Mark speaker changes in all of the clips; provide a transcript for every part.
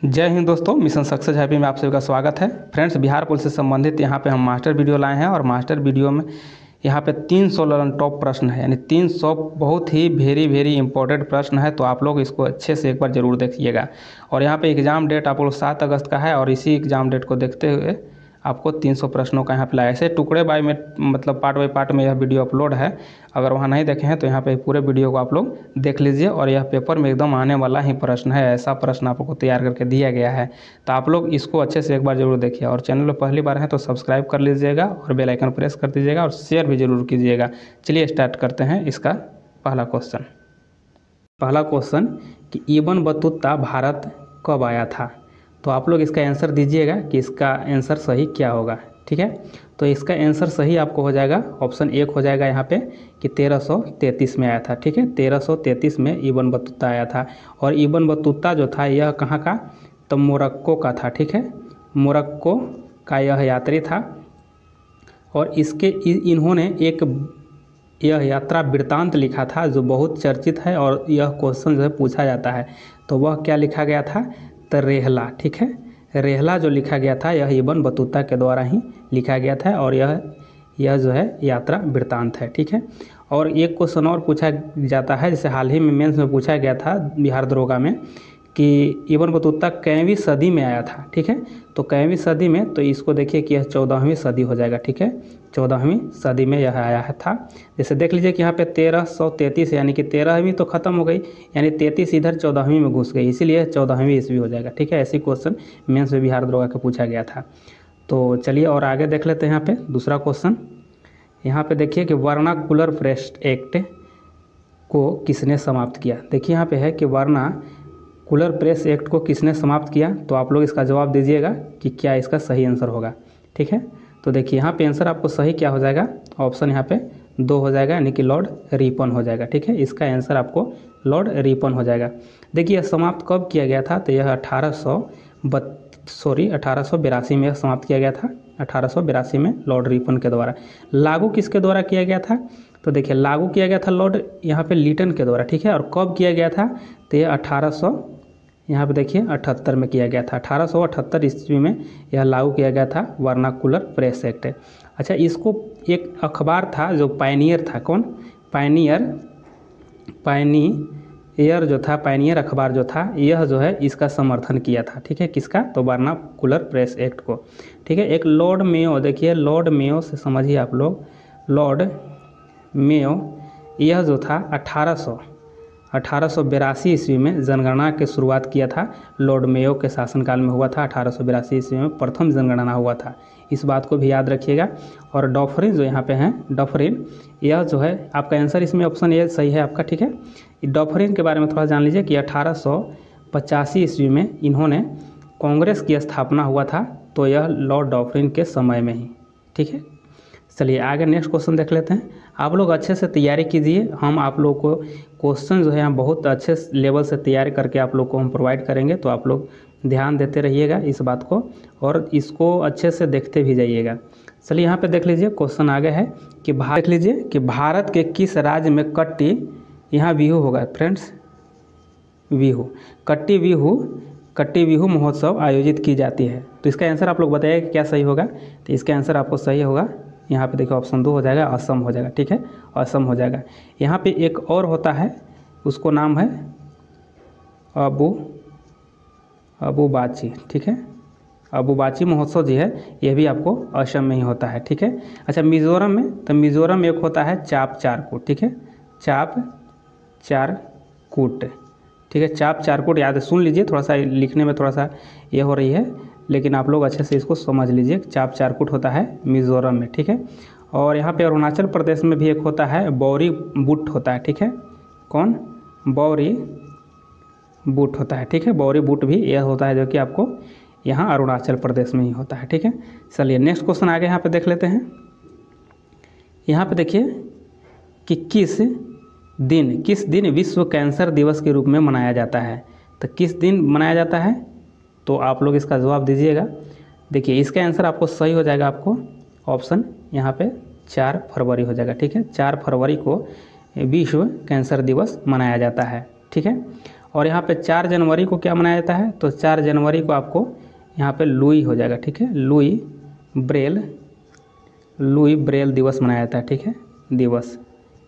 Speaker 1: जय हिंद दोस्तों, mission success happy में आप सभी का स्वागत है। फ्रेंड्स, बिहार पुलिस से संबंधित यहाँ पे हम मास्टर वीडियो लाए हैं और मास्टर वीडियो में यहाँ पे 300 लर्न टॉप प्रश्न है, यानी 300 बहुत ही वेरी इंपॉर्टेंट प्रश्न है। तो आप लोग इसको अच्छे से एक बार ज़रूर देखिएगा। और यहाँ पे एग्ज़ाम डेट आप लोग 7 अगस्त का है और इसी एग्ज़ाम डेट को देखते हुए आपको 300 प्रश्नों का यहाँ पे लाया। ऐसे टुकड़े बाय में मतलब पार्ट बाय पार्ट में यह वीडियो अपलोड है। अगर वहाँ नहीं देखे हैं तो यहाँ पे पूरे वीडियो को आप लोग देख लीजिए। और यह पेपर में एकदम आने वाला ही प्रश्न है, ऐसा प्रश्न आपको तैयार करके दिया गया है। तो आप लोग इसको अच्छे से एक बार ज़रूर देखिए। और चैनल पर पहली बार है तो सब्सक्राइब कर लीजिएगा और बेल आइकन प्रेस कर दीजिएगा और शेयर भी ज़रूर कीजिएगा। चलिए स्टार्ट करते हैं इसका पहला क्वेश्चन कि इब्न बतूता भारत कब आया था। तो आप लोग इसका आंसर दीजिएगा कि इसका आंसर सही क्या होगा। ठीक है, तो इसका आंसर सही आपको हो जाएगा ऑप्शन 1 हो जाएगा यहाँ पे कि 1333 में आया था। ठीक है, 1333 में इब्न बतूता आया था। और इब्न बतूता जो था यह कहाँ का, तो मोरक्को का था। ठीक है, मोरक्को का यह यात्री था। और इन्होंने एक यह यात्रा वृत्तांत लिखा था जो बहुत चर्चित है और यह क्वेश्चन जो है पूछा जाता है। तो वह क्या लिखा गया था, तो रेहला। ठीक है, रेहला जो लिखा गया था यह इब्न बतूता के द्वारा ही लिखा गया था और यह जो है यात्रा वृत्तांत है। ठीक है, और एक क्वेश्चन और पूछा जाता है, जैसे हाल ही में मेंस में पूछा गया था बिहार दरोगा में कि इब्न बतूता 9वीं सदी में आया था। ठीक है, तो 9वीं सदी में, तो इसको देखिए कि यह 14वीं सदी हो जाएगा। ठीक है, 14वीं सदी में यह आया था। जैसे देख लीजिए कि यहाँ पे 1333 यानी कि 13वीं तो ख़त्म हो गई, यानी 33 इधर 14वीं में घुस गई, इसीलिए 14वीं ईस्वी हो जाएगा। ठीक है, ऐसी क्वेश्चन मेंस में बिहार दरोगा का पूछा गया था। तो चलिए और आगे देख लेते हैं। यहाँ पे दूसरा क्वेश्चन, यहाँ पे देखिए कि वर्नाकुलर प्रेस एक्ट को किसने समाप्त किया। देखिए यहाँ पे है कि वर्नाकुलर प्रेस एक्ट को किसने समाप्त किया। तो आप लोग इसका जवाब दीजिएगा कि क्या इसका सही आंसर होगा। ठीक है, तो देखिए यहाँ पे आंसर आपको सही क्या हो जाएगा, ऑप्शन यहाँ पे 2 हो जाएगा, यानी कि लॉर्ड रिपन हो जाएगा। ठीक है, इसका आंसर आपको लॉर्ड रिपन हो जाएगा। देखिए यह समाप्त कब किया गया था, तो यह 1882 में समाप्त किया गया था। 1882 में लॉर्ड रिपन के द्वारा। लागू किसके द्वारा किया गया था, तो देखिए लागू किया गया था लॉर्ड यहाँ पे लिटन के द्वारा। ठीक है, और कब किया गया था, तो यह 1878 में किया गया था। 1878 ईस्वी में यह लागू किया गया था वर्नाकुलर प्रेस एक्ट। अच्छा, इसको एक अखबार था जो पायनियर था, कौन, पायनियर जो था, पायनियर अखबार जो था, यह जो है इसका समर्थन किया था। ठीक है, किसका, तो वर्नाकुलर प्रेस एक्ट को। ठीक है, एक लॉर्ड मेयो, देखिए लॉर्ड मेयो से समझिए आप लोग, लॉर्ड मेयो यह जो था 1882 ईस्वी में जनगणना की शुरुआत किया था। लॉर्ड मेयो के शासनकाल में हुआ था। 1882 ईस्वी में प्रथम जनगणना हुआ था, इस बात को भी याद रखिएगा। और डॉफरिन जो यहाँ पे हैं, डॉफरिन यह जो है आपका आंसर इसमें ऑप्शन ए सही है आपका। ठीक है, डॉफरिन के बारे में थोड़ा जान लीजिए कि 1885 ईस्वी में इन्होंने कांग्रेस की स्थापना हुआ था, तो यह लॉर्ड डॉफरिन के समय में ही। ठीक है, चलिए आगे नेक्स्ट क्वेश्चन देख लेते हैं। आप लोग अच्छे से तैयारी कीजिए, हम आप लोग को क्वेश्चन जो है हम बहुत अच्छे लेवल से तैयारी करके आप लोग को हम प्रोवाइड करेंगे। तो आप लोग ध्यान देते रहिएगा इस बात को और इसको अच्छे से देखते भी जाइएगा। चलिए यहाँ पे देख लीजिए क्वेश्चन आगे है कि देख लीजिए कि भारत के किस राज्य में कट्टी, यहाँ बिहू होगा फ्रेंड्स, बिहू, कट्टी बिहू महोत्सव आयोजित की जाती है। तो इसका आंसर आप लोग बताइए क्या सही होगा। तो इसका आंसर आपको सही होगा, यहाँ पे देखिए ऑप्शन 2 हो जाएगा, असम हो जाएगा। ठीक है, असम हो जाएगा। यहाँ पे एक और होता है, उसको नाम है अबुबाची। ठीक है, अबुबाची महोत्सव जो है यह भी आपको असम में ही होता है। ठीक है, अच्छा मिज़ोरम में, तो मिज़ोरम में एक होता है चाप चारकूट। ठीक है, चाप चारकूट। ठीक है, चाप चारकूट याद सुन लीजिए, थोड़ा सा लिखने में थोड़ा सा ये हो रही है, लेकिन आप लोग अच्छे से इसको समझ लीजिए। चाप चारकूट होता है मिज़ोरम में। ठीक है, और यहाँ पे अरुणाचल प्रदेश में भी एक होता है बौरी बुट होता है। ठीक है, कौन, बौरी बुट होता है। ठीक है, बौरी बुट भी यह होता है जो कि आपको यहाँ अरुणाचल प्रदेश में ही होता है। ठीक है, चलिए नेक्स्ट क्वेश्चन आगे यहाँ पे देख लेते हैं। यहाँ पे देखिए कि किस दिन विश्व कैंसर दिवस के रूप में मनाया जाता है। तो किस दिन मनाया जाता है, तो आप लोग इसका जवाब दीजिएगा। देखिए इसका आंसर आपको सही हो जाएगा, आपको ऑप्शन यहाँ पे 4 फरवरी हो जाएगा। ठीक है, 4 फरवरी को विश्व कैंसर दिवस मनाया जाता है। ठीक है, और यहाँ पे 4 जनवरी को क्या मनाया जाता है, तो 4 जनवरी को आपको यहाँ पे लुई हो जाएगा, ठीक है, लुई ब्रेल दिवस मनाया जाता है, ठीक है, दिवस,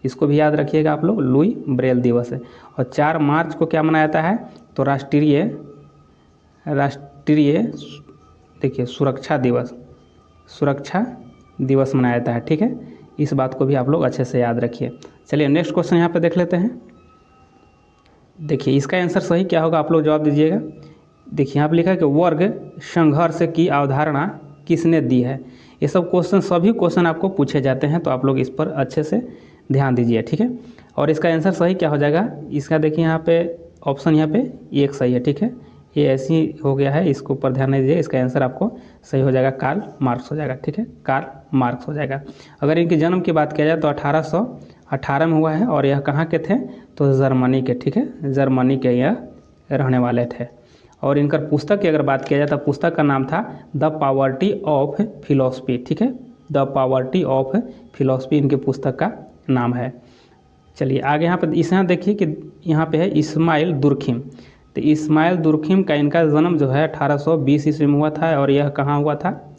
Speaker 1: इसको भी याद रखिएगा आप लोग, लुई ब्रेल दिवस है। और 4 मार्च को क्या मनाया जाता है, तो राष्ट्रीय देखिए सुरक्षा दिवस मनाया जाता है, ठीक है, इस बात को भी आप लोग अच्छे से याद रखिए। चलिए नेक्स्ट क्वेश्चन यहाँ पे देख लेते हैं। देखिए इसका आंसर सही क्या होगा, आप लोग जवाब दीजिएगा। देखिए यहाँ पे लिखा है कि वर्ग संघर्ष की अवधारणा किसने दी है। ये सब क्वेश्चन, सभी क्वेश्चन आपको पूछे जाते हैं, तो आप लोग इस पर अच्छे से ध्यान दीजिए, ठीक है। और इसका आंसर सही क्या हो जाएगा, इसका देखिए यहाँ पे ऑप्शन यहाँ पे एक सही है, ठीक है, ये ऐसे ही हो गया है, इसके ऊपर ध्यान नहीं दीजिए। इसका आंसर आपको सही हो जाएगा, कार्ल मार्क्स हो जाएगा, ठीक है, कार्ल मार्क्स हो जाएगा। अगर इनके जन्म की बात किया जाए तो 1818 में हुआ है, और यह कहाँ के थे, तो जर्मनी के, ठीक है, जर्मनी के यह रहने वाले थे। और इनका पुस्तक की अगर बात किया जाए तो पुस्तक का नाम था द पॉवर्टी ऑफ फिलॉसफी, ठीक है, द पॉवर्टी ऑफ फिलॉसफी इनके पुस्तक का नाम है। चलिए आगे यहाँ पे यहाँ देखिए कि यहाँ पे है इस्माइल दुर्खिम। तो इस्माइल दुर्खिम का इनका जन्म जो है 1820 ईस्वी में हुआ था, और यह कहाँ हुआ था,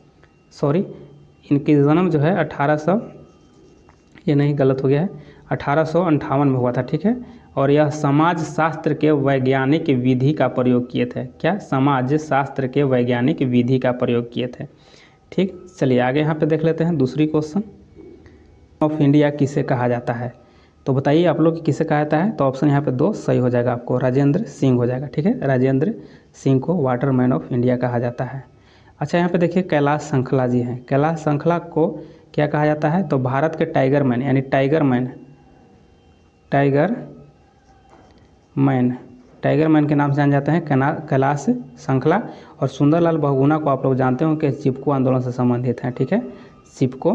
Speaker 1: सॉरी इनकी जन्म जो है 1800, ये नहीं गलत हो गया है, 1858 में हुआ था, ठीक है। और यह समाज शास्त्र के वैज्ञानिक विधि का प्रयोग किए थे, क्या, समाज शास्त्र के वैज्ञानिक विधि का प्रयोग किए थे, ठीक। चलिए आगे यहाँ पे देख लेते हैं दूसरी क्वेश्चन, ऑफ इंडिया किसे कहा जाता है। तो बताइए आप लोग किसे कहा जाता है, तो ऑप्शन यहाँ पे 2 सही हो जाएगा आपको, राजेंद्र सिंह हो जाएगा, ठीक है, राजेंद्र सिंह को वाटरमैन ऑफ इंडिया कहा जाता है। अच्छा यहाँ पे देखिए कैलाश संखला जी हैं, कैलाश संखला को क्या कहा जाता है, तो भारत के टाइगर मैन, यानी टाइगर मैन के नाम से जाने जाते हैं कैलाश संखला। और सुंदरलाल बहुगुणा को आप लोग जानते हो कि चिपको आंदोलन से संबंधित हैं, ठीक है, चिपको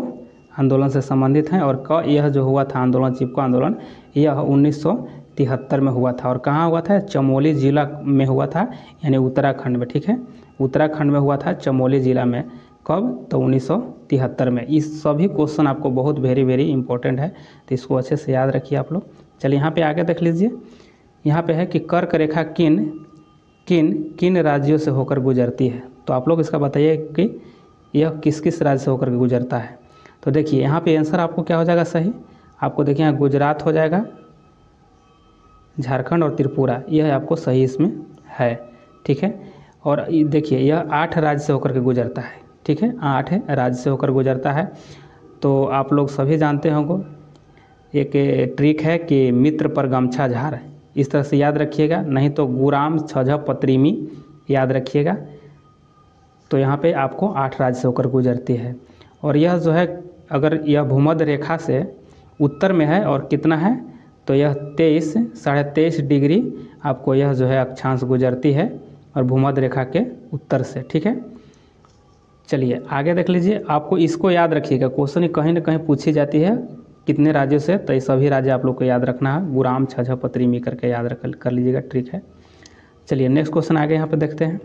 Speaker 1: आंदोलन से संबंधित हैं। और यह जो हुआ था आंदोलन, चिपको आंदोलन, यह 1973 में हुआ था, और कहाँ हुआ था, चमोली जिला में हुआ था, यानी उत्तराखंड में, ठीक है, उत्तराखंड में हुआ था, चमोली जिला में, कब, तो 1973 में। इस सभी क्वेश्चन आपको बहुत वेरी इंपॉर्टेंट है, तो इसको अच्छे से याद रखिए आप लोग। चलिए यहाँ पे आगे देख लीजिए, यहाँ पे है कि कर्क रेखा किन राज्यों से होकर गुजरती है। तो आप लोग इसका बताइए कि यह किस किस राज्य से होकर गुजरता है। तो देखिए यहाँ पे आंसर आपको क्या हो जाएगा सही, आपको देखिए यहाँ गुजरात हो जाएगा, झारखंड और त्रिपुरा, यह आपको सही इसमें है, ठीक है। और देखिए यह 8 राज्य से होकर के गुजरता है, ठीक है, 8 राज्य से होकर गुजरता है। तो आप लोग सभी जानते होंगे, एक ट्रिक है कि मित्र पर गमछा झार, इस तरह से याद रखिएगा, नहीं तो गुराम छझ पत्रिमी याद रखिएगा। तो यहाँ पे आपको 8 राज्य से होकर गुजरती है। और यह जो है, अगर यह भूमध्य रेखा से उत्तर में है, और कितना है, तो यह 23.5 डिग्री आपको यह जो है अक्षांश गुजरती है, और भूमध्य रेखा के उत्तर से, ठीक है। चलिए आगे देख लीजिए, आपको इसको याद रखिएगा, क्वेश्चन कहीं ना कहीं पूछी जाती है कितने राज्यों से, तो ये सभी राज्य आप लोग को याद रखना है, गुराम छझ पत्रिमी करके याद कर लीजिएगा, ट्रिक है। चलिए नेक्स्ट क्वेश्चन आगे यहाँ पे देखते हैं।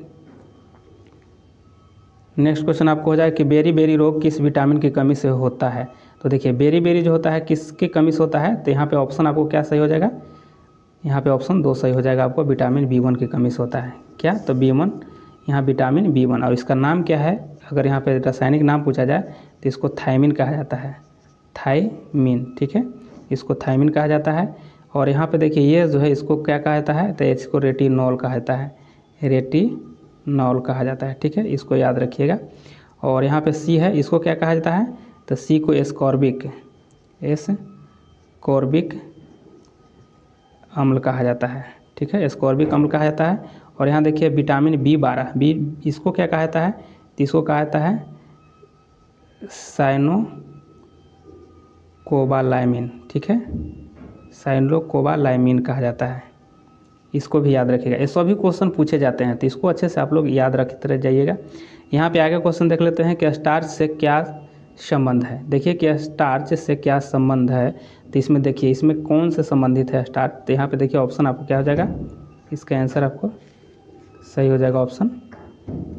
Speaker 1: नेक्स्ट क्वेश्चन आपको हो जाए कि बेरी रोग किस विटामिन की कमी से होता है। तो देखिए बेरी जो होता है किसकी कमी से होता है, तो यहाँ पे ऑप्शन आपको क्या सही हो जाएगा, यहाँ पे ऑप्शन 2 सही हो जाएगा आपको, विटामिन B1 की कमी से होता है, क्या, तो B1, यहाँ विटामिन B1। और इसका नाम क्या है, अगर यहाँ पे रासायनिक नाम पूछा जाए तो इसको थायमिन कहा जाता है, थायमिन, ठीक है, इसको थायमिन कहा जाता है। और यहाँ पे देखिए ये जो है इसको क्या कहा जाता है, तो इसको रेटिनॉल कहा जाता है, रेटिनॉल कहा जाता है, ठीक है, इसको याद रखिएगा। और यहाँ पे C है, इसको क्या कहा जाता है, तो C को एस्कॉर्बिक अम्ल कहा जाता है, ठीक है, एस्कॉर्बिक अम्ल कहा जाता है। और यहाँ देखिए विटामिन B12 इसको क्या कहा जाता है, तो इसको कहा जाता है साइनोकोबालामिन, ठीक है, साइनोकोबालामिन कहा जाता है, इसको भी याद रखिएगा। ये सभी क्वेश्चन पूछे जाते हैं, तो इसको अच्छे से आप लोग याद रखते रह जाइएगा। यहाँ पे आगे क्वेश्चन देख लेते हैं कि स्टार्च से क्या संबंध है। देखिए कि स्टार्च से क्या संबंध है, तो इसमें देखिए इसमें कौन से संबंधित है स्टार्च, तो यहाँ पे देखिए ऑप्शन आपको क्या हो जाएगा, इसका आंसर आपको सही हो जाएगा ऑप्शन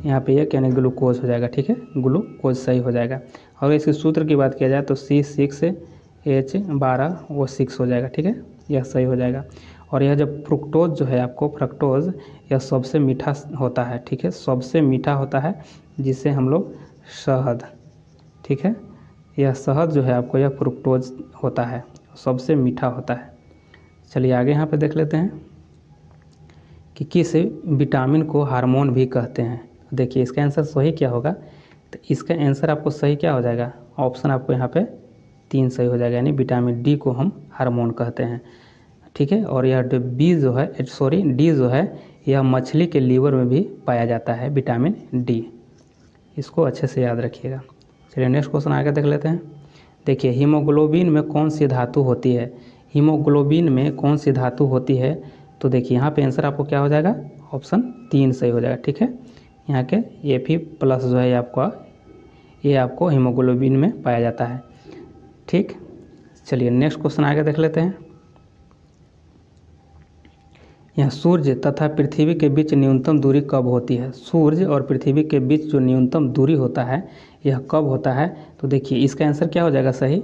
Speaker 1: यहाँ पे ये यानी ग्लूकोज हो जाएगा, ठीक है, ग्लूकोज सही हो जाएगा। और इसके सूत्र की बात किया जाए तो C6H12O6 हो जाएगा, ठीक है, यह सही हो जाएगा। और यह जब फ्रुक्टोज जो है आपको, फ्रक्टोज यह सबसे मीठा होता है, ठीक है, सबसे मीठा होता है, जिसे हम लोग शहद, ठीक है, यह शहद जो है आपको यह फ्रुक्टोज होता है, सबसे मीठा होता है। चलिए आगे यहाँ पे देख लेते हैं कि किस विटामिन को हार्मोन भी कहते हैं। देखिए इसका आंसर सही क्या होगा, तो इसका आंसर आपको सही क्या हो जाएगा, ऑप्शन आपको यहाँ पे 3 सही हो जाएगा, यानी विटामिन डी को हम हार्मोन कहते हैं, ठीक है। और यह डी जो है यह मछली के लीवर में भी पाया जाता है, विटामिन डी, इसको अच्छे से याद रखिएगा। चलिए नेक्स्ट क्वेश्चन आगे देख लेते हैं। देखिए हीमोग्लोबिन में कौन सी धातु होती है, हीमोग्लोबिन में कौन सी धातु होती है, तो देखिए यहाँ पे आंसर आपको क्या हो जाएगा, ऑप्शन 3 सही हो जाएगा, ठीक है। यहाँ के Fe+ जो है ये आपको हीमोग्लोबिन में पाया जाता है, ठीक। चलिए नेक्स्ट क्वेश्चन आगे देख लेते हैं। यह सूर्य तथा पृथ्वी के बीच न्यूनतम दूरी कब होती है, सूर्य और पृथ्वी के बीच जो न्यूनतम दूरी होता है यह कब होता है, तो देखिए इसका आंसर क्या हो जाएगा सही,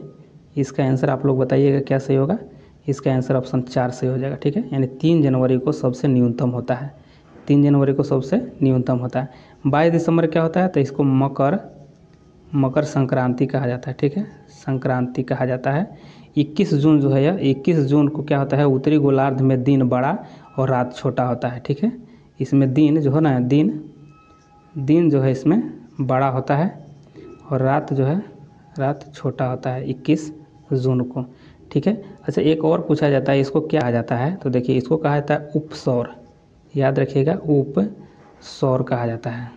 Speaker 1: इसका आंसर आप लोग बताइएगा क्या सही होगा, इसका आंसर ऑप्शन 4 सही हो जाएगा, ठीक है। यानी 3 जनवरी को सबसे न्यूनतम होता है, 3 जनवरी को सबसे न्यूनतम होता है। 22 दिसंबर क्या होता है, तो इसको मकर संक्रांति कहा जाता है, ठीक है, संक्रांति कहा जाता है। 21 जून जो है यह 21 जून को क्या होता है, उत्तरी गोलार्ध में दिन बड़ा और रात छोटा होता है, ठीक है। इसमें दिन जो है ना, दिन जो है इसमें बड़ा होता है और रात जो है रात छोटा होता है 21 जून को, ठीक है। अच्छा एक और पूछा जाता है, इसको क्या कहा जाता है, तो देखिए इसको कहा जाता है उपसौर, याद रखिएगा उपसौर कहा जाता है,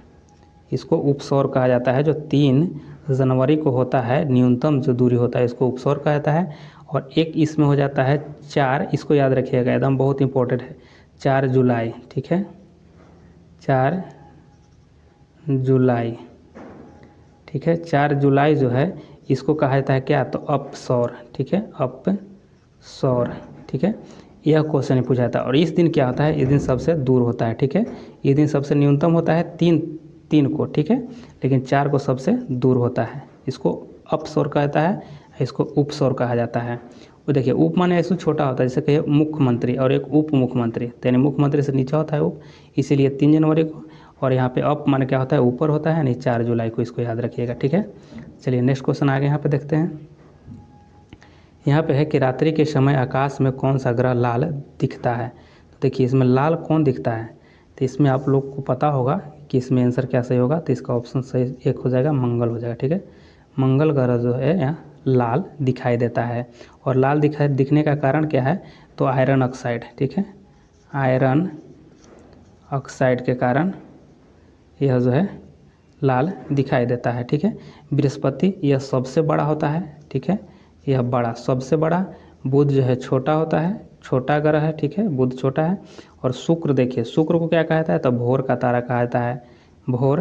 Speaker 1: इसको उपसौर कहा जाता है। जो 3 जनवरी को होता है न्यूनतम जो दूरी होता है इसको उपसौर कहा जाता है। और एक इसमें हो जाता है 4, इसको याद रखिएगा एकदम बहुत इंपॉर्टेंट है, 4 जुलाई, ठीक है, 4 जुलाई, ठीक है, 4 जुलाई जो है इसको कहा जाता है क्या, तो अपसौर, ठीक है, अपसौर, ठीक है। यह क्वेश्चन पूछा जाता है। और इस दिन क्या होता है, इस दिन सबसे दूर होता है, ठीक है, इस दिन सबसे न्यूनतम होता है 3 को, ठीक है, लेकिन 4 को सबसे दूर होता है, इसको अपसौर कहा जाता है, इसको उपसौर कहा जाता है। वो देखिए उप माने ऐसे छोटा होता है, जैसे कहिए मुख्यमंत्री और एक उप मुख्यमंत्री, तो यानी मुख्यमंत्री से नीचा होता है उप, इसीलिए 3 जनवरी को। और यहाँ पे अप माने क्या होता है, ऊपर होता है, यानी 4 जुलाई को, इसको याद रखिएगा, ठीक है। चलिए नेक्स्ट क्वेश्चन आगे यहाँ पे देखते हैं। यहाँ पे है कि रात्रि के समय आकाश में कौन सा ग्रह लाल दिखता है, तो देखिए इसमें लाल कौन दिखता है, तो इसमें आप लोग को पता होगा कि इसमें आंसर क्या सही होगा, तो इसका ऑप्शन सही एक हो जाएगा, मंगल हो जाएगा, ठीक है। मंगल ग्रह जो है यहाँ लाल दिखाई देता है। और लाल दिखने का कारण क्या है, तो आयरन ऑक्साइड, ठीक है, आयरन ऑक्साइड के कारण यह जो है लाल दिखाई देता है, ठीक है। बृहस्पति यह सबसे बड़ा होता है, ठीक है, यह बड़ा सबसे बड़ा। बुध जो है छोटा होता है, छोटा ग्रह है, ठीक है, बुध छोटा है। और शुक्र देखिए, शुक्र को क्या कहा जाता है, तो भोर का तारा कहा जाता है, भोर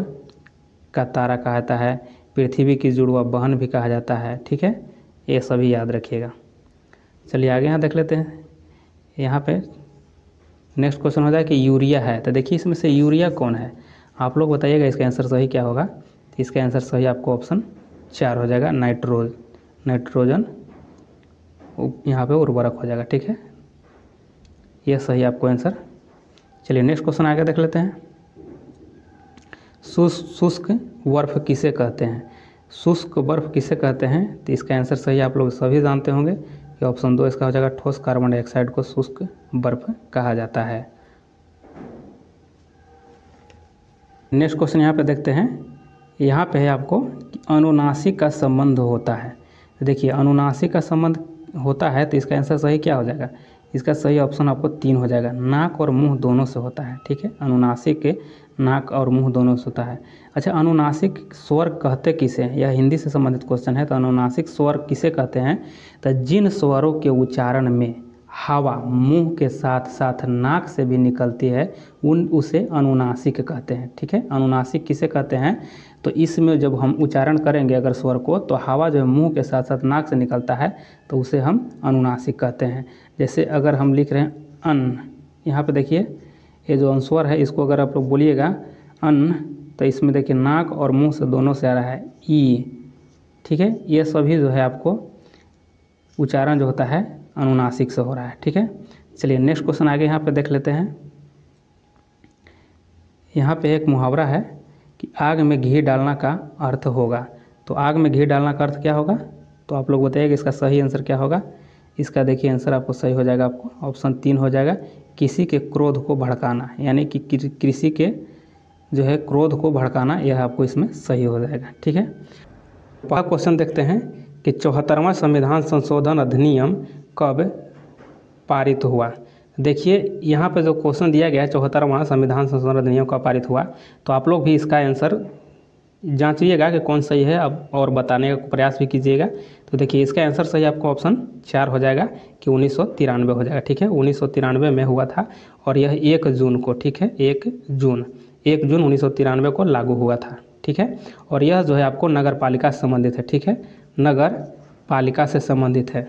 Speaker 1: का तारा कहा जाता है। पृथ्वी की जुड़वा बहन भी कहा जाता है, ठीक है, ये सभी याद रखिएगा। चलिए आगे यहाँ देख लेते हैं। यहाँ पे नेक्स्ट क्वेश्चन हो जाए कि यूरिया है, तो देखिए इसमें से यूरिया कौन है, आप लोग बताइएगा इसका आंसर सही क्या होगा। इसका आंसर सही आपको ऑप्शन 4 हो जाएगा, नाइट्रोजन यहाँ पे उर्वरक हो जाएगा, ठीक है, यह सही आपको आंसर। चलिए नेक्स्ट क्वेश्चन आगे देख लेते हैं। शुष्क बर्फ किसे कहते हैं, शुष्क बर्फ किसे कहते हैं, तो इसका आंसर सही आप लोग सभी जानते होंगे कि ऑप्शन 2 इसका हो जाएगा, ठोस कार्बन डाइऑक्साइड को शुष्क बर्फ कहा जाता है। नेक्स्ट क्वेश्चन यहाँ पे देखते हैं। यहाँ पे है आपको कि अनुनासिक का संबंध होता है, तो देखिए अनुनासिक का संबंध होता है, तो इसका आंसर सही क्या हो जाएगा, इसका सही ऑप्शन आपको 3 हो जाएगा, नाक और मुंह दोनों से होता है, ठीक है, अनुनासिक के नाक और मुंह दोनों से होता है। अच्छा अनुनासिक स्वर कहते किसे हैं, यह हिंदी से संबंधित क्वेश्चन है, तो अनुनासिक स्वर किसे कहते हैं, तो जिन स्वरों के उच्चारण में हवा मुंह के साथ साथ नाक से भी निकलती है उसे अनुनासिक कहते हैं, ठीक है। अनुनासिक किसे कहते हैं, तो इसमें जब हम उच्चारण करेंगे अगर स्वर को, तो हवा जो है मुंह के साथ साथ नाक से निकलता है, तो उसे हम अनुनासिक कहते हैं। जैसे अगर हम लिख रहे हैं अन्न, यहाँ पे देखिए ये जो अनुस्वर है इसको अगर आप लोग बोलिएगा अन्न, तो इसमें देखिए नाक और मुंह से दोनों से आ रहा है ई, ठीक है, ये सभी जो है आपको उच्चारण जो होता है अनुनासिक से हो रहा है, ठीक है। चलिए नेक्स्ट क्वेश्चन आगे यहाँ पे देख लेते हैं। यहाँ पे एक मुहावरा है कि आग में घी डालना का अर्थ होगा। तो आग में घी डालना का अर्थ क्या होगा, तो आप लोग बताइए कि इसका सही आंसर क्या होगा। इसका देखिए आंसर आपको सही हो जाएगा, आपको ऑप्शन 3 हो जाएगा, किसी के क्रोध को भड़काना, यानी कि किसी के जो है क्रोध को भड़काना, यह आपको इसमें सही हो जाएगा। ठीक है, पहला क्वेश्चन देखते हैं कि 74वां संविधान संशोधन अधिनियम कब पारित हुआ। देखिए यहाँ पे जो क्वेश्चन दिया गया है 74वां संविधान संशोधन अधिनियम कब पारित हुआ, तो आप लोग भी इसका आंसर जांचिएगा कि कौन सही है अब, और बताने का प्रयास भी कीजिएगा। तो देखिए इसका आंसर सही आपको ऑप्शन 4 हो जाएगा कि 1993 हो जाएगा। ठीक है, 1993 में हुआ था और यह 1 जून को, ठीक है 1 जून 1993 को लागू हुआ था। ठीक है, और यह जो है आपको नगर पालिका से संबंधित है। ठीक है, नगर पालिका से संबंधित है,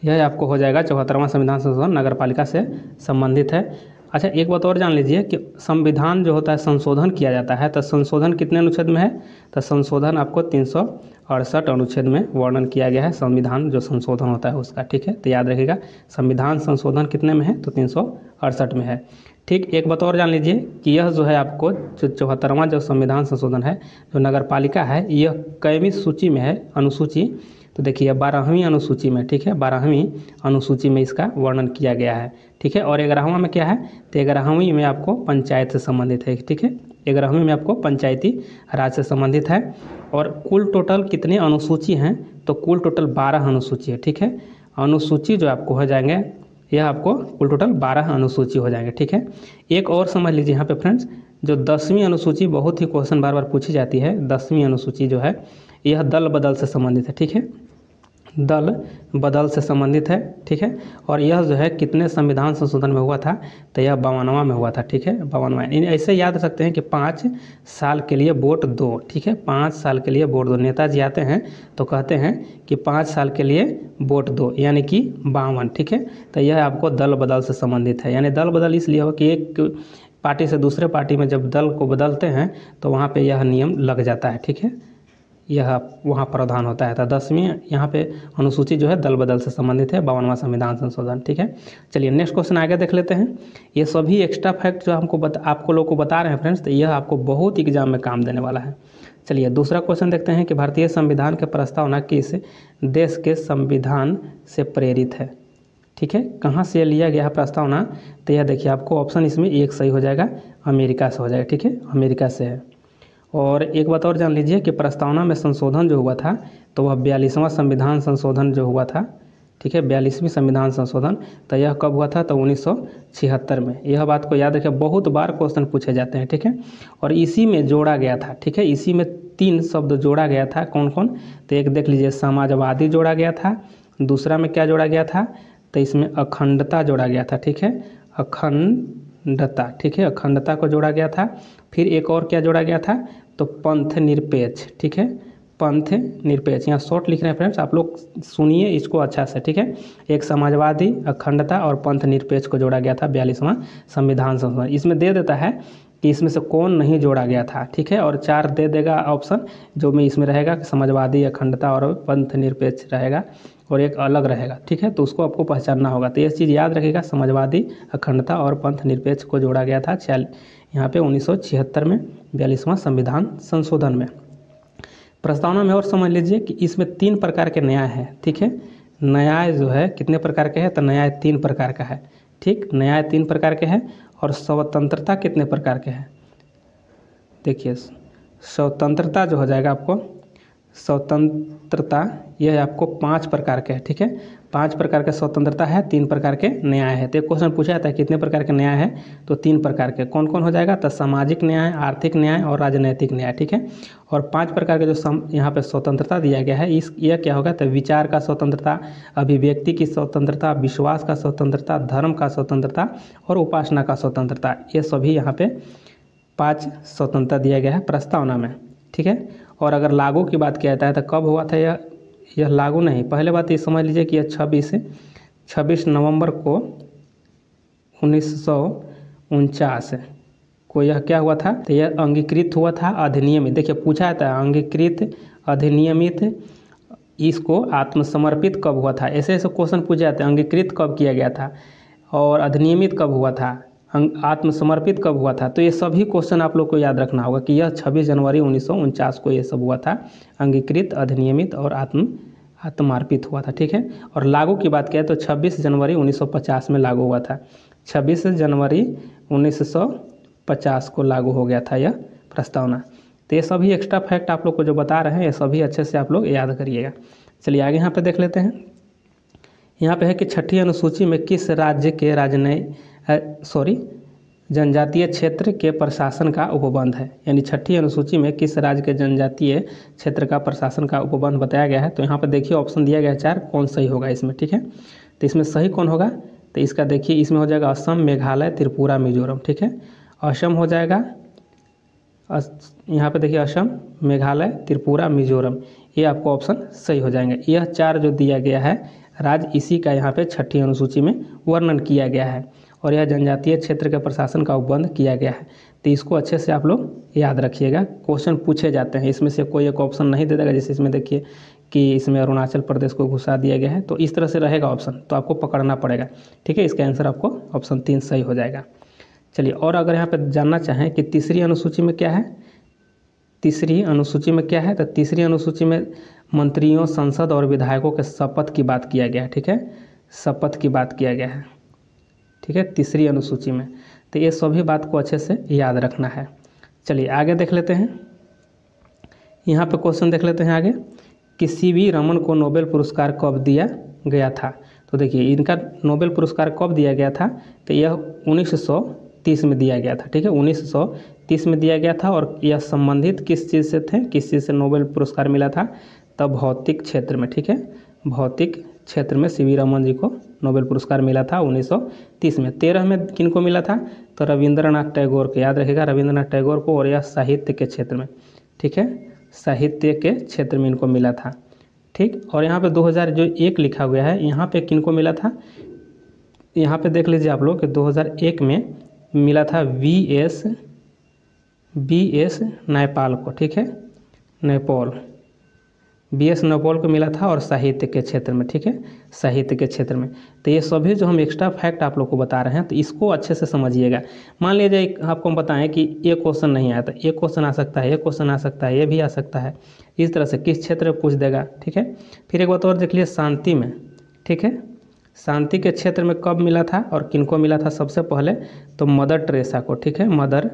Speaker 1: यह आपको हो जाएगा 74वां संविधान संशोधन नगर पालिका से संबंधित है। अच्छा एक बात और जान लीजिए कि संविधान जो होता है संशोधन किया जाता है, तो संशोधन कितने अनुच्छेद में है, तो संशोधन आपको 368 अनुच्छेद में वर्णन किया गया है, संविधान जो संशोधन होता है उसका। ठीक है, तो याद रखिएगा संविधान संशोधन कितने में है, तो 368 में है। ठीक, एक बात और जान लीजिए कि यह जो है आपको जो 74वां जो संविधान संशोधन है जो नगर पालिका है, यह कईवीं सूची में है, अनुसूची, तो देखिए 12वीं अनुसूची में। ठीक है, 12वीं अनुसूची में इसका वर्णन किया गया है। ठीक है, और 11वां में क्या है, तो 11वीं में आपको पंचायत से संबंधित है। ठीक है, 11वीं में आपको पंचायती राज से संबंधित है। और कुल टोटल कितने अनुसूची हैं, तो कुल टोटल 12 अनुसूची है। ठीक है, अनुसूची जो आपको हो जाएंगे, यह आपको कुल टोटल 12 अनुसूची हो जाएंगे। ठीक है, एक और समझ लीजिए यहाँ पे फ्रेंड्स, जो 10वीं अनुसूची बहुत ही क्वेश्चन बार बार पूछी जाती है, 10वीं अनुसूची जो है यह दल बदल से संबंधित है। ठीक है, दल बदल से संबंधित है। ठीक है, और यह जो है कितने संविधान संशोधन में हुआ था, तो यह 52वां में हुआ था। ठीक है, 52वां। ऐसे याद रख सकते हैं कि 5 साल के लिए वोट दो। ठीक है, 5 साल के लिए वोट दो। नेताजी आते हैं तो कहते हैं कि 5 साल के लिए वोट दो, यानी कि 52। ठीक है, तो यह आपको दल बदल से संबंधित है। यानी दल बदल इसलिए हो कि एक पार्टी से दूसरे पार्टी में जब दल को बदलते हैं तो वहाँ पर यह नियम लग जाता है। ठीक है, यह वहाँ प्रावधान होता है। तो 10वीं यहाँ पे अनुसूची जो है दल बदल से संबंधित है, 52वां संविधान संशोधन। ठीक है, चलिए नेक्स्ट क्वेश्चन आगे देख लेते हैं। ये सभी एक्स्ट्रा फैक्ट जो आपको लोग को बता रहे हैं फ्रेंड्स, तो यह आपको बहुत एग्जाम में काम देने वाला है। चलिए दूसरा क्वेश्चन देखते हैं कि भारतीय संविधान के प्रस्तावना किस देश के संविधान से प्रेरित है। ठीक है, कहाँ से लिया गया है प्रस्तावना, तो यह देखिए आपको ऑप्शन इसमें एक सही हो जाएगा, अमेरिका से हो जाएगा। ठीक है, अमेरिका से है। और एक बात और जान लीजिए कि प्रस्तावना में संशोधन जो हुआ था, तो वह 42वां संविधान संशोधन जो हुआ था। ठीक है, 42वीं संविधान संशोधन, तो यह कब हुआ था, तो 1976 में। यह बात को याद रखें, बहुत बार क्वेश्चन पूछे जाते हैं। ठीक है, और इसी में जोड़ा गया था। ठीक है, इसी में 3 शब्द जोड़ा गया था। कौन कौन, तो एक देख लीजिए समाजवादी जोड़ा गया था, दूसरा में क्या जोड़ा गया था, तो इसमें अखंडता जोड़ा गया था। ठीक है, अखंडता। ठीक है, अखंडता को जोड़ा गया था। फिर एक और क्या जोड़ा गया था, तो पंथ निरपेक्ष। ठीक है, पंथ निरपेक्ष, यहाँ शॉर्ट लिख रहे हैं फ्रेंड्स, आप लोग सुनिए इसको अच्छा से। ठीक है, एक समाजवादी, अखंडता और पंथ निरपेक्ष को जोड़ा गया था 42वां संविधान संशोधन। इसमें दे देता है कि इसमें से कौन नहीं जोड़ा गया था। ठीक है, और 4 दे देगा ऑप्शन, जो में इसमें रहेगा समाजवादी, अखंडता और पंथ निरपेक्ष रहेगा, और एक अलग रहेगा। ठीक है, तो उसको आपको पहचानना होगा। तो ये चीज़ याद रखिएगा, समाजवादी, अखंडता और पंथ निरपेक्ष को जोड़ा गया था यहाँ पे 1976 में 42वां संविधान संशोधन में। प्रस्तावना में और समझ लीजिए कि इसमें 3 प्रकार के न्याय हैं। ठीक है, न्याय जो है कितने प्रकार के हैं, तो न्याय 3 प्रकार का है। ठीक, न्याय 3 प्रकार के हैं। और स्वतंत्रता कितने प्रकार के हैं, देखिए स्वतंत्रता जो हो जाएगा आपको, स्वतंत्रता यह आपको 5 प्रकार के है। ठीक है, 5 प्रकार के स्वतंत्रता है, 3 प्रकार के न्याय है। तो एक क्वेश्चन पूछा जाता है कितने प्रकार के न्याय है, तो 3 प्रकार के। कौन कौन हो जाएगा, तो सामाजिक न्याय, आर्थिक न्याय और राजनैतिक न्याय। ठीक है, और 5 प्रकार के जो यहाँ पे स्वतंत्रता दिया गया है, यह क्या होगा, तो विचार का स्वतंत्रता, अभिव्यक्ति की स्वतंत्रता, विश्वास का स्वतंत्रता, धर्म का स्वतंत्रता और उपासना का स्वतंत्रता। ये सभी यहाँ पे 5 स्वतंत्रता दिया गया है प्रस्तावना में। ठीक है, और अगर लागू की बात किया जाता है तो कब हुआ था यह लागू नहीं, पहले बात ये समझ लीजिए कि यह 26 नवंबर को 1949 को यह क्या हुआ था, तो यह अंगीकृत हुआ था अधिनियमित। देखिए पूछा जाता है अंगीकृत, अधिनियमित इसको आत्मसमर्पित कब हुआ था, ऐसे ऐसे क्वेश्चन पूछे जाते हैं। अंगीकृत कब किया गया था, और अधिनियमित कब हुआ था, आत्मसमर्पित कब हुआ था। तो ये सभी क्वेश्चन आप लोग को याद रखना होगा कि यह 26 जनवरी 1949 को ये सब हुआ था। अंगीकृत, अधिनियमित और आत्मार्पित हुआ था, ठीक है। और लागू की बात करें तो 26 जनवरी 1950 में लागू हुआ था। 26 जनवरी 1950 को लागू हो गया था यह प्रस्तावना। तो ये सभी एक्स्ट्रा फैक्ट आप लोग को जो बता रहे हैं ये सभी अच्छे से आप लोग याद करिएगा। चलिए आगे यहाँ पे देख लेते हैं। यहाँ पे है कि छठी अनुसूची में किस राज्य के जनजातीय क्षेत्र के प्रशासन का उपबंध है, यानी छठी अनुसूची में किस राज्य के जनजातीय क्षेत्र का प्रशासन का उपबंध बताया गया है। तो यहाँ पर देखिए ऑप्शन दिया गया है 4, कौन सही होगा इसमें, ठीक है। तो इसमें सही कौन होगा, तो इसका देखिए इसमें हो जाएगा असम, मेघालय, त्रिपुरा, मिजोरम, ठीक है। असम हो जाएगा, यहाँ पे देखिए असम, मेघालय, त्रिपुरा, मिजोरम, ये आपको ऑप्शन सही हो जाएंगे। यह 4 जो दिया गया है राज्य, इसी का यहाँ पे छठी अनुसूची में वर्णन किया गया है, और यह जनजातीय क्षेत्र के प्रशासन का उपबंध किया गया है। तो इसको अच्छे से आप लोग याद रखिएगा, क्वेश्चन पूछे जाते हैं। इसमें से कोई एक ऑप्शन नहीं दे देगा, जैसे इसमें देखिए कि इसमें अरुणाचल प्रदेश को घुसा दिया गया है, तो इस तरह से रहेगा ऑप्शन, तो आपको पकड़ना पड़ेगा, ठीक है। इसका आंसर आपको ऑप्शन 3 सही हो जाएगा। चलिए, और अगर यहाँ पर जानना चाहें कि तीसरी अनुसूची में क्या है, तीसरी अनुसूची में क्या है, तो तीसरी अनुसूची में मंत्रियों, संसद और विधायकों के शपथ की बात किया गया है, ठीक है। शपथ की बात किया गया है, ठीक है, तीसरी अनुसूची में। तो ये सभी बात को अच्छे से याद रखना है। चलिए आगे देख लेते हैं। यहाँ पे क्वेश्चन देख लेते हैं आगे कि सीवी रमन को नोबेल पुरस्कार कब दिया गया था। तो देखिए इनका नोबेल पुरस्कार कब दिया गया था, तो यह 1930 में दिया गया था, ठीक है। 1930 में दिया गया था, और यह संबंधित किस चीज़ से थे, किस चीज़ से नोबेल पुरस्कार मिला था, तब भौतिक क्षेत्र में, ठीक है। भौतिक क्षेत्र में सीवी रमन जी को नोबेल पुरस्कार मिला था 1930 में। 13 में किन को मिला था, तो रविंद्रनाथ टैगोर को, याद रखिएगा रविंद्रनाथ टैगोर को, और यह साहित्य के क्षेत्र में, ठीक है, साहित्य के क्षेत्र में इनको मिला था, ठीक। और यहाँ पे 2001 लिखा गया है, यहाँ पे किन को मिला था, यहाँ पे देख लीजिए आप लोग कि 2001 में मिला था बी एस नैपाल को, ठीक है, नैपाल, बी.एस. नैपाल को मिला था, और साहित्य के क्षेत्र में, ठीक है, साहित्य के क्षेत्र में। तो ये सभी जो हम एक्स्ट्रा फैक्ट आप लोग को बता रहे हैं, तो इसको अच्छे से समझिएगा। मान लीजिए आपको हम बताएं कि ये क्वेश्चन नहीं आया, तो एक क्वेश्चन आ सकता है, ये क्वेश्चन आ सकता है, ये भी आ सकता है, इस तरह से किस क्षेत्र में पूछ देगा, ठीक है। फिर एक बात और देख लीजिए, शांति में, ठीक है, शांति के क्षेत्र में कब मिला था और किनको मिला था। सबसे पहले तो मदर टेरेसा को, ठीक है, मदर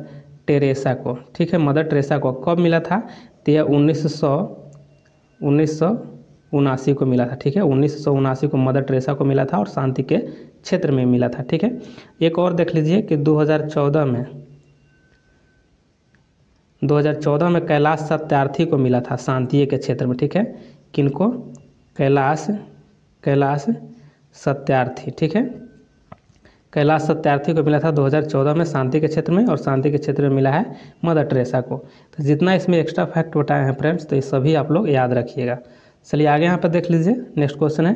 Speaker 1: टेरेसा को, ठीक है, मदर टेरेसा को कब मिला था, तो यह 1979 को मिला था, ठीक है। 1979 को मदर टेरेसा को मिला था, और शांति के क्षेत्र में मिला था, ठीक है। एक और देख लीजिए कि 2014 में कैलाश सत्यार्थी को मिला था शांति के क्षेत्र में, ठीक है। किनको, कैलाश सत्यार्थी, ठीक है, कैलाश सत्यार्थी को मिला था 2014 में शांति के क्षेत्र में, और शांति के क्षेत्र में मिला है मदर टेरेसा को। तो जितना इसमें एक्स्ट्रा फैक्ट बताए हैं फ्रेंड्स, तो ये सभी आप लोग याद रखिएगा। चलिए आगे यहाँ पर देख लीजिए, नेक्स्ट क्वेश्चन है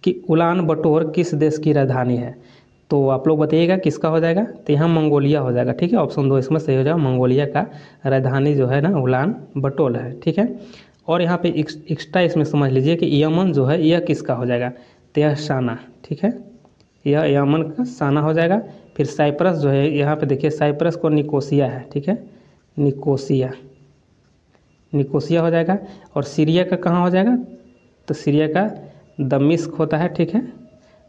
Speaker 1: कि उलान बटोर किस देश की राजधानी है। तो आप लोग बताइएगा किसका हो जाएगा, तो यहाँ मंगोलिया हो जाएगा, ठीक है। ऑप्शन 2 इसमें सही हो जाएगा, मंगोलिया का राजधानी जो है ना उलान बटोर है, ठीक है। और यहाँ पे एक्स्ट्रा इसमें समझ लीजिए कि यमन जो है यह किसका हो जाएगा, तो यह साना, ठीक है, यह यमन का साना हो जाएगा। फिर साइप्रस जो है, यहाँ पे देखिए साइप्रस को निकोसिया है, ठीक है, निकोसिया हो जाएगा। और सीरिया का कहाँ हो जाएगा, तो सीरिया का दमिश्क होता है, ठीक है,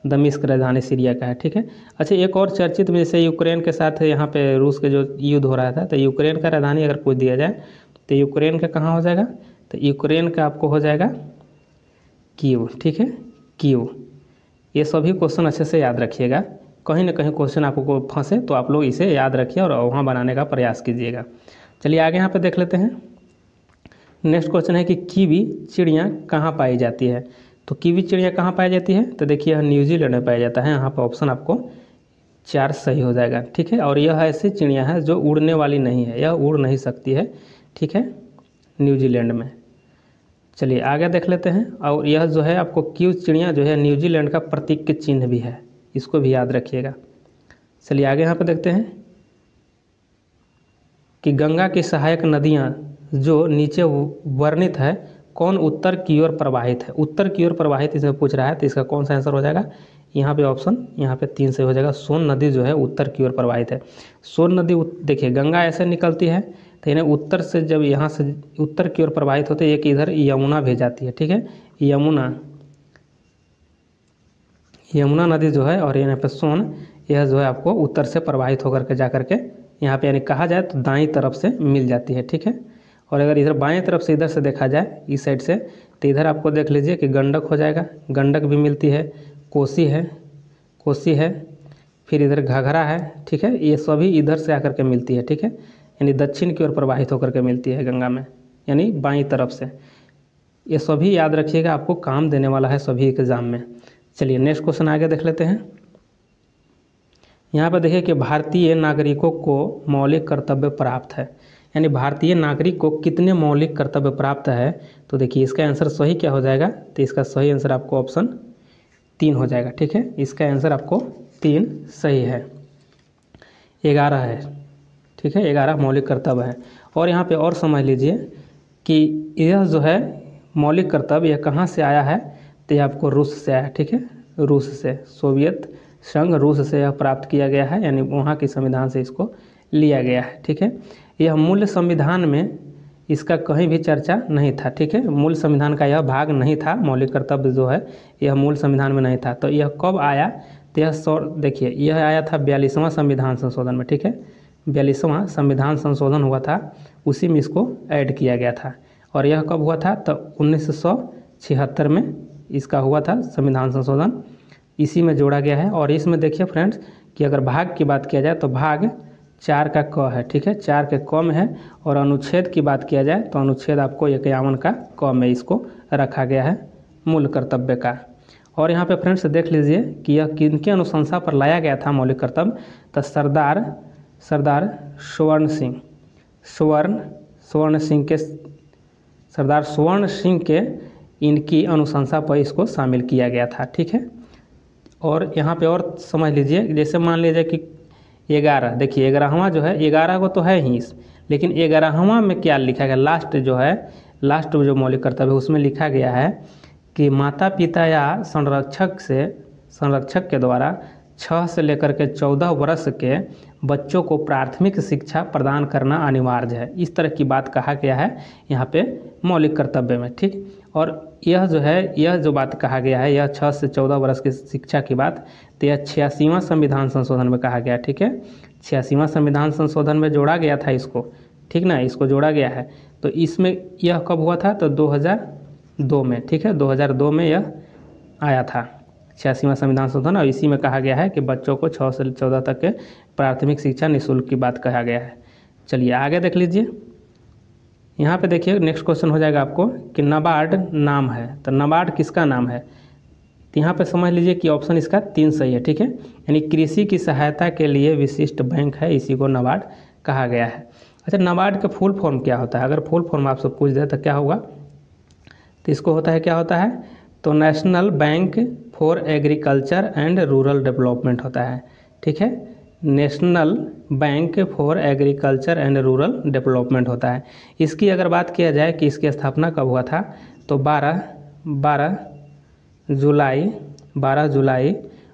Speaker 1: दमिश्क राजधानी सीरिया का है, ठीक है। अच्छा, एक और चर्चित में जैसे यूक्रेन के साथ यहाँ पे रूस के जो युद्ध हो रहा था, तो यूक्रेन का राजधानी अगर पूछ दिया जाए तो यूक्रेन का कहाँ हो जाएगा, तो यूक्रेन का आपको हो जाएगा कीव, ठीक है, कीव। ये सभी क्वेश्चन अच्छे से याद रखिएगा, कहीं ना कहीं क्वेश्चन आपको फंसे तो आप लोग इसे याद रखिए और वहाँ बनाने का प्रयास कीजिएगा। चलिए आगे यहाँ पे देख लेते हैं। नेक्स्ट क्वेश्चन है कि कीवी चिड़िया कहाँ पाई जाती है। तो कीवी चिड़िया कहाँ पाई जाती है, तो देखिए यह न्यूजीलैंड में पाया जाता है। यहाँ पर ऑप्शन आपको 4 सही हो जाएगा, ठीक है। और यह ऐसी चिड़िया है जो उड़ने वाली नहीं है, यह उड़ नहीं सकती है, ठीक है, न्यूजीलैंड में। चलिए आगे देख लेते हैं। और यह जो है आपको कीव चिड़िया जो है न्यूजीलैंड का प्रतीक के चिन्ह भी है, इसको भी याद रखिएगा। चलिए आगे यहाँ पे देखते हैं कि गंगा की सहायक नदियाँ जो नीचे वर्णित है कौन उत्तर की ओर प्रवाहित है? उत्तर की ओर प्रवाहित इसमें पूछ रहा है, तो इसका कौन सा आंसर हो जाएगा? यहाँ पे ऑप्शन यहाँ पे 3 से हो जाएगा। सोन नदी जो है उत्तर की ओर प्रवाहित है। सोन नदी देखिए गंगा ऐसे निकलती है, तो इन्हें उत्तर से जब यहाँ से उत्तर की ओर प्रवाहित होते एक इधर यमुना भेज जाती है, ठीक है। यमुना नदी जो है और यहाँ पे सोन, यह जो है आपको उत्तर से प्रवाहित होकर के जा करके यहाँ पे यानी कहा जाए तो दाईं तरफ से मिल जाती है, ठीक है। और अगर इधर बाएं तरफ से इधर से देखा जाए इस साइड से, तो इधर आपको देख लीजिए कि गंडक हो जाएगा, गंडक भी मिलती है, कोसी है, फिर इधर घाघरा है, ठीक है। ये सभी इधर से आकर के मिलती है, ठीक है, यानी दक्षिण की ओर प्रवाहित होकर के मिलती है गंगा में, यानी बाईं तरफ से। ये सभी याद रखिएगा, आपको काम देने वाला है सभी एग्जाम में। चलिए नेक्स्ट क्वेश्चन आगे देख लेते हैं। यहाँ पर देखिए कि भारतीय नागरिकों को मौलिक कर्तव्य प्राप्त है, यानी भारतीय नागरिक को कितने मौलिक कर्तव्य प्राप्त है? तो देखिए इसका आंसर सही क्या हो जाएगा? तो इसका सही आंसर आपको ऑप्शन 3 हो जाएगा, ठीक है। इसका आंसर आपको 3 सही है। 11 है, ठीक है, 11 मौलिक कर्तव्य है। और यहाँ पे और समझ लीजिए कि यह जो है मौलिक कर्तव्य यह कहाँ से आया है? तो यह आपको रूस से आया, ठीक है, रूस से, सोवियत संघ रूस से यह प्राप्त किया गया है, यानी वहाँ के संविधान से इसको लिया गया है, ठीक है। यह मूल संविधान में इसका कहीं भी चर्चा नहीं था, ठीक है, मूल संविधान का यह भाग नहीं था, मौलिक कर्तव्य जो है यह मूल संविधान में नहीं था। तो यह कब आया? तो यह देखिए यह आया था 42वां संविधान संशोधन में, ठीक है, 42वां संविधान संशोधन हुआ था, उसी में इसको ऐड किया गया था। और यह कब हुआ था? तो 1976 में इसका हुआ था संविधान संशोधन, इसी में जोड़ा गया है। और इसमें देखिए फ्रेंड्स कि अगर भाग की बात किया जाए तो भाग 4 का क है, ठीक है, 4 के क में है। और अनुच्छेद की बात किया जाए तो अनुच्छेद आपको 51 का क में इसको रखा गया है मूल कर्तव्य का। और यहाँ पे फ्रेंड्स देख लीजिए कि यह किनके अनुशंसा पर लाया गया था मौलिक कर्तव्य? तो सरदार सरदार स्वर्ण सिंह के इनकी अनुशंसा पर इसको शामिल किया गया था, ठीक है। और यहाँ पे और समझ लीजिए, जैसे मान लीजिए कि 11, देखिए 11वां जो है, 11 को तो है ही, लेकिन 11वां में क्या लिखा गया? लास्ट जो मौलिक कर्तव्य है उसमें लिखा गया है कि माता पिता या संरक्षक के द्वारा 6 से लेकर के 14 वर्ष के बच्चों को प्राथमिक शिक्षा प्रदान करना अनिवार्य है। इस तरह की बात कहा गया है यहाँ पे मौलिक कर्तव्य में, ठीक। और यह जो बात कहा गया है, यह 6 से 14 वर्ष की शिक्षा की बात, तो यह 86वां संविधान संशोधन में कहा गया, ठीक है, 86वां संविधान संशोधन में जोड़ा गया था इसको, ठीक ना, इसको जोड़ा गया है। तो इसमें यह कब हुआ था? तो 2002 में, ठीक है, 2002 में यह आया था 86वां संविधान संशोधन। और इसी में कहा गया है कि बच्चों को 6 से 14 तक के प्राथमिक शिक्षा निःशुल्क की बात कहा गया है। चलिए आगे देख लीजिए। यहाँ पे देखिए नेक्स्ट क्वेश्चन हो जाएगा आपको कि नाबार्ड नाम है, तो नाबार्ड किसका नाम है? तो यहाँ पे समझ लीजिए कि ऑप्शन इसका 3 सही है, ठीक है, यानी कृषि की सहायता के लिए विशिष्ट बैंक है, इसी को नाबार्ड कहा गया है। अच्छा, नाबार्ड का फुल फॉर्म क्या होता है? अगर फुल फॉर्म आपसे पूछ दे तो क्या होगा? तो इसको होता है, क्या होता है? तो national bank for agriculture and rural development होता है, ठीक है, national bank for agriculture and rural development होता है। इसकी अगर बात किया जाए कि इसकी स्थापना कब हुआ था, तो 12 जुलाई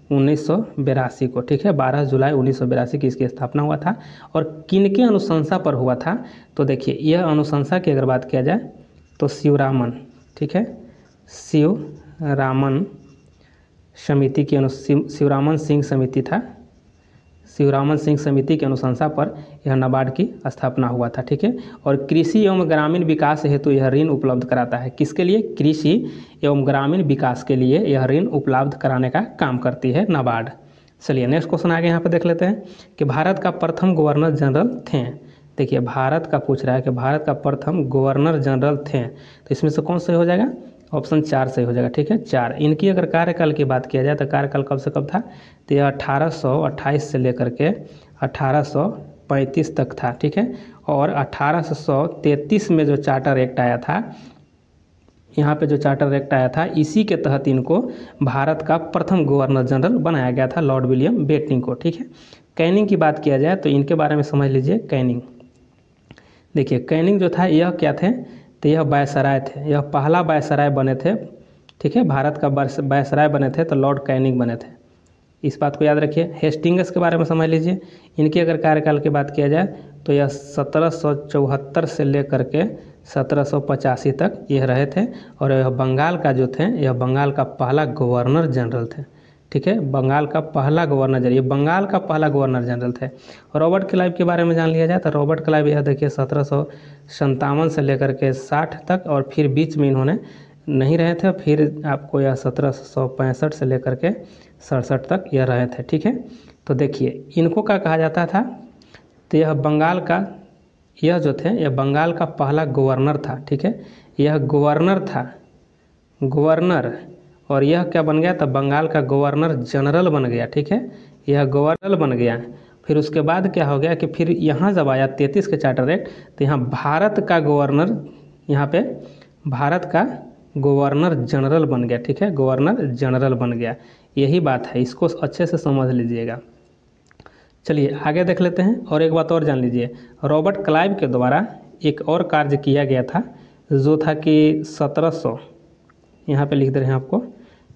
Speaker 1: 1982 को, ठीक है, 12 जुलाई 1982 की इसकी स्थापना हुआ था। और किनके अनुशंसा पर हुआ था? तो देखिए यह अनुशंसा की अगर बात किया जाए तो शिवरामन, ठीक है, शिवरामन समिति की शिवरामन सिंह समिति था, शिवरामन सिंह समिति की अनुशंसा पर यह नाबार्ड की स्थापना हुआ था, ठीक है। और कृषि एवं ग्रामीण विकास हेतु यह ऋण उपलब्ध कराता है। किसके लिए? कृषि एवं ग्रामीण विकास के लिए यह ऋण उपलब्ध कराने का काम करती है नाबार्ड। चलिए नेक्स्ट क्वेश्चन आगे यहाँ पे देख लेते हैं कि भारत का प्रथम गवर्नर जनरल थे। देखिए भारत का पूछ रहा है कि भारत का प्रथम गवर्नर जनरल थे, तो इसमें से कौन सही हो जाएगा? ऑप्शन 4 सही हो जाएगा, ठीक है, 4। इनकी अगर कार्यकाल की बात किया जाए तो कार्यकाल कब से कब था? तो यह 1828 से लेकर के 1835 तक था, ठीक है। और 1833 में जो चार्टर एक्ट आया था, यहाँ पे जो चार्टर एक्ट आया था, इसी के तहत इनको भारत का प्रथम गवर्नर जनरल बनाया गया था, लॉर्ड विलियम बेंटिंक को, ठीक है। कैनिंग की बात किया जाए तो इनके बारे में समझ लीजिए। कैनिंग, देखिए कैनिंग जो था यह क्या थे? तो यह वायसराय थे, यह पहला वायसराय बने थे, ठीक है, भारत का वायसराय बने थे तो लॉर्ड कैनिंग बने थे। इस बात को याद रखिए। हेस्टिंग्स के बारे में समझ लीजिए। इनकी अगर कार्यकाल की बात किया जाए तो यह 1774 से लेकर के 1785 तक यह रहे थे, और यह बंगाल का जो थे, यह बंगाल का पहला गवर्नर जनरल थे, ठीक है, बंगाल का पहला गवर्नर जनरल, ये बंगाल का पहला गवर्नर जनरल थे। और रॉबर्ट क्लाइव के बारे में जान लिया जाए तो रॉबर्ट क्लाइव यह देखिए 1757 से लेकर के 60 तक, और फिर बीच में इन्होंने नहीं रहे थे, फिर आपको यह 1765 से लेकर के 67 तक यह रहे थे, ठीक है। तो देखिए इनको क्या कहा जाता था, तो यह बंगाल का, यह जो थे यह बंगाल का पहला गवर्नर था, ठीक है, यह गवर्नर था, गवर्नर, और यह क्या बन गया, तो बंगाल का गवर्नर जनरल बन गया, ठीक है, यह गवर्नर बन गया। फिर उसके बाद क्या हो गया कि फिर यहाँ जब आया 33 के चार्टर एक्ट, तो यहाँ भारत का गवर्नर, यहाँ पे भारत का गवर्नर जनरल बन गया, ठीक है, गवर्नर जनरल बन गया। यही बात है, इसको अच्छे से समझ लीजिएगा। चलिए आगे देख लेते हैं। और एक बात और जान लीजिए, रॉबर्ट क्लाइव के द्वारा एक और कार्य किया गया था, जो था कि 1700, यहाँ पे लिख दे रहे हैं आपको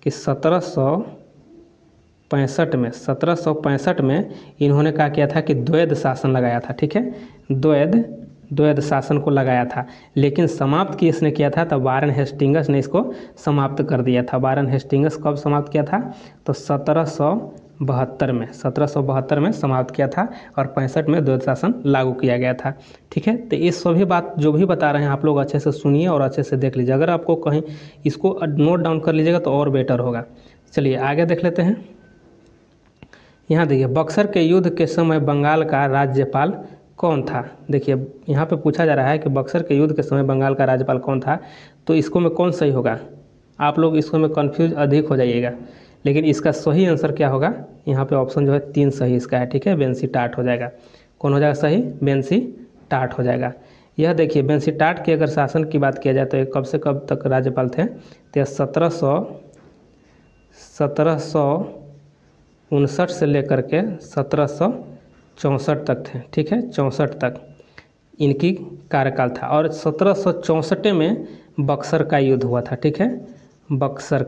Speaker 1: कि 1765 में इन्होंने क्या किया था कि द्वैध शासन लगाया था, ठीक है, द्वैध शासन को लगाया था। लेकिन समाप्त किसने किया था, तो वारेन हेस्टिंग्स ने इसको समाप्त कर दिया था। वारेन हेस्टिंग्स कब समाप्त किया था, तो 1772 में समाप्त किया था, और 65 में द्वैध शासन लागू किया गया था, ठीक है। तो ये सभी बात जो भी बता रहे हैं आप लोग अच्छे से सुनिए और अच्छे से देख लीजिए। अगर आपको कहीं इसको नोट डाउन कर लीजिएगा तो और बेटर होगा। चलिए आगे देख लेते हैं। यहाँ देखिए, बक्सर के युद्ध के समय बंगाल का राज्यपाल कौन था। देखिए यहाँ पे पूछा जा रहा है कि बक्सर के युद्ध के समय बंगाल का राज्यपाल कौन था, तो इसको में कौन सही होगा। आप लोग इसको में कंफ्यूज अधिक हो जाइएगा, लेकिन इसका सही आंसर क्या होगा, यहाँ पे ऑप्शन जो है 3 सही इसका है, ठीक है, बेंसी टाट हो जाएगा। कौन हो जाएगा सही, बेंसी टाट हो जाएगा। यह देखिए बेंसी टाट के अगर शासन की बात किया जाए तो ये कब से कब तक राज्यपाल थे, तो 1759 से लेकर के 1764 तक थे, ठीक है, 64 तक इनकी कार्यकाल था। और 1764 में बक्सर का युद्ध हुआ था, ठीक है, बक्सर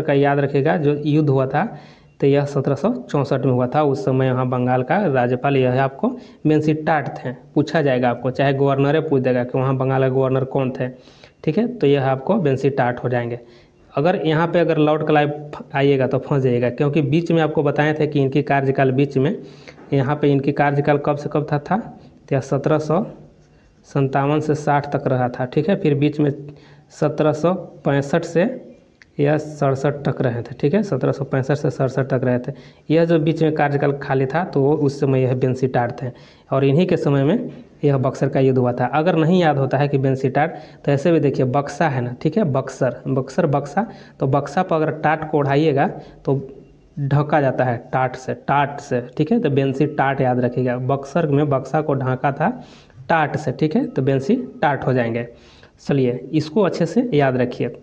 Speaker 1: का याद रखिएगा जो युद्ध हुआ था, तो यह 1764 में हुआ था। उस समय यहाँ बंगाल का राज्यपाल यह है आपको बेंसी टाट थे। पूछा जाएगा आपको, चाहे गवर्नर पूछ देगा कि वहाँ बंगाल के गवर्नर कौन थे, ठीक है, तो यह आपको बेंसी टाट हो जाएंगे। अगर यहाँ पे अगर लॉर्ड क्लाइव आइएगा तो फंस जाइएगा, क्योंकि बीच में आपको बताए थे कि इनकी कार्यकाल बीच में, यहाँ पे इनकी कार्यकाल कब से कब था तो 1757 से 60 तक रहा था, ठीक है। फिर बीच में 1765 से यह 67 तक रहे थे, ठीक है, 1765 से 67 तक रहे थे। यह जो बीच में कार्यकाल खाली था तो उस समय यह बेंसी टाट थे, और इन्हीं के समय में यह बक्सर का युद्ध हुआ था। अगर नहीं याद होता है कि बेंसी टाट, तो ऐसे भी देखिए बक्सा है ना, ठीक है, बक्सा, तो बक्सा पर अगर टाट को उठाइएगा तो ढका जाता है टाट से, ठीक है, तो बेंसी टाट याद रखिएगा। बक्सर में बक्सा को ढका था टाट से, ठीक है, तो बेंसी टाट हो जाएंगे। चलिए इसको अच्छे से याद रखिए।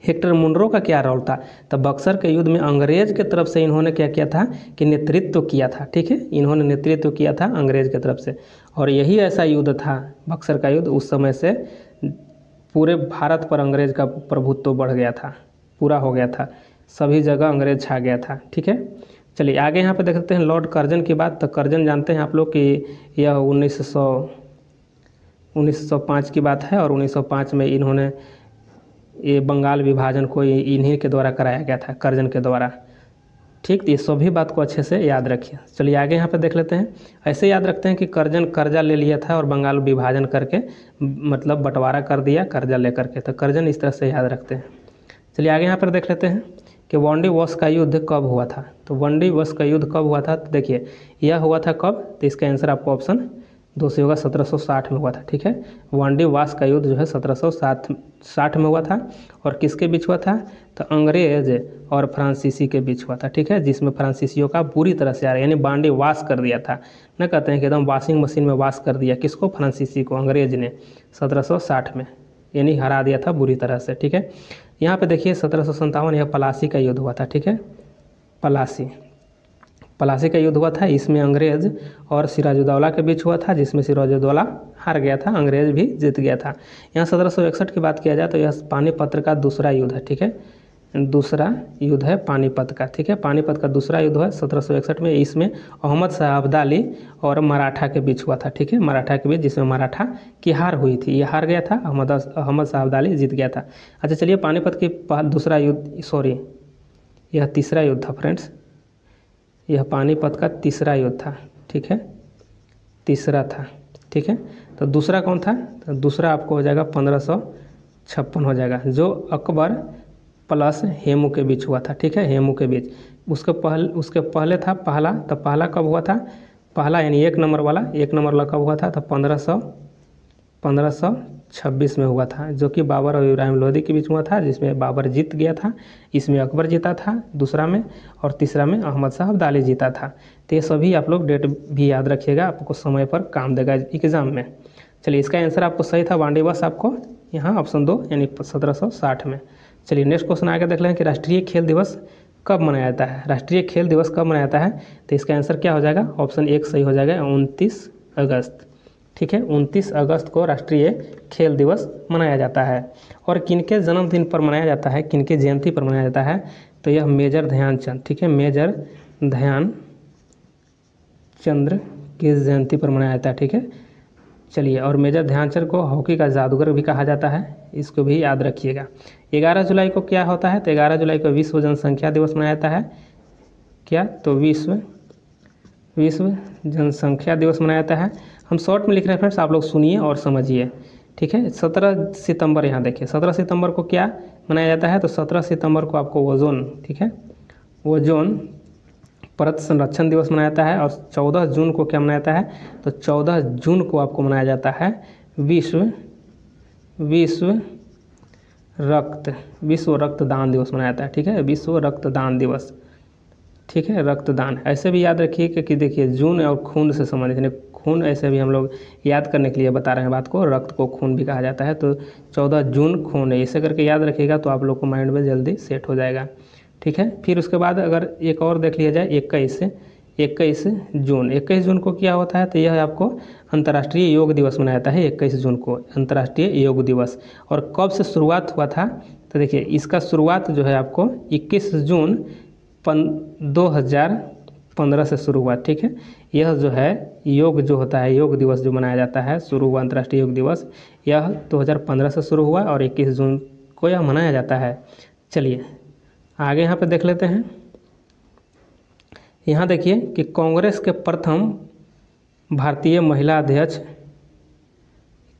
Speaker 1: हेक्टर मुनरो का क्या रोल था, तो बक्सर के युद्ध में अंग्रेज के तरफ से इन्होंने क्या किया था कि नेतृत्व किया था, ठीक है, इन्होंने नेतृत्व किया था अंग्रेज के तरफ से। और यही ऐसा युद्ध था बक्सर का युद्ध, उस समय से पूरे भारत पर अंग्रेज का प्रभुत्व बढ़ गया था, पूरा हो गया था, सभी जगह अंग्रेज छा गया था, ठीक है। चलिए आगे यहाँ पे देखते हैं लॉर्ड कर्जन की बात। तो कर्जन जानते हैं आप लोग कि यह 1905 की बात है, और 1905 में इन्होंने ये बंगाल विभाजन को इन्हीं के द्वारा कराया गया था, कर्जन के द्वारा, ठीक। ये सभी बात को अच्छे से याद रखिए। चलिए आगे यहाँ पे देख लेते हैं। ऐसे याद रखते हैं कि कर्जन कर्जा ले लिया था और बंगाल विभाजन करके मतलब बंटवारा कर दिया कर्जा लेकर के, तो कर्जन इस तरह से याद रखते हैं। चलिए आगे यहाँ पर देख लेते हैं कि वांडी वॉश का युद्ध कब हुआ था। तो वांडी वॉश का युद्ध कब हुआ था, तो देखिए यह हुआ था कब, तो इसका आंसर आपको ऑप्शन 2 से होगा, 1760 में हुआ था, ठीक है। वांडी वास का युद्ध जो है 1760 में हुआ था, और किसके बीच हुआ था, तो अंग्रेज और फ्रांसीसी के बीच हुआ था, ठीक है, जिसमें फ्रांसीसियों का पूरी तरह से यानी वांडी वास कर दिया था। न कहते हैं कि एकदम वॉशिंग मशीन में वास कर दिया, किसको, फ्रांसीसी को, अंग्रेज ने 1760 में, यानी हरा दिया था बुरी तरह से, ठीक है। यहाँ पे देखिए 1757 यह पलासी का युद्ध हुआ था, ठीक है, प्लासी का युद्ध हुआ था, इसमें अंग्रेज़ और सिराजुद्दौला के बीच हुआ था, जिसमें सिराजुद्दौला हार गया था, अंग्रेज़ भी जीत गया था। यहाँ 1761 की बात किया जाए तो यह पानीपत का दूसरा युद्ध है, ठीक है, दूसरा युद्ध है पानीपत का, ठीक है, पानीपत का दूसरा युद्ध है 1761 में। इसमें अहमद शाह अब्दाली और मराठा के बीच हुआ था, ठीक है, मराठा के बीच, जिसमें मराठा की हार हुई थी, ये हार गया था, अहमद शाह अब्दाली जीत गया था। अच्छा चलिए, पानीपत की दूसरा युद्ध, सॉरी यह तीसरा युद्ध था फ्रेंड्स, यह पानीपत का तीसरा युद्ध था, ठीक है, तीसरा था, ठीक है। तो दूसरा कौन था? तो दूसरा आपको हो जाएगा 1556 हो जाएगा, जो अकबर प्लस हेमू के बीच हुआ था, ठीक है, हेमू के बीच। उसके पहले था पहला, तो पहला कब हुआ था? पहला यानी 1 नंबर वाला, 1 नंबर वाला कब हुआ था? तो 1526 में हुआ था, जो कि बाबर और इब्राहिम लोदी के बीच हुआ था, जिसमें बाबर जीत गया था, इसमें अकबर जीता था दूसरा में, और तीसरा में अहमद शाह अब्दाली जीता था। तो ये सभी आप लोग डेट भी याद रखिएगा, आपको समय पर काम देगा एग्ज़ाम में। चलिए, इसका आंसर आपको सही था वांडे बस, आपको यहाँ ऑप्शन 2 यानी 1760 में। चलिए नेक्स्ट क्वेश्चन आगे देख लें कि राष्ट्रीय खेल दिवस कब मनाया जाता है? राष्ट्रीय खेल दिवस कब मनाया जाता है? तो इसका आंसर क्या हो जाएगा? ऑप्शन 1 सही हो जाएगा, 29 अगस्त, ठीक है, 29 अगस्त को राष्ट्रीय खेल दिवस मनाया जाता है। और किनके जन्मदिन पर मनाया जाता है, किनके जयंती पर मनाया जाता है? तो यह मेजर ध्यानचंद, ठीक है, मेजर ध्यानचंद की जयंती पर मनाया जाता है, ठीक है। चलिए, और मेजर ध्यानचंद को हॉकी का जादूगर भी कहा जाता है, इसको भी याद रखिएगा। 11 जुलाई को क्या होता है? तो 11 जुलाई को विश्व जनसंख्या दिवस मनाया जाता है। क्या? तो विश्व जनसंख्या दिवस मनाया जाता है। हम शॉर्ट में लिख रहे हैं फ्रेंड्स, आप लोग सुनिए और समझिए, ठीक है। 17 सितंबर यहाँ देखिए, 17 सितंबर को क्या मनाया जाता है? तो 17 सितंबर को आपको ओजोन, ठीक है, ओजोन परत संरक्षण दिवस मनाया जाता है। और 14 जून को क्या मनाया जाता है? तो 14 जून को आपको मनाया जाता है विश्व रक्तदान दिवस मनाया जाता है, ठीक है, विश्व रक्तदान दिवस, ठीक है, रक्तदान। ऐसे भी याद रखिए कि देखिए जून और खून से संबंधित, यानी खून ऐसे भी हम लोग याद करने के लिए बता रहे हैं बात को, रक्त को खून भी कहा जाता है, तो 14 जून खून है, ऐसे करके याद रखिएगा तो आप लोग को माइंड में जल्दी सेट हो जाएगा, ठीक है। फिर उसके बाद अगर एक और देख लिया जाए, 21 जून को क्या होता है? तो यह आपको अंतर्राष्ट्रीय योग दिवस मनाया जाता है, 21 जून को अंतर्राष्ट्रीय योग दिवस। और कब से शुरुआत हुआ था? तो देखिए इसका शुरुआत जो है आपको 21 जून 2015 से शुरू हुआ, ठीक है। यह जो है योग जो होता है, योग दिवस जो मनाया जाता है, शुरू हुआ अंतर्राष्ट्रीय योग दिवस, यह 2015 से शुरू हुआ और 21 जून को यह मनाया जाता है। चलिए आगे यहाँ पे देख लेते हैं। यहाँ देखिए कि कांग्रेस के प्रथम भारतीय महिला अध्यक्ष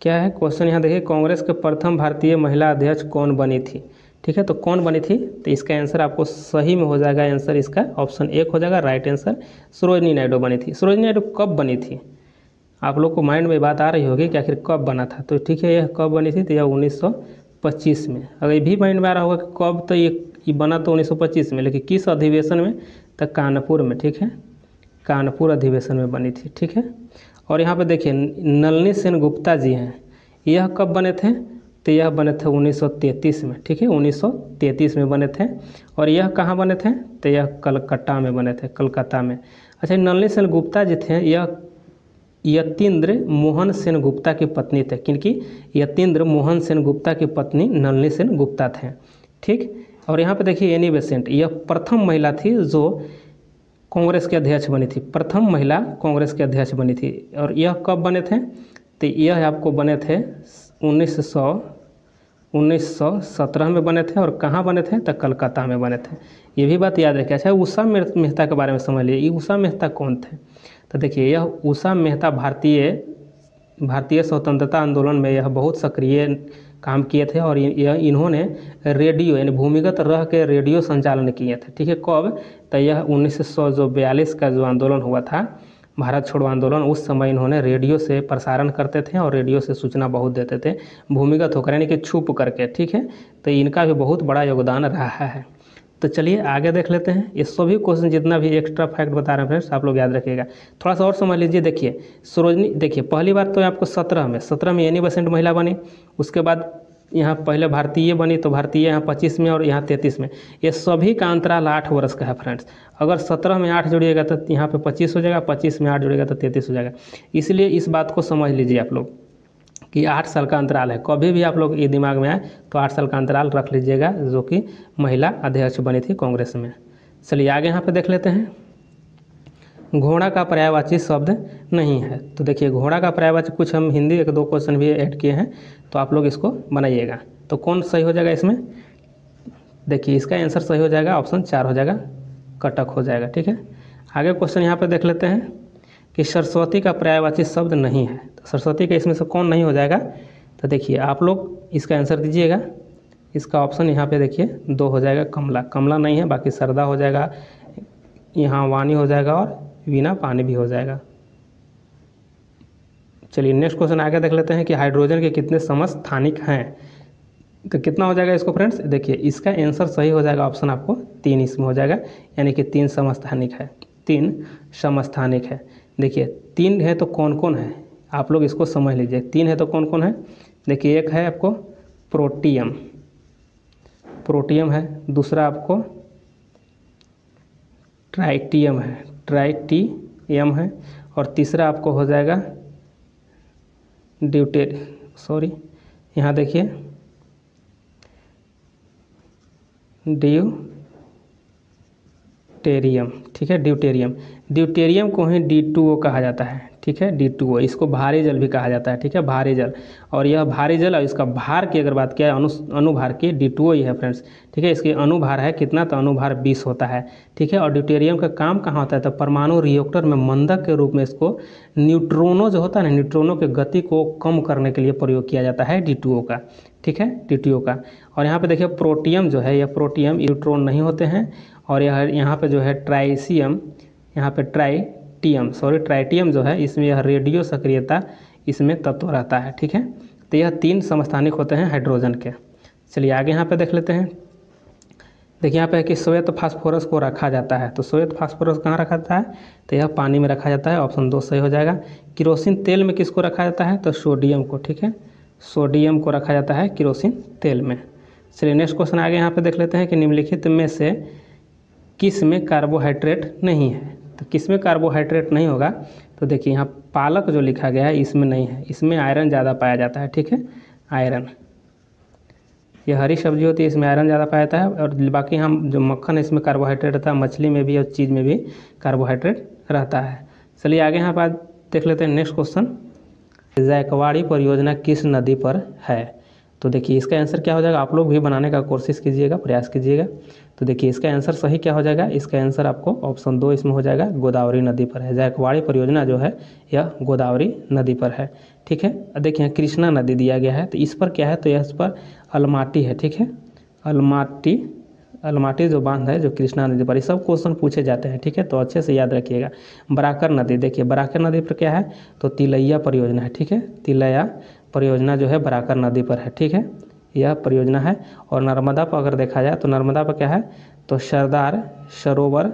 Speaker 1: क्या है? क्वेश्चन यहाँ देखिए, कांग्रेस के प्रथम भारतीय महिला अध्यक्ष कौन बनी थी, ठीक है। तो कौन बनी थी? तो इसका आंसर आपको सही में हो जाएगा, आंसर इसका ऑप्शन 1 हो जाएगा, राइट आंसर सरोजिनी नायडू बनी थी। सरोजिनी नायडू कब बनी थी? आप लोग को माइंड में बात आ रही होगी कि आखिर कब बना था, तो ठीक है, यह कब बनी थी? तो यह 1925 में। अगर ये भी माइंड में आ रहा होगा कि कब, तो ये बना तो 1925 में, लेकिन किस अधिवेशन में? तो कानपुर में, ठीक है, कानपुर अधिवेशन में बनी थी, ठीक है। और यहाँ पे देखिए नलिनी सेन गुप्ता जी हैं, यह कब बने थे? तो यह बने थे 1933 में, ठीक है, 1933 में बने थे। और यह कहाँ बने थे? तो यह कलकत्ता में बने थे, कलकत्ता में। अच्छा, नलिनी सेन गुप्ता जी थे, यह यतीन्द्र मोहन सेन गुप्ता की पत्नी थे। किनकी? यतीन्द्र मोहन सेन गुप्ता की पत्नी नलिनी सेन गुप्ता थे, ठीक। और यहाँ पे देखिए एनी बेसेंट, यह प्रथम महिला थी जो कांग्रेस के अध्यक्ष बनी थी, प्रथम महिला कांग्रेस के अध्यक्ष बनी थी। और यह कब बने थे? तो यह आपको बने थे 1917 में बने थे। और कहाँ बने थे? तो कलकत्ता में बने थे, ये भी बात याद रखिए। अच्छा, उषा मेहता के बारे में समझ लीजिए, ये उषा मेहता कौन थे? तो देखिए यह उषा मेहता भारतीय स्वतंत्रता आंदोलन में यह बहुत सक्रिय काम किए थे। और इन्होंने रेडियो यानी भूमिगत रह के रेडियो संचालन किए थे, ठीक है। कब? तो यह 1942 का जो आंदोलन हुआ था, भारत छोड़ो आंदोलन, उस समय इन्होंने रेडियो से प्रसारण करते थे और रेडियो से सूचना बहुत देते थे, भूमिगत होकर यानी कि छुप करके, ठीक है। तो इनका भी बहुत बड़ा योगदान रहा है। तो चलिए आगे देख लेते हैं। ये सभी क्वेश्चन जितना भी एक्स्ट्रा फैक्ट बता रहे हैं फ्रेंड्स, आप लोग याद रखिएगा। थोड़ा सा और समझ लीजिए। देखिए सरोजनी, देखिए पहली बार तो आपको 17 में एनी बेसेंट महिला बनी, उसके बाद यहाँ पहले भारतीय बनी तो भारतीय यहाँ 25 में और यहाँ 33 में, ये सभी का अंतराल 8 वर्ष का है फ्रेंड्स। अगर 17 में 8 जोड़िएगा तो यहाँ पे 25 हो जाएगा, 25 में 8 जोड़िएगा तो 33 हो जाएगा। इसलिए इस बात को समझ लीजिए आप लोग कि 8 साल का अंतराल है। कभी भी आप लोग ये दिमाग में आए तो 8 साल का अंतराल रख लीजिएगा, जो कि महिला अध्यक्ष बनी थी कांग्रेस में। चलिए आगे यहाँ पे देख लेते हैं। घोड़ा का पर्यायवाची शब्द नहीं है। तो देखिए घोड़ा का पर्यायवाची कुछ हम हिंदी 1-2 क्वेश्चन भी ऐड किए हैं, तो आप लोग इसको बनाइएगा। तो कौन सही हो जाएगा इसमें? देखिए इसका आंसर सही हो जाएगा, ऑप्शन 4 हो जाएगा, कटक हो जाएगा। ठीक है, आगे क्वेश्चन यहाँ पे देख लेते हैं कि सरस्वती का पर्यायवाची शब्द नहीं है। तो सरस्वती का इसमें से कौन नहीं हो जाएगा? तो देखिए आप लोग इसका आंसर दीजिएगा। इसका ऑप्शन यहाँ पे देखिए 2 हो जाएगा, कमला। कमला नहीं है, बाकी सरदा हो जाएगा, यहाँ वाणी हो जाएगा और वीणा पानी भी हो जाएगा। चलिए नेक्स्ट क्वेश्चन आगे देख लेते हैं कि हाइड्रोजन के कितने समस्थानिक हैं। तो कितना हो जाएगा इसको फ्रेंड्स? देखिए इसका आंसर सही हो जाएगा, ऑप्शन आपको 3 इसमें हो जाएगा, यानी कि 3 समस्थानिक है। 3 समस्थानिक है। देखिए 3 है तो कौन कौन है, आप लोग इसको समझ लीजिए। 3 है तो कौन कौन है? देखिए एक है आपको प्रोटियम, प्रोटियम है। दूसरा आपको ट्राइटियम है, ट्राइटियम है। और तीसरा आपको हो जाएगा यहाँ देखिए ड्यूटेरियम। ठीक है, ड्यूटेरियम। ड्यूटेरियम को ही D2O कहा जाता है। ठीक है, D2O, इसको भारी जल भी कहा जाता है। ठीक है, भारी जल। और यह भारी जल और इसका भार की अगर बात किया है, अनुभार की, D2O ही है फ्रेंड्स। ठीक है, इसकी अनुभार है कितना? तो अनुभार 20 होता है। ठीक है, और ड्यूटेरियम का काम कहाँ होता है? तो परमाणु रिएक्टर में मंदक के रूप में इसको न्यूट्रॉनों जो होता है ना, न्यूट्रॉनों की गति को कम करने के लिए प्रयोग किया जाता है D2O का। ठीक है, D2O का। और यहाँ पे देखिए प्रोटियम जो है, यह प्रोटियम न्यूट्रॉन नहीं होते हैं। और यहाँ पे जो है ट्राइसियम, यहाँ पे ट्राइटियम जो है, इसमें यह रेडियो सक्रियता इसमें तत्व रहता है। ठीक है, तो यह 3 समस्थानिक होते हैं हाइड्रोजन के। चलिए आगे यहाँ पे देख लेते हैं। देखिए यहाँ पे है कि श्वेत फास्फोरस को रखा जाता है। तो श्वेत फास्फोरस कहाँ रखा जाता है? तो यह पानी में रखा जाता है, ऑप्शन 2 सही हो जाएगा। केरोसिन तेल में किसको रखा जाता है? तो सोडियम को। ठीक है, सोडियम को रखा जाता है केरोसिन तेल में। चलिए नेक्स्ट क्वेश्चन आगे यहाँ पे देख लेते हैं कि निम्नलिखित में से किस में कार्बोहाइड्रेट नहीं है। तो किस में कार्बोहाइड्रेट नहीं होगा? तो देखिए यहाँ पालक जो लिखा गया है इसमें नहीं है, इसमें आयरन ज़्यादा पाया जाता है। ठीक है, आयरन, ये हरी सब्जी होती है, इसमें आयरन ज़्यादा पाया जाता है। और बाकी हम जो मक्खन है इसमें कार्बोहाइड्रेट रहता है, मछली में भी और चीज़ में भी कार्बोहाइड्रेट रहता है। चलिए आगे यहाँ पर देख लेते हैं नेक्स्ट क्वेश्चन। जायकवाड़ी परियोजना किस नदी पर है? तो देखिए इसका आंसर क्या हो जाएगा? आप लोग भी बनाने का कोशिश कीजिएगा, प्रयास कीजिएगा। तो देखिए इसका आंसर सही क्या हो जाएगा? इसका आंसर आपको ऑप्शन 2 इसमें हो जाएगा, गोदावरी नदी पर है। जायकवाड़ी परियोजना जो है यह गोदावरी नदी पर है। ठीक है, देखिए कृष्णा नदी दिया गया है, तो इस पर क्या है? तो इस पर अलमाटी है। ठीक है, अलमाटी जो बांध है जो कृष्णा नदी पर, ये सब क्वेश्चन पूछे जाते हैं। ठीक है, तो अच्छे से याद रखिएगा। बराकर नदी, देखिए बराकर नदी पर क्या है? तो तिलैया परियोजना है। ठीक है, तिलैया परियोजना जो है बराकर नदी पर है। ठीक है, यह परियोजना है। और नर्मदा पर अगर देखा जाए तो नर्मदा पर क्या है? तो सरदार सरोवर,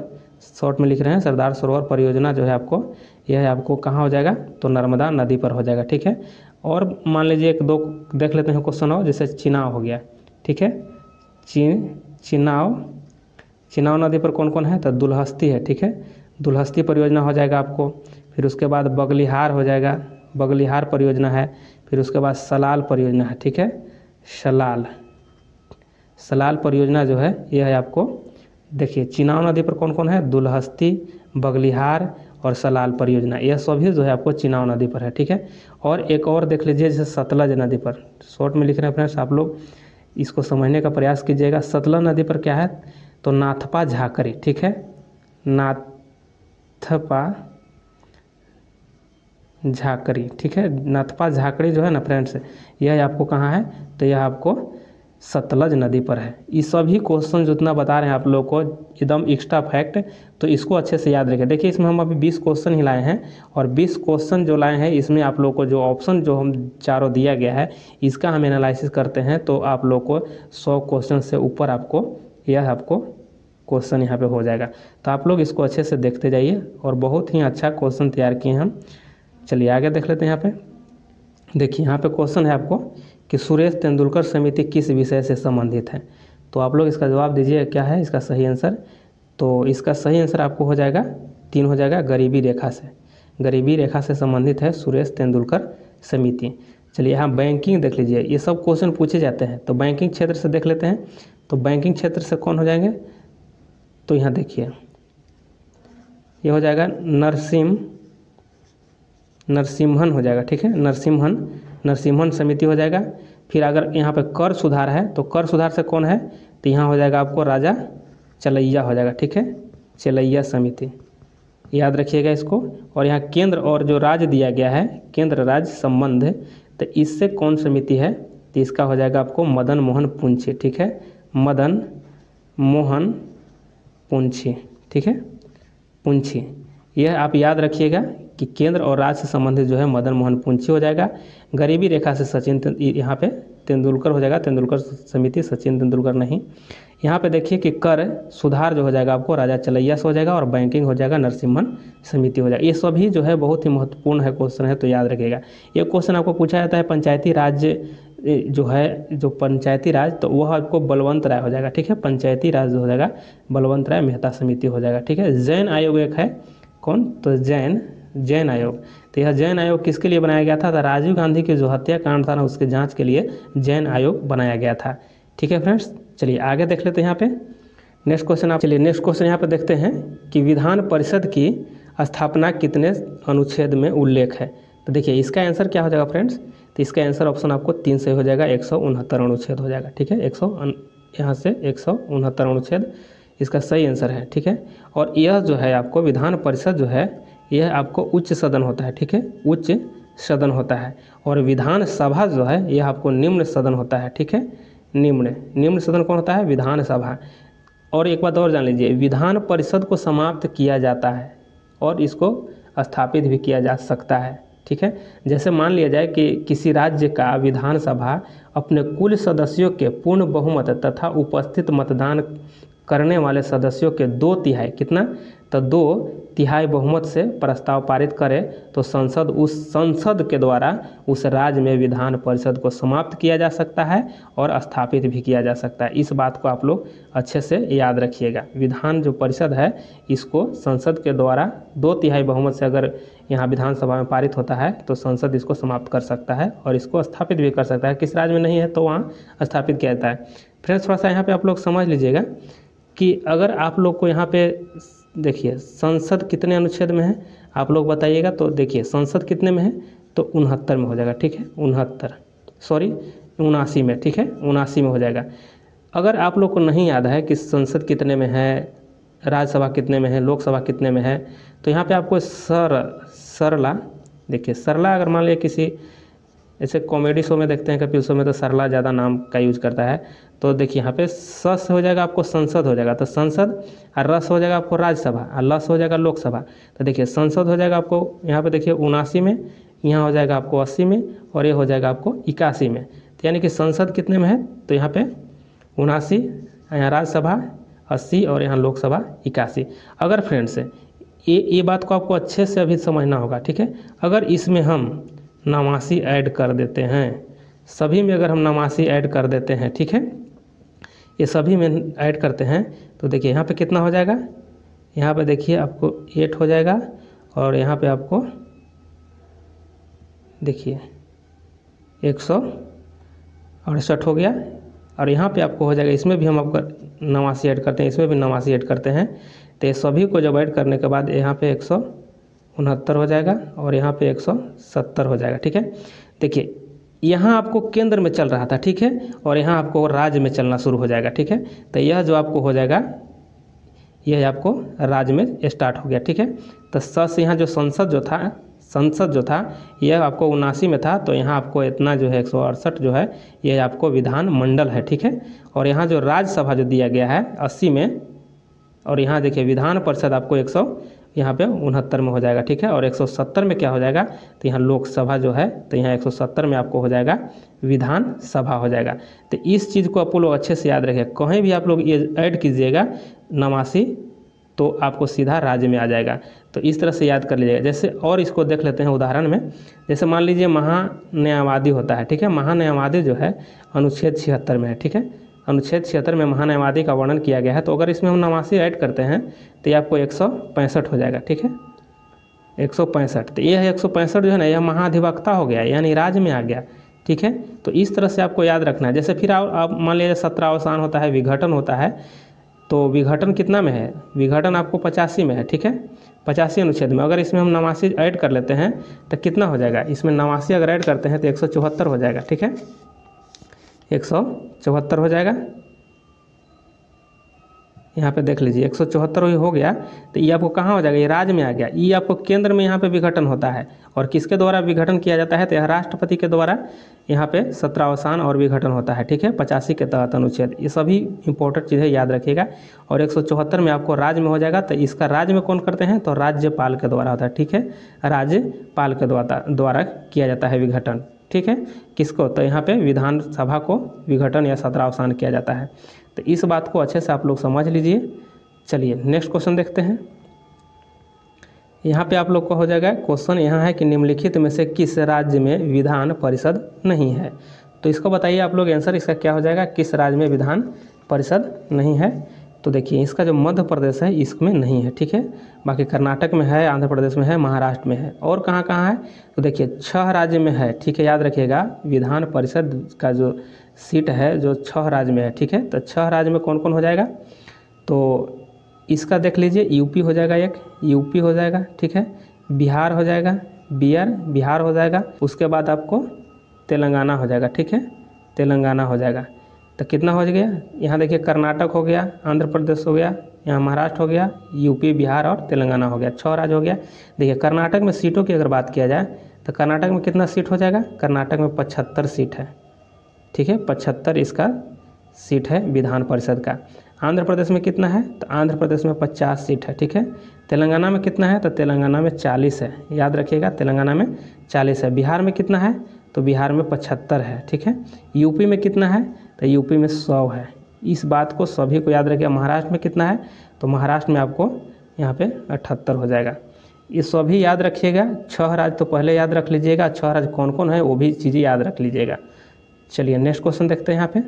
Speaker 1: शॉर्ट में लिख रहे हैं सरदार सरोवर परियोजना जो है आपको, यह आपको कहाँ हो जाएगा? तो नर्मदा नदी पर हो जाएगा। ठीक है, और मान लीजिए 1-2 देख लेते हैं क्वेश्चन और, जैसे चिनाव हो गया। ठीक है, चिनाव नदी पर कौन कौन है? तो दुलहस्ती है। ठीक है, दुलहस्ती परियोजना हो जाएगा आपको। फिर उसके बाद बगलिहार हो जाएगा, बगलिहार परियोजना है। फिर उसके बाद सलाल परियोजना है। ठीक है, सलाल परियोजना जो है यह है आपको, देखिए चिनाव नदी पर कौन कौन है? दुलहस्ती, बगलिहार और सलाल परियोजना, यह सभी जो है आपको चिनाव नदी पर है। ठीक है, और एक और देख लीजिए जैसे सतलज नदी पर, शॉर्ट में लिख रहे हैं फ्रेंड्स, आप लोग इसको समझने का प्रयास कीजिएगा। सतलज नदी पर क्या है? तो नाथपा झाकरी। ठीक है, नाथपा झाकरी। ठीक है, नाथपा झाकरी जो है ना फ्रेंड्स, यह आपको कहाँ है? तो यह आपको सतलज नदी पर है। ये सभी क्वेश्चन जितना बता रहे हैं आप लोग को एकदम एक्स्ट्रा फैक्ट, तो इसको अच्छे से याद रखें। देखिए इसमें हम अभी 20 क्वेश्चन ही लाए हैं, और 20 क्वेश्चन जो लाए हैं इसमें आप लोग को जो ऑप्शन जो हम चारों दिया गया है इसका हम एनालिसिस करते हैं, तो आप लोग को 100 क्वेश्चन से ऊपर आपको यह आपको क्वेश्चन यहाँ पे हो जाएगा। तो आप लोग इसको अच्छे से देखते जाइए, और बहुत ही अच्छा क्वेश्चन तैयार किए हम। चलिए आगे देख लेते हैं यहाँ पे देखिए यहाँ पे क्वेश्चन है आपको कि सुरेश तेंदुलकर समिति किस विषय से संबंधित है। तो आप लोग इसका जवाब दीजिए क्या है इसका सही आंसर। तो इसका सही आंसर आपको हो जाएगा 3 हो जाएगा, गरीबी रेखा से। गरीबी रेखा से संबंधित है सुरेश तेंदुलकर समिति। चलिए यहाँ बैंकिंग देख लीजिए, ये सब क्वेश्चन पूछे जाते हैं। तो बैंकिंग क्षेत्र से देख लेते हैं। तो बैंकिंग क्षेत्र से कौन हो जाएंगे, तो यहाँ देखिए ये हो जाएगा नरसिम्हन हो जाएगा, ठीक है, नरसिम्हन समिति हो जाएगा। फिर अगर यहाँ पे कर सुधार है तो कर सुधार से कौन है, तो यहाँ हो जाएगा आपको राजा चलैया हो जाएगा, ठीक है, चलैया समिति, याद रखिएगा इसको। और यहाँ केंद्र और जो राज्य दिया गया है केंद्र राज्य संबंध, तो इससे कौन समिति है, तो इसका हो जाएगा आपको मदन मोहन पुंछी, ठीक है, मदन मोहन पुंछी, ठीक है, पुंछी। यह आप याद रखिएगा कि केंद्र और राज्य से संबंधित जो है मदन मोहन पुंछी हो जाएगा। गरीबी रेखा से सचिन यहाँ पे तेंदुलकर हो जाएगा, तेंदुलकर समिति, सचिन तेंदुलकर नहीं। यहाँ पे देखिए कि कर सुधार जो हो जाएगा आपको राजा चलैया से हो जाएगा, और बैंकिंग हो जाएगा नरसिम्हन समिति हो जाएगा। ये सभी जो है बहुत ही महत्वपूर्ण है क्वेश्चन है, तो याद रखिएगा। ये क्वेश्चन आपको पूछा जाता है पंचायती राज जो है, जो पंचायती राज, तो वह आपको बलवंत राय हो जाएगा, ठीक है, पंचायती राज जो हो जाएगा बलवंत राय मेहता समिति हो जाएगा, ठीक है। जैन आयोग एक है कौन, तो जैन आयोग। तो यह जैन आयोग किसके लिए बनाया गया था, तो राजीव गांधी के जो हत्याकांड था ना उसके जांच के लिए जैन आयोग बनाया गया था, ठीक है फ्रेंड्स। चलिए आगे देख लेते हैं यहाँ पे नेक्स्ट क्वेश्चन। आप चलिए नेक्स्ट क्वेश्चन यहाँ पे देखते हैं कि विधान परिषद की स्थापना कितने अनुच्छेद में उल्लेख है। तो देखिए इसका आंसर क्या हो जाएगा फ्रेंड्स, तो इसका आंसर ऑप्शन आपको 3 से हो जाएगा, 169 अनुच्छेद हो जाएगा, ठीक है, यहाँ से 169 अनुच्छेद इसका सही आंसर है, ठीक है। और यह जो है आपको विधान परिषद जो है यह आपको उच्च सदन होता है, ठीक है, उच्च सदन होता है। और विधान सभा जो है यह आपको निम्न सदन होता है, ठीक है, निम्न सदन कौन होता है, विधान सभा। और एक बात और जान लीजिए, विधान परिषद को समाप्त किया जाता है और इसको स्थापित भी किया जा सकता है, ठीक है। जैसे मान लिया जाए कि किसी राज्य का विधानसभा अपने कुल सदस्यों के पूर्ण बहुमत तथा उपस्थित मतदान करने वाले सदस्यों के 2/3 कितना, तो 2/3 बहुमत से प्रस्ताव पारित करे तो संसद के द्वारा उस राज्य में विधान परिषद को समाप्त किया जा सकता है और स्थापित भी किया जा सकता है। इस बात को आप लोग अच्छे से याद रखिएगा। विधान जो परिषद है इसको संसद के द्वारा 2/3 बहुमत से अगर यहाँ विधानसभा में पारित होता है तो संसद इसको समाप्त कर सकता है और इसको स्थापित भी कर सकता है। किस राज्य में नहीं है तो वहाँ स्थापित किया जाता है। फ्रेंड्स थोड़ा सा यहाँ पे आप लोग समझ लीजिएगा कि अगर आप लोग को यहाँ पे देखिए संसद कितने अनुच्छेद में है आप लोग बताइएगा। तो देखिए संसद कितने में है, तो 69 में हो जाएगा, ठीक है, 79 में, ठीक है, 79 में हो जाएगा। अगर आप लोग को नहीं याद है कि संसद कितने में है, राज्यसभा कितने में है, लोकसभा कितने में है, तो यहाँ पे आपको सरला देखिए, सरला अगर मान लिया किसी ऐसे कॉमेडी शो में देखते हैं, कपिल शो में, तो सरला ज़्यादा नाम का यूज करता है। तो देखिए यहाँ पे स हो जाएगा आपको संसद हो जाएगा, तो संसद, और रस हो जाएगा आपको राज्यसभा, और लस हो जाएगा लोकसभा। तो देखिए संसद हो जाएगा आपको यहाँ पे देखिए 79 में, यहाँ हो जाएगा आपको 80 में, और ये हो जाएगा आपको 81 में। तो यानी कि संसद कितने में है, तो यहाँ पे 79, यहाँ राज्यसभा 80 और यहाँ लोकसभा 81। अगर फ्रेंड्स ये बात को आपको अच्छे से अभी समझना होगा, ठीक है। अगर इसमें हम नवासी ऐड कर देते हैं, सभी में अगर हम नवासी ऐड कर देते हैं, ठीक है, ये सभी में ऐड करते हैं, तो देखिए यहाँ पे कितना हो जाएगा, यहाँ पे देखिए आपको 8 हो जाएगा, और यहाँ पे आपको देखिए 168 हो गया, और यहाँ पे आपको हो जाएगा, इसमें भी हम आपका 89 ऐड करते हैं, इसमें भी 89 ऐड करते हैं। तो ये सभी को जब ऐड करने के बाद यहाँ पे 169 हो जाएगा, और यहाँ पे 170 हो जाएगा, ठीक है। देखिए यहाँ आपको केंद्र में चल रहा था, ठीक है, और यहाँ आपको राज्य में चलना शुरू हो जाएगा, ठीक है। तो यह जो आपको हो जाएगा यह आपको राज्य में स्टार्ट हो गया, ठीक है। तो सस यहाँ जो संसद जो था यह आपको 79 में था, तो यहाँ आपको इतना जो है 168 जो है यह आपको विधान मंडल है, ठीक है। और यहाँ जो राज्यसभा जो दिया गया है 80 में, और यहाँ देखिए विधान परिषद आपको 69 में हो जाएगा, ठीक है। और 170 में क्या हो जाएगा, तो यहाँ लोकसभा जो है, तो यहाँ 170 में आपको हो जाएगा विधान सभा हो जाएगा। तो इस चीज़ को आप लोग अच्छे से याद रखें, कहीं भी आप लोग ये ऐड कीजिएगा 89 तो आपको सीधा राज्य में आ जाएगा। तो इस तरह से याद कर लीजिएगा। जैसे और इसको देख लेते हैं उदाहरण में। जैसे मान लीजिए महान्यायवादी होता है, ठीक है। महान्यायवादी जो है अनुच्छेद 76 में है, ठीक है। अनुच्छेद 76 में महान्यायवादी का वर्णन किया गया है। तो अगर इसमें हम नवासी ऐड करते हैं तो ये आपको 165 हो जाएगा, ठीक है। 165, तो यह 165 जो है ना, यह महाधिवक्ता हो गया, यानी राज्य में आ गया, ठीक है। तो इस तरह से आपको याद रखना है। जैसे फिर आप मान लीजिए 17 अवसान होता है, विघटन होता है। तो विघटन कितना में है? विघटन आपको 85 में है, ठीक है। 85 अनुच्छेद में। अगर इसमें हम 89 ऐड कर लेते हैं तो कितना हो जाएगा? इसमें 89 अगर ऐड करते हैं तो 174 हो जाएगा, ठीक है। 174 हो जाएगा। यहाँ पे देख लीजिए 174 हो गया। तो ये आपको कहाँ हो जाएगा? ये राज्य में आ गया। ये आपको केंद्र में यहाँ पे विघटन होता है। और किसके द्वारा विघटन किया जाता है? तो यह राष्ट्रपति के द्वारा यहाँ पे 17 अवसान और विघटन होता है, ठीक है। 85 के तहत अनुच्छेद। ये सभी इंपॉर्टेंट चीज़ें याद रखिएगा। और 174 में आपको राज्य में हो जाएगा। तो इसका राज्य में कौन करते हैं? तो राज्यपाल के द्वारा होता है, ठीक है। राज्यपाल के द्वारा किया जाता है विघटन, ठीक है। किसको? तो यहाँ पे विधानसभा को विघटन या 17 अवसान किया जाता है। तो इस बात को अच्छे से आप लोग समझ लीजिए। चलिए नेक्स्ट क्वेश्चन देखते हैं। यहाँ पे आप लोग को हो जाएगा क्वेश्चन, यहाँ है कि निम्नलिखित में से किस राज्य में विधान परिषद नहीं है? तो इसको बताइए आप लोग आंसर इसका क्या हो जाएगा? किस राज्य में विधान परिषद नहीं है? तो देखिए इसका जो मध्य प्रदेश है इसमें नहीं है, ठीक है। बाकी कर्नाटक में है, आंध्र प्रदेश में है, महाराष्ट्र में है। और कहाँ कहाँ है? तो देखिए 6 राज्य में है, ठीक है। याद रखिएगा विधान परिषद का जो सीट है जो 6 राज्य में है, ठीक है। तो 6 राज्य में कौन कौन हो जाएगा? तो इसका देख लीजिए यूपी हो जाएगा, एक यूपी हो जाएगा, ठीक है। बिहार हो जाएगा, बिहार हो जाएगा। उसके बाद आपको तेलंगाना हो जाएगा, ठीक है। तेलंगाना हो जाएगा। तो कितना हो गया? यहाँ देखिए कर्नाटक हो गया, आंध्र प्रदेश हो गया, यहाँ महाराष्ट्र हो गया, यूपी, बिहार और तेलंगाना हो गया। 6 राज्य हो गया। देखिए कर्नाटक में सीटों की अगर बात किया जाए तो कर्नाटक में कितना सीट हो जाएगा? कर्नाटक में 75 सीट है, ठीक है। 75 इसका सीट है विधान परिषद का। आंध्र प्रदेश में कितना है? तो आंध्र प्रदेश में 50 सीट है, ठीक है। तेलंगाना में कितना है? तो तेलंगाना में 40 है, याद रखिएगा तेलंगाना में 40 है। बिहार में कितना है? तो बिहार में 75 है, ठीक है। यूपी में कितना है? तो यूपी में 100 है। इस बात को सभी को याद रखिएगा। महाराष्ट्र में कितना है? तो महाराष्ट्र में आपको यहाँ पे 78 हो जाएगा। ये सभी याद रखिएगा। 6 राज्य तो पहले याद रख लीजिएगा, 6 राज्य कौन कौन है वो भी चीज़ें याद रख लीजिएगा। चलिए नेक्स्ट क्वेश्चन देखते हैं। यहाँ पे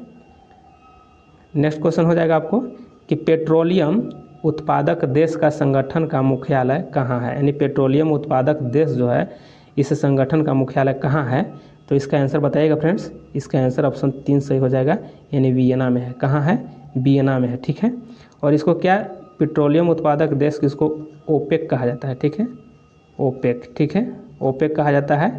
Speaker 1: नेक्स्ट क्वेश्चन हो जाएगा आपको कि पेट्रोलियम उत्पादक देश का संगठन का मुख्यालय कहाँ है? यानी पेट्रोलियम उत्पादक देश जो है इस संगठन का मुख्यालय कहाँ है? तो इसका आंसर बताइएगा फ्रेंड्स। इसका आंसर ऑप्शन 3 सही हो जाएगा, यानी वियना में है। कहाँ है? वियना में है, ठीक है। और इसको क्या पेट्रोलियम उत्पादक देश किसको? ओपेक कहा जाता है, ठीक है। ओपेक, ठीक है, ओपेक कहा जाता है।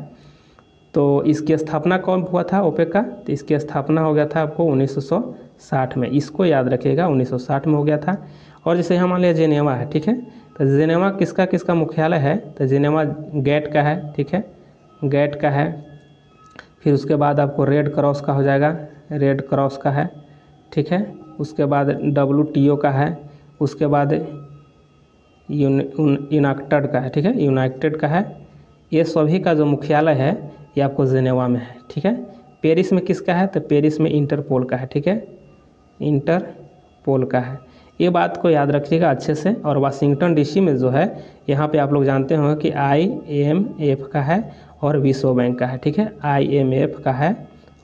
Speaker 1: तो इसकी स्थापना कौन हुआ था ओपेक का? तो इसकी स्थापना हो गया था आपको 1960 में। इसको याद रखिएगा, 1960 में हो गया था। और जैसे यहाँ मान लिया जेनेवा है, ठीक है। तो जेनेवा किसका मुख्यालय है? तो जेनेवा गैट का है, ठीक है, गैट का है। फिर उसके बाद आपको रेड क्रॉस का हो जाएगा, रेड क्रॉस का है, ठीक है। उसके बाद WTO का है। उसके बाद यूनाइटेड का है, ठीक है, यूनाइटेड का है। ये सभी का जो मुख्यालय है ये आपको जेनेवा में है, ठीक है। पेरिस में किसका है? तो पेरिस में इंटरपोल का है, ठीक है, इंटरपोल का है। ये बात को याद रखिएगा अच्छे से। और वाशिंगटन DC में जो है यहाँ पे आप लोग जानते होंगे कि IMF का है और विश्व बैंक का है, ठीक है। IMF का है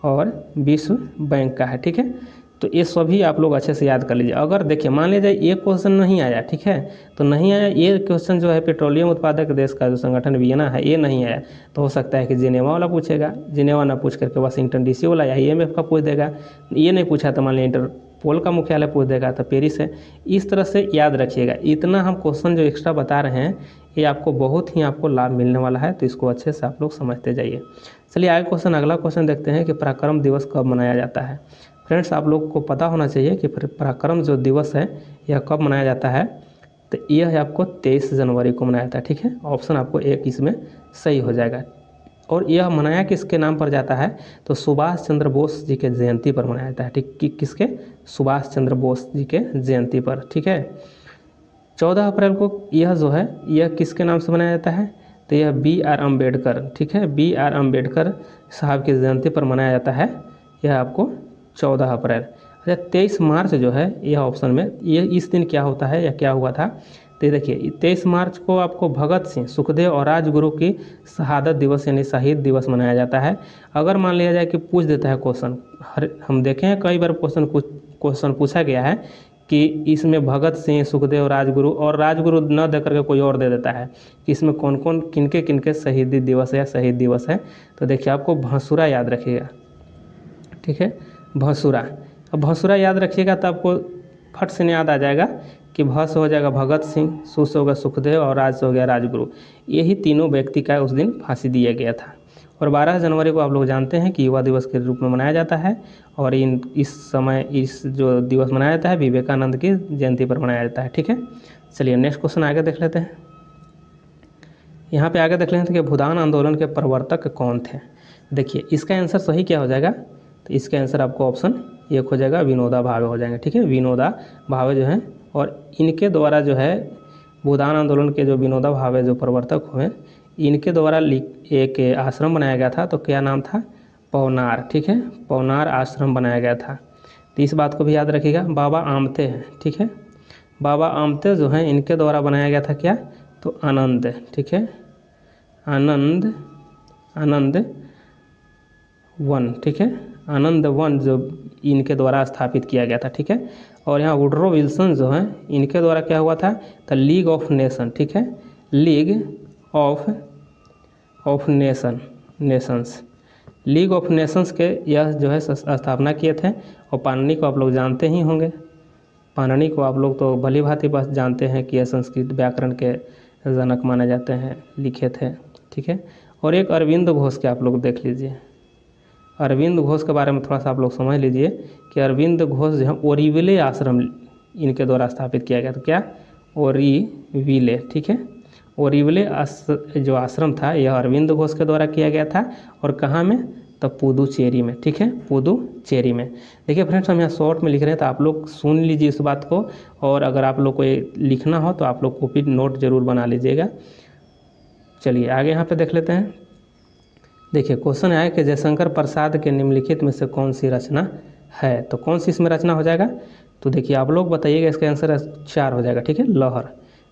Speaker 1: और विश्व बैंक का है, ठीक है। तो ये सभी आप लोग अच्छे से याद कर लीजिए। अगर देखिए मान लीजिए ये क्वेश्चन नहीं आया, ठीक है, तो नहीं आया ये क्वेश्चन जो है पेट्रोलियम उत्पादक देश का जो संगठन वियना है ये नहीं आया, तो हो सकता है कि जिनेवा वाला पूछेगा, जिनेवा ना पूछ करके वाशिंगटन DC वाला या IMF का पूछ देगा। ये नहीं पूछा तो मान लीजिए इंटरपोल का मुख्यालय पूछ देगा तो पेरिस है। इस तरह से याद रखिएगा। इतना हम क्वेश्चन जो एक्स्ट्रा बता रहे हैं ये आपको बहुत ही आपको लाभ मिलने वाला है, तो इसको अच्छे से आप लोग समझते जाइए। चलिए आगे क्वेश्चन, अगला क्वेश्चन देखते हैं कि पराक्रम दिवस कब मनाया जाता है। फ्रेंड्स आप लोग को पता होना चाहिए कि पराक्रम जो दिवस है यह कब मनाया जाता है। तो यह है आपको 23 जनवरी को मनाया जाता है, ठीक है। ऑप्शन आपको 1 इसमें सही हो जाएगा। और यह मनाया किसके नाम पर जाता है? तो सुभाष चंद्र बोस जी के जयंती पर मनाया जाता है, ठीक। किसके? सुभाष चंद्र बोस जी के जयंती पर, ठीक है। 14 अप्रैल को यह जो है यह किसके नाम से मनाया जाता है? तो यह BR अम्बेडकर, ठीक है, BR अम्बेडकर साहब की जयंती पर मनाया जाता है। यह आपको 14 अप्रैल। अच्छा 23 मार्च जो है यह ऑप्शन में, ये इस दिन क्या होता है या क्या हुआ था? तो ये देखिए 23 मार्च को आपको भगत सिंह, सुखदेव और राजगुरु की शहादत दिवस यानी शहीद दिवस मनाया जाता है। अगर मान लिया जाए कि पूछ देता है क्वेश्चन, हम देखे हैं कई बार क्वेश्चन पूछा गया है कि इसमें भगत सिंह, सुखदेव, राजगुरु, और राजगुरु न दे करके कोई और दे देता है कि इसमें कौन कौन किनके किनके शहीदी दिवस है या शहीद दिवस है। तो देखिए आपको भंसुरा याद रखिएगा, ठीक है, भंसुरा। अब भंसुरा याद रखिएगा तो आपको फट से याद आ जाएगा कि भ से हो जाएगा भगत सिंह, सु से होगा सुखदेव और राज से हो गया राजगुरु। यही तीनों व्यक्ति का उस दिन फांसी दिया गया था। और 12 जनवरी को आप लोग जानते हैं कि युवा दिवस के रूप में मनाया जाता है। और इस जो दिवस मनाया जाता है विवेकानंद की जयंती पर मनाया जाता है, ठीक है। चलिए नेक्स्ट क्वेश्चन आगे देख लेते हैं। यहाँ पे आगे देख लेते हैं कि भूदान आंदोलन के प्रवर्तक कौन थे। देखिए इसका आंसर सही क्या हो जाएगा, तो इसका आंसर आपको ऑप्शन 1 हो जाएगा, विनोबा भावे हो जाएंगे, ठीक है। विनोबा भावे जो हैं, और इनके द्वारा जो है भूदान आंदोलन के जो विनोबा भावे जो प्रवर्तक हुए, इनके द्वारा एक आश्रम बनाया गया था। तो क्या नाम था, पवनार, ठीक है, पवनार आश्रम बनाया गया था। तो इस बात को भी याद रखिएगा। बाबा आमते हैं, ठीक है, बाबा आमते जो हैं इनके द्वारा बनाया गया था क्या, तो आनंद, ठीक है, आनंद वन, ठीक है, आनंद वन जो इनके द्वारा स्थापित किया गया था, ठीक है। और यहाँ वुडरो विल्सन जो हैं इनके द्वारा क्या हुआ था, तो लीग ऑफ नेशन, ठीक है, league of Nations, league of Nations के यह जो है स्थापना किए थे। और पाणिनि को आप लोग जानते ही होंगे, पाणिनि को आप लोग तो भली भांति बस जानते हैं कि यह संस्कृत व्याकरण के जनक माने जाते हैं, लिखे थे, ठीक है। और एक अरविंद घोष के आप लोग देख लीजिए, अरविंद घोष के बारे में थोड़ा सा आप लोग समझ लीजिए कि अरविंद घोष जो है ओरीविले आश्रम इनके द्वारा स्थापित किया गया था। क्या, ओरीविले, ठीक है, ओरीविले जो आश्रम था यह अरविंद घोष के द्वारा किया गया था। और कहाँ में, तो पुदुचेरी में, ठीक है, पुदुचेरी में। देखिए फ्रेंड्स हम यहाँ शॉर्ट में लिख रहे हैं तो आप लोग सुन लीजिए इस बात को, और अगर आप लोग को ये लिखना हो तो आप लोग कॉपी नोट जरूर बना लीजिएगा। चलिए आगे यहाँ पे देख लेते हैं। देखिए क्वेश्चन है कि जयशंकर प्रसाद के निम्नलिखित में से कौन सी रचना है, तो कौन सी इसमें रचना हो जाएगा, तो देखिए आप लोग बताइएगा। इसका आंसर 4 हो जाएगा, ठीक है, लहर।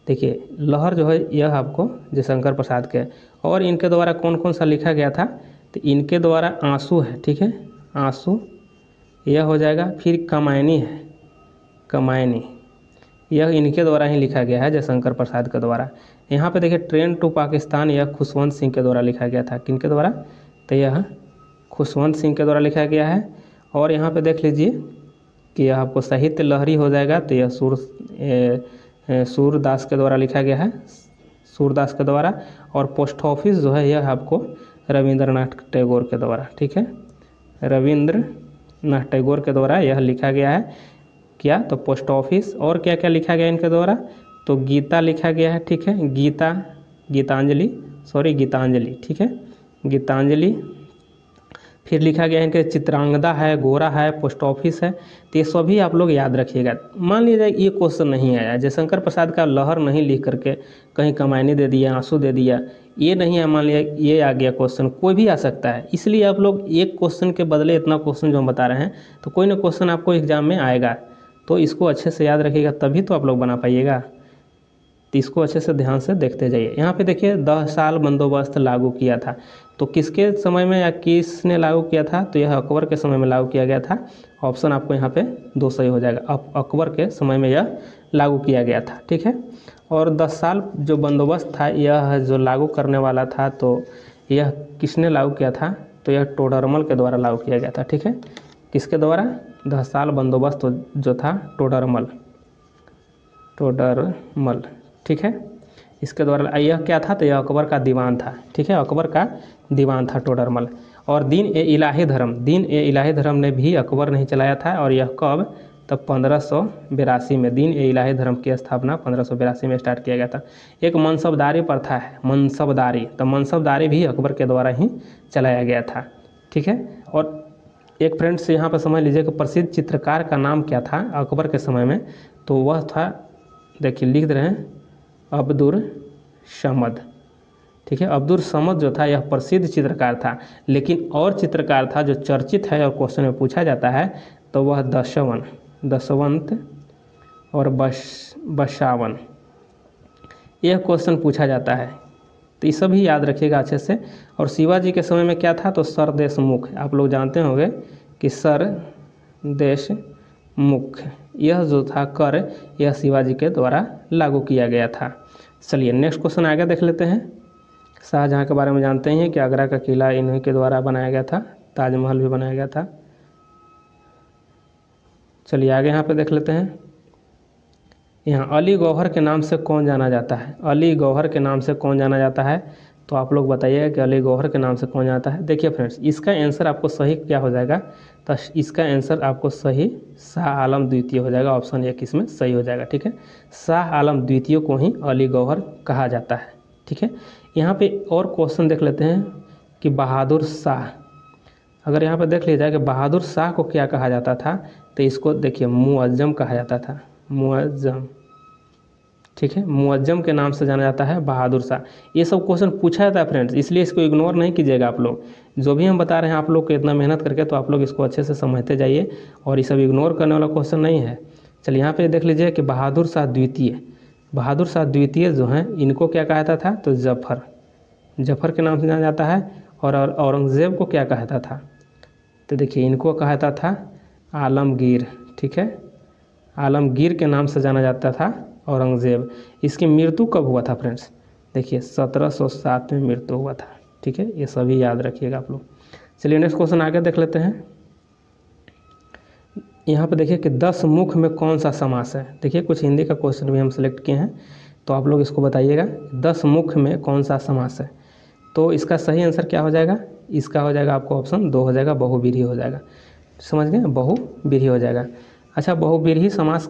Speaker 1: देखिए लहर जो है यह आपको जयशंकर प्रसाद के, और इनके द्वारा कौन कौन सा लिखा गया था, तो इनके द्वारा आंसू है, ठीक है, आंसू यह हो जाएगा। फिर कमायनी है, कमायनी यह इनके द्वारा ही लिखा गया है, जयशंकर प्रसाद के द्वारा। यहाँ पे देखिए ट्रेन टू पाकिस्तान यह खुशवंत सिंह के द्वारा लिखा गया था, किनके द्वारा, तो यह खुशवंत सिंह के द्वारा लिखा गया है। और यहाँ पे देख लीजिए कि यह आपको साहित्य लहरी हो जाएगा, तो यह सूरदास के द्वारा लिखा गया है, सूरदास के द्वारा। और पोस्ट ऑफिस जो है यह आपको रविंद्रनाथ टैगोर के द्वारा, ठीक है, रविंद्रनाथ टैगोर के द्वारा यह लिखा गया है। क्या, तो पोस्ट ऑफिस। और क्या क्या लिखा गया इनके द्वारा, तो गीता लिखा गया है, ठीक है, गीतांजलि, ठीक है, गीतांजलि। फिर लिखा गया है इनके चित्रांगदा है, गोरा है, पोस्ट ऑफिस है। तो ये सभी आप लोग याद रखिएगा। मान लीजिए ये क्वेश्चन नहीं आया, जयशंकर प्रसाद का लहर नहीं लिख करके कहीं कमायनी दे दिया, आंसू दे दिया, ये नहीं है, मान लिया ये आ गया क्वेश्चन, कोई भी आ सकता है। इसलिए आप लोग एक क्वेश्चन के बदले इतना क्वेश्चन जो हम बता रहे हैं, तो कोई ना क्वेश्चन आपको एग्जाम में आएगा, तो इसको अच्छे से याद रखिएगा, तभी तो आप लोग बना पाइएगा। तो इसको अच्छे से ध्यान से देखते जाइए। यहाँ पे देखिए 10 साल बंदोबस्त लागू किया था, तो किसके समय में या किसने लागू किया था, तो यह अकबर के समय में लागू किया गया था। ऑप्शन आपको यहाँ पे 2 सही हो जाएगा, अकबर के समय में यह लागू किया गया था, ठीक है। और 10 साल जो बंदोबस्त था यह जो लागू करने वाला था, तो यह किसने लागू किया था, तो यह टोडरमल के द्वारा लागू किया गया था, ठीक है। किसके द्वारा, 10 साल बंदोबस्त जो था टोडरमल, ठीक है, इसके द्वारा। यह क्या था, तो यह अकबर का दीवान था, ठीक है, अकबर का दीवान था टोडरमल। और दीन ए इलाही धर्म ने भी अकबर नहीं चलाया था, और यह कब, तो 1582 में दीन ए इलाही धर्म की स्थापना 1582 में स्टार्ट किया गया था। एक मनसबदारी प्रथा है, मनसबदारी, तो मनसबदारी भी अकबर के द्वारा ही चलाया गया था, ठीक है। और एक फ्रेंड्स यहाँ पर समझ लीजिए कि प्रसिद्ध चित्रकार का नाम क्या था अकबर के समय में, तो वह था, देखिए लिख रहे हैं, अब्दुल समद, ठीक है। अब्दुल समद जो था यह प्रसिद्ध चित्रकार था, लेकिन और चित्रकार था जो चर्चित है और क्वेश्चन में पूछा जाता है, तो वह दशवंत और बसावन, यह क्वेश्चन पूछा जाता है, तो ये सभी याद रखिएगा अच्छे से। और शिवाजी के समय में क्या था, तो सर देशमुख, आप लोग जानते होंगे कि सर देशमुख यह जो था कर, यह शिवाजी के द्वारा लागू किया गया था। चलिए नेक्स्ट क्वेश्चन आगे देख लेते हैं। शाहजहाँ के बारे में जानते हैं कि आगरा का किला इन्हीं के द्वारा बनाया गया था, ताजमहल भी बनाया गया था। चलिए आगे यहाँ पे देख लेते हैं। यहाँ अली गौहर के नाम से कौन जाना जाता है, अली गौहर के नाम से कौन जाना जाता है, तो आप लोग बताइएगा कि अली गौहर के नाम से कौन जाता है। देखिए फ्रेंड्स, इसका आंसर आपको सही क्या हो जाएगा, तो इसका आंसर आपको सही शाह आलम द्वितीय हो जाएगा। ऑप्शन 1 इसमें सही हो जाएगा। ठीक है, शाह आलम द्वितीय को ही अली गौहर कहा जाता है। ठीक है, यहाँ पे और क्वेश्चन देख लेते हैं कि बहादुर शाह, अगर यहाँ पे देख लिया जाए कि बहादुर शाह को क्या कहा जाता था, तो इसको देखिए मुअज्जम कहा जाता था, मुअज्जम। ठीक है, मुअज्जम के नाम से जाना जाता है बहादुर शाह। ये सब क्वेश्चन पूछा जाता है फ्रेंड्स, इसलिए इसको इग्नोर नहीं कीजिएगा आप लोग। जो भी हम बता रहे हैं आप लोग को इतना मेहनत करके, तो आप लोग इसको अच्छे से समझते जाइए, और ये सब इग्नोर करने वाला क्वेश्चन नहीं है। चलिए यहाँ पे देख लीजिए कि बहादुर शाह द्वितीय, बहादुर शाह द्वितीय जो हैं इनको क्या कहता था, तो जफ़र, जफ़र के नाम से जाना जाता है। और औरंगज़ेब को क्या कहता था, तो देखिए इनको कहता था आलमगीर। ठीक है, आलमगीर के नाम से जाना जाता था औरंगज़ेब। इसकी मृत्यु कब हुआ था फ्रेंड्स, देखिए 1707 में मृत्यु हुआ था। ठीक है, ये सभी याद रखिएगा आप लोग। चलिए नेक्स्ट क्वेश्चन आगे देख लेते हैं। यहाँ पे देखिए कि 10 मुख में कौन सा समास है। देखिए कुछ हिंदी का क्वेश्चन भी हम सेलेक्ट किए हैं, तो आप लोग इसको बताइएगा 10 मुख में कौन सा समास है। तो इसका सही आंसर क्या हो जाएगा, इसका हो जाएगा आपको ऑप्शन 2 हो जाएगा, बहुव्रीहि हो जाएगा। समझ गए, बहुव्रीहि हो जाएगा। अच्छा, बहुव्रीहि समास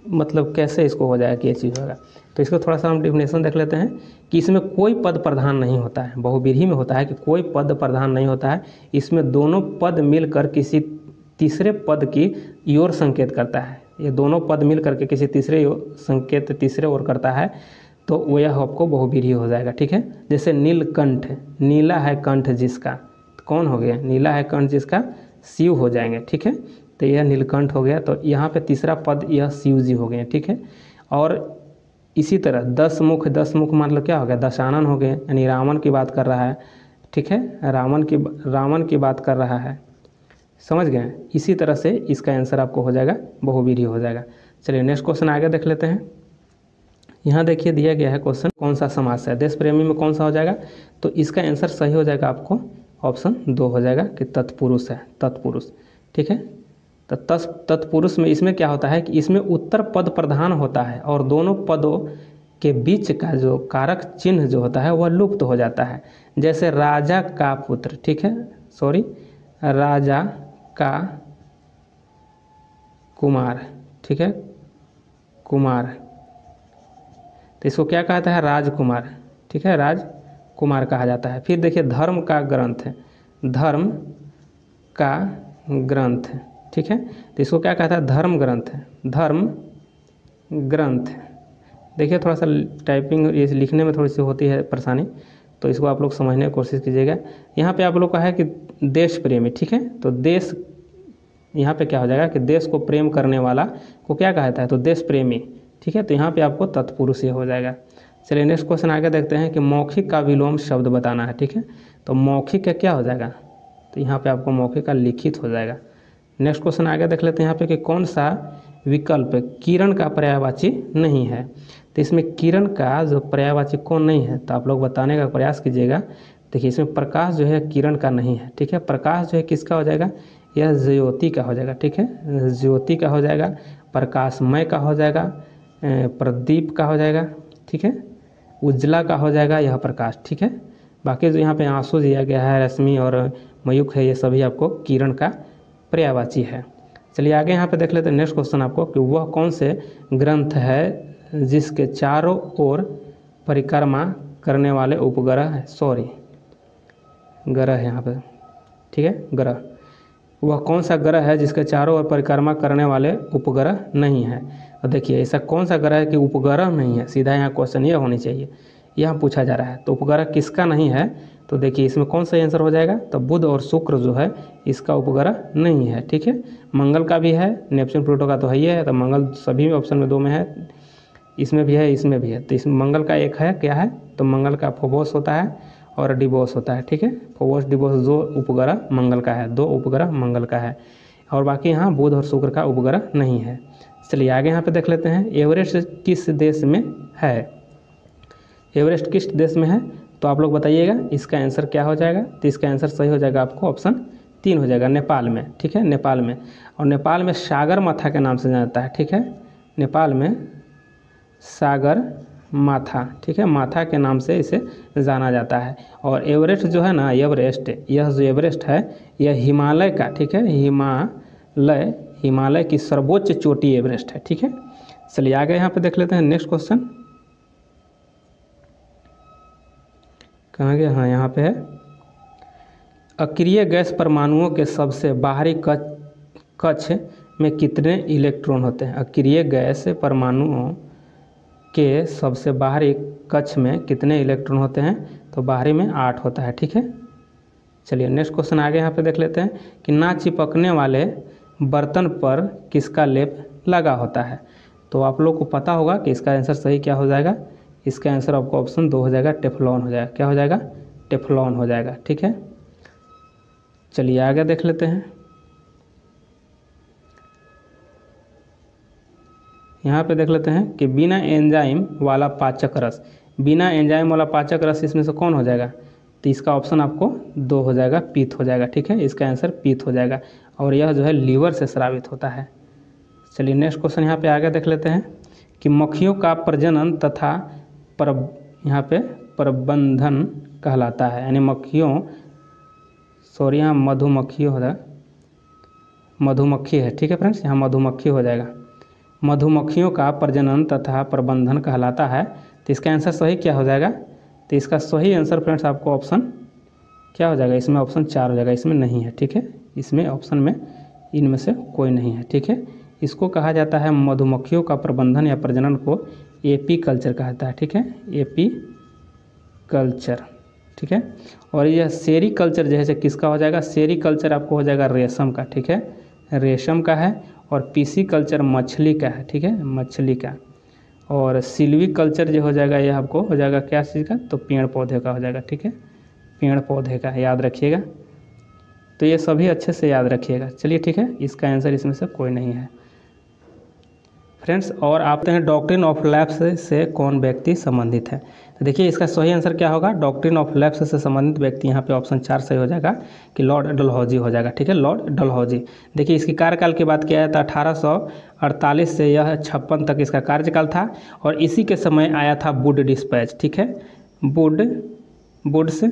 Speaker 1: मतलब कैसे इसको हो जाएगा कि ये चीज़ होगा, तो इसको थोड़ा सा हम डिफिनेशन देख लेते हैं कि इसमें कोई पद प्रधान नहीं होता है। बहुव्रीहि में होता है कि कोई पद प्रधान नहीं होता है, इसमें दोनों पद मिलकर किसी तीसरे पद की ओर संकेत करता है। ये दोनों पद मिल करके किसी तीसरे संकेत तीसरे ओर करता है, तो वो यह आपको बहुव्रीहि हो जाएगा। ठीक है, जैसे नीलकंठ, नीला है कंठ जिसका, तो कौन हो गया, नीला है कंठ जिसका, शिव हो जाएंगे। ठीक है, तो यह नीलकंठ हो गया, तो यहाँ पे तीसरा पद यह शिव जी हो गए। ठीक है, और इसी तरह 10 मुख, 10 मुख मतलब क्या हो गया, दशानन हो गए, यानी रावण की बात कर रहा है। ठीक है, रावण की बात कर रहा है, समझ गए। इसी तरह से इसका आंसर आपको हो जाएगा बहुव्रीहि हो जाएगा। चलिए नेक्स्ट क्वेश्चन आगे देख लेते हैं। यहाँ देखिए दिया गया है क्वेश्चन, कौन सा समास है, देश प्रेमी में कौन सा हो जाएगा, तो इसका आंसर सही हो जाएगा आपको ऑप्शन 2 हो जाएगा कि तत्पुरुष है, तत्पुरुष। ठीक है, तो तत्पुरुष में इसमें क्या होता है कि इसमें उत्तर पद प्रधान होता है, और दोनों पदों के बीच का जो कारक चिन्ह जो होता है वह लुप्त हो जाता है। जैसे राजा का पुत्र, ठीक है, सॉरी, राजा का कुमार। ठीक है, कुमार, तो इसको क्या कहता है, राजकुमार। ठीक है, राजकुमार कहा जाता है। फिर देखिए धर्म का ग्रंथ, धर्म का ग्रंथ। ठीक है, तो इसको क्या कहता है, धर्म ग्रंथ, धर्म ग्रंथ। देखिए थोड़ा सा टाइपिंग ये लिखने में थोड़ी सी होती है परेशानी, तो इसको आप लोग समझने की कोशिश कीजिएगा। यहाँ पे आप लोग का है कि देश प्रेमी। ठीक है, तो देश यहाँ पे क्या हो जाएगा कि देश को प्रेम करने वाला को क्या कहता है, तो देश प्रेमी। ठीक है, तो यहाँ पे आपको तत्पुरुष ये हो जाएगा। चलिए नेक्स्ट क्वेश्चन आगे देखते हैं कि मौखिक का विलोम शब्द बताना है। ठीक है, तो मौखिक का क्या हो जाएगा, तो यहाँ पे आपको मौखिक का लिखित हो जाएगा। नेक्स्ट क्वेश्चन आगे देख लेते हैं यहाँ पे कि कौन सा विकल्प किरण का पर्यायवाची नहीं है। तो इसमें किरण का जो पर्यायवाची कौन नहीं है, तो आप लोग बताने का प्रयास कीजिएगा। देखिए इसमें प्रकाश जो है किरण का नहीं है। ठीक है, प्रकाश जो है किसका हो जाएगा, यह ज्योति का हो जाएगा। ठीक है, ज्योति का हो जाएगा, प्रकाशमय का हो जाएगा, प्रदीप का हो जाएगा। ठीक है, उज्ज्वला का हो जाएगा यह प्रकाश। ठीक है, बाकी जो यहाँ पे आंसू दिया गया है, रश्मि और मयूख है, ये सभी आपको किरण का पर्यायवाची है। चलिए आगे यहाँ पे देख लेते हैं नेक्स्ट क्वेश्चन आपको कि वह कौन से ग्रंथ है जिसके चारों ओर परिक्रमा करने वाले उपग्रह है, सॉरी ग्रह है यहाँ पे। ठीक है, ग्रह, वह कौन सा ग्रह है जिसके चारों ओर परिक्रमा करने वाले उपग्रह नहीं है। तो देखिए ऐसा कौन सा ग्रह है कि उपग्रह नहीं है, सीधा यहाँ क्वेश्चन ये होनी चाहिए, यहाँ पूछा जा रहा है। तो उपग्रह किसका नहीं है, तो देखिए इसमें कौन सा आंसर हो जाएगा, तो बुध और शुक्र जो है इसका उपग्रह नहीं है। ठीक है, मंगल का भी है, नेपच्यून प्लूटो का तो है ही है, तो मंगल सभी ऑप्शन में 2 में है, इसमें भी है, इसमें भी है। तो इसमें मंगल का एक है, क्या है, तो मंगल का फोबोस होता है और डिबोस होता है, ठीक है। फोबोस डिबोस 2 उपग्रह मंगल का है, 2 उपग्रह मंगल का है, और बाकी यहाँ बुध और शुक्र का उपग्रह नहीं है। चलिए आगे यहाँ पे देख लेते हैं, एवरेस्ट किस देश में है। एवरेस्ट किस देश में है, तो आप लोग बताइएगा इसका आंसर क्या हो जाएगा। तो इसका आंसर सही हो जाएगा आपको ऑप्शन 3 हो जाएगा, नेपाल में, ठीक है, नेपाल में। और नेपाल में सागर माथा के नाम से जाना जाता है, ठीक है, नेपाल में सागर माथा, ठीक है, माथा के नाम से इसे जाना जाता है। और एवरेस्ट जो है ना, एवरेस्ट, यह जो एवरेस्ट है यह हिमालय का, ठीक है, हिमालय की सर्वोच्च चोटी एवरेस्ट है, ठीक है। चलिए आगे यहाँ पे देख लेते हैं नेक्स्ट क्वेश्चन, कहाँ गया, हाँ यहाँ पे है। अक्रिय गैस परमाणुओं के सबसे बाहरी कक्ष में कितने इलेक्ट्रॉन होते हैं। अक्रिय गैस परमाणुओं के सबसे बाहरी कक्ष में कितने इलेक्ट्रॉन होते हैं, तो बाहरी में 8 होता है, ठीक है। चलिए नेक्स्ट क्वेश्चन आगे यहाँ पे देख लेते हैं कि ना चिपकने वाले बर्तन पर किसका लेप लगा होता है। तो आप लोग को पता होगा कि इसका आंसर सही क्या हो जाएगा। इसका आंसर आपको ऑप्शन 2 हो जाएगा, टेफ्लॉन हो जाएगा। क्या हो जाएगा, टेफ्लॉन हो जाएगा, ठीक है। चलिए आगे देख लेते हैं, यहाँ पे देख लेते हैं कि बिना एंजाइम वाला पाचक रस, बिना एंजाइम वाला पाचक रस इसमें से कौन हो जाएगा। तो इसका ऑप्शन आपको 2 हो जाएगा, पीत हो जाएगा, ठीक है, इसका आंसर पीत हो जाएगा। और यह जो है लीवर से स्रावित होता है। चलिए नेक्स्ट क्वेश्चन यहाँ पे आगे देख लेते हैं कि मक्खियों का प्रजनन तथा यहाँ पे प्रबंधन कहलाता है, यानी मक्खियों, सॉरी यहाँ मधुमक्खी हो जाएगा, मधुमक्खी है, ठीक है फ्रेंड्स, यहाँ मधुमक्खी हो जाएगा। मधुमक्खियों का प्रजनन तथा प्रबंधन कहलाता है। तो इसका आंसर सही क्या हो जाएगा। तो इसका सही आंसर फ्रेंड्स आपको ऑप्शन क्या हो जाएगा, इसमें ऑप्शन 4 हो जाएगा, इसमें नहीं है, ठीक है, इसमें ऑप्शन में इनमें से कोई नहीं है, ठीक है। इसको कहा जाता है मधुमक्खियों का प्रबंधन या प्रजनन को एपी कल्चर कहा जाता है, ठीक है, एपी कल्चर, ठीक है। और यह सेरी कल्चर जैसे किसका हो जाएगा, सेरी कल्चर आपको हो जाएगा रेशम का, ठीक है, रेशम का है। और पीसी कल्चर मछली का है, ठीक है, मछली का। और सिल्वी कल्चर जो हो जाएगा यह आपको हो जाएगा क्या चीज़ का, तो पेड़ पौधे का हो जाएगा, ठीक है, पेड़ पौधे का, याद रखिएगा। तो ये सभी अच्छे से याद रखिएगा। चलिए ठीक है, इसका आंसर इसमें से कोई नहीं है फ्रेंड्स। और आते हैं डॉक्ट्रिन ऑफ लैप्स से कौन व्यक्ति संबंधित है। तो देखिए इसका सही आंसर क्या होगा, डॉक्ट्रिन ऑफ लैप्स से संबंधित व्यक्ति यहाँ पे ऑप्शन 4 सही हो जाएगा कि लॉर्ड डलहौजी हो जाएगा, ठीक है, लॉर्ड डलहौजी। देखिए इसकी कार्यकाल की बात किया जाए तो 1848 से यह 56 तक इसका कार्यकाल था। और इसी के समय आया था वुड डिस्पैच, ठीक है, वुड्स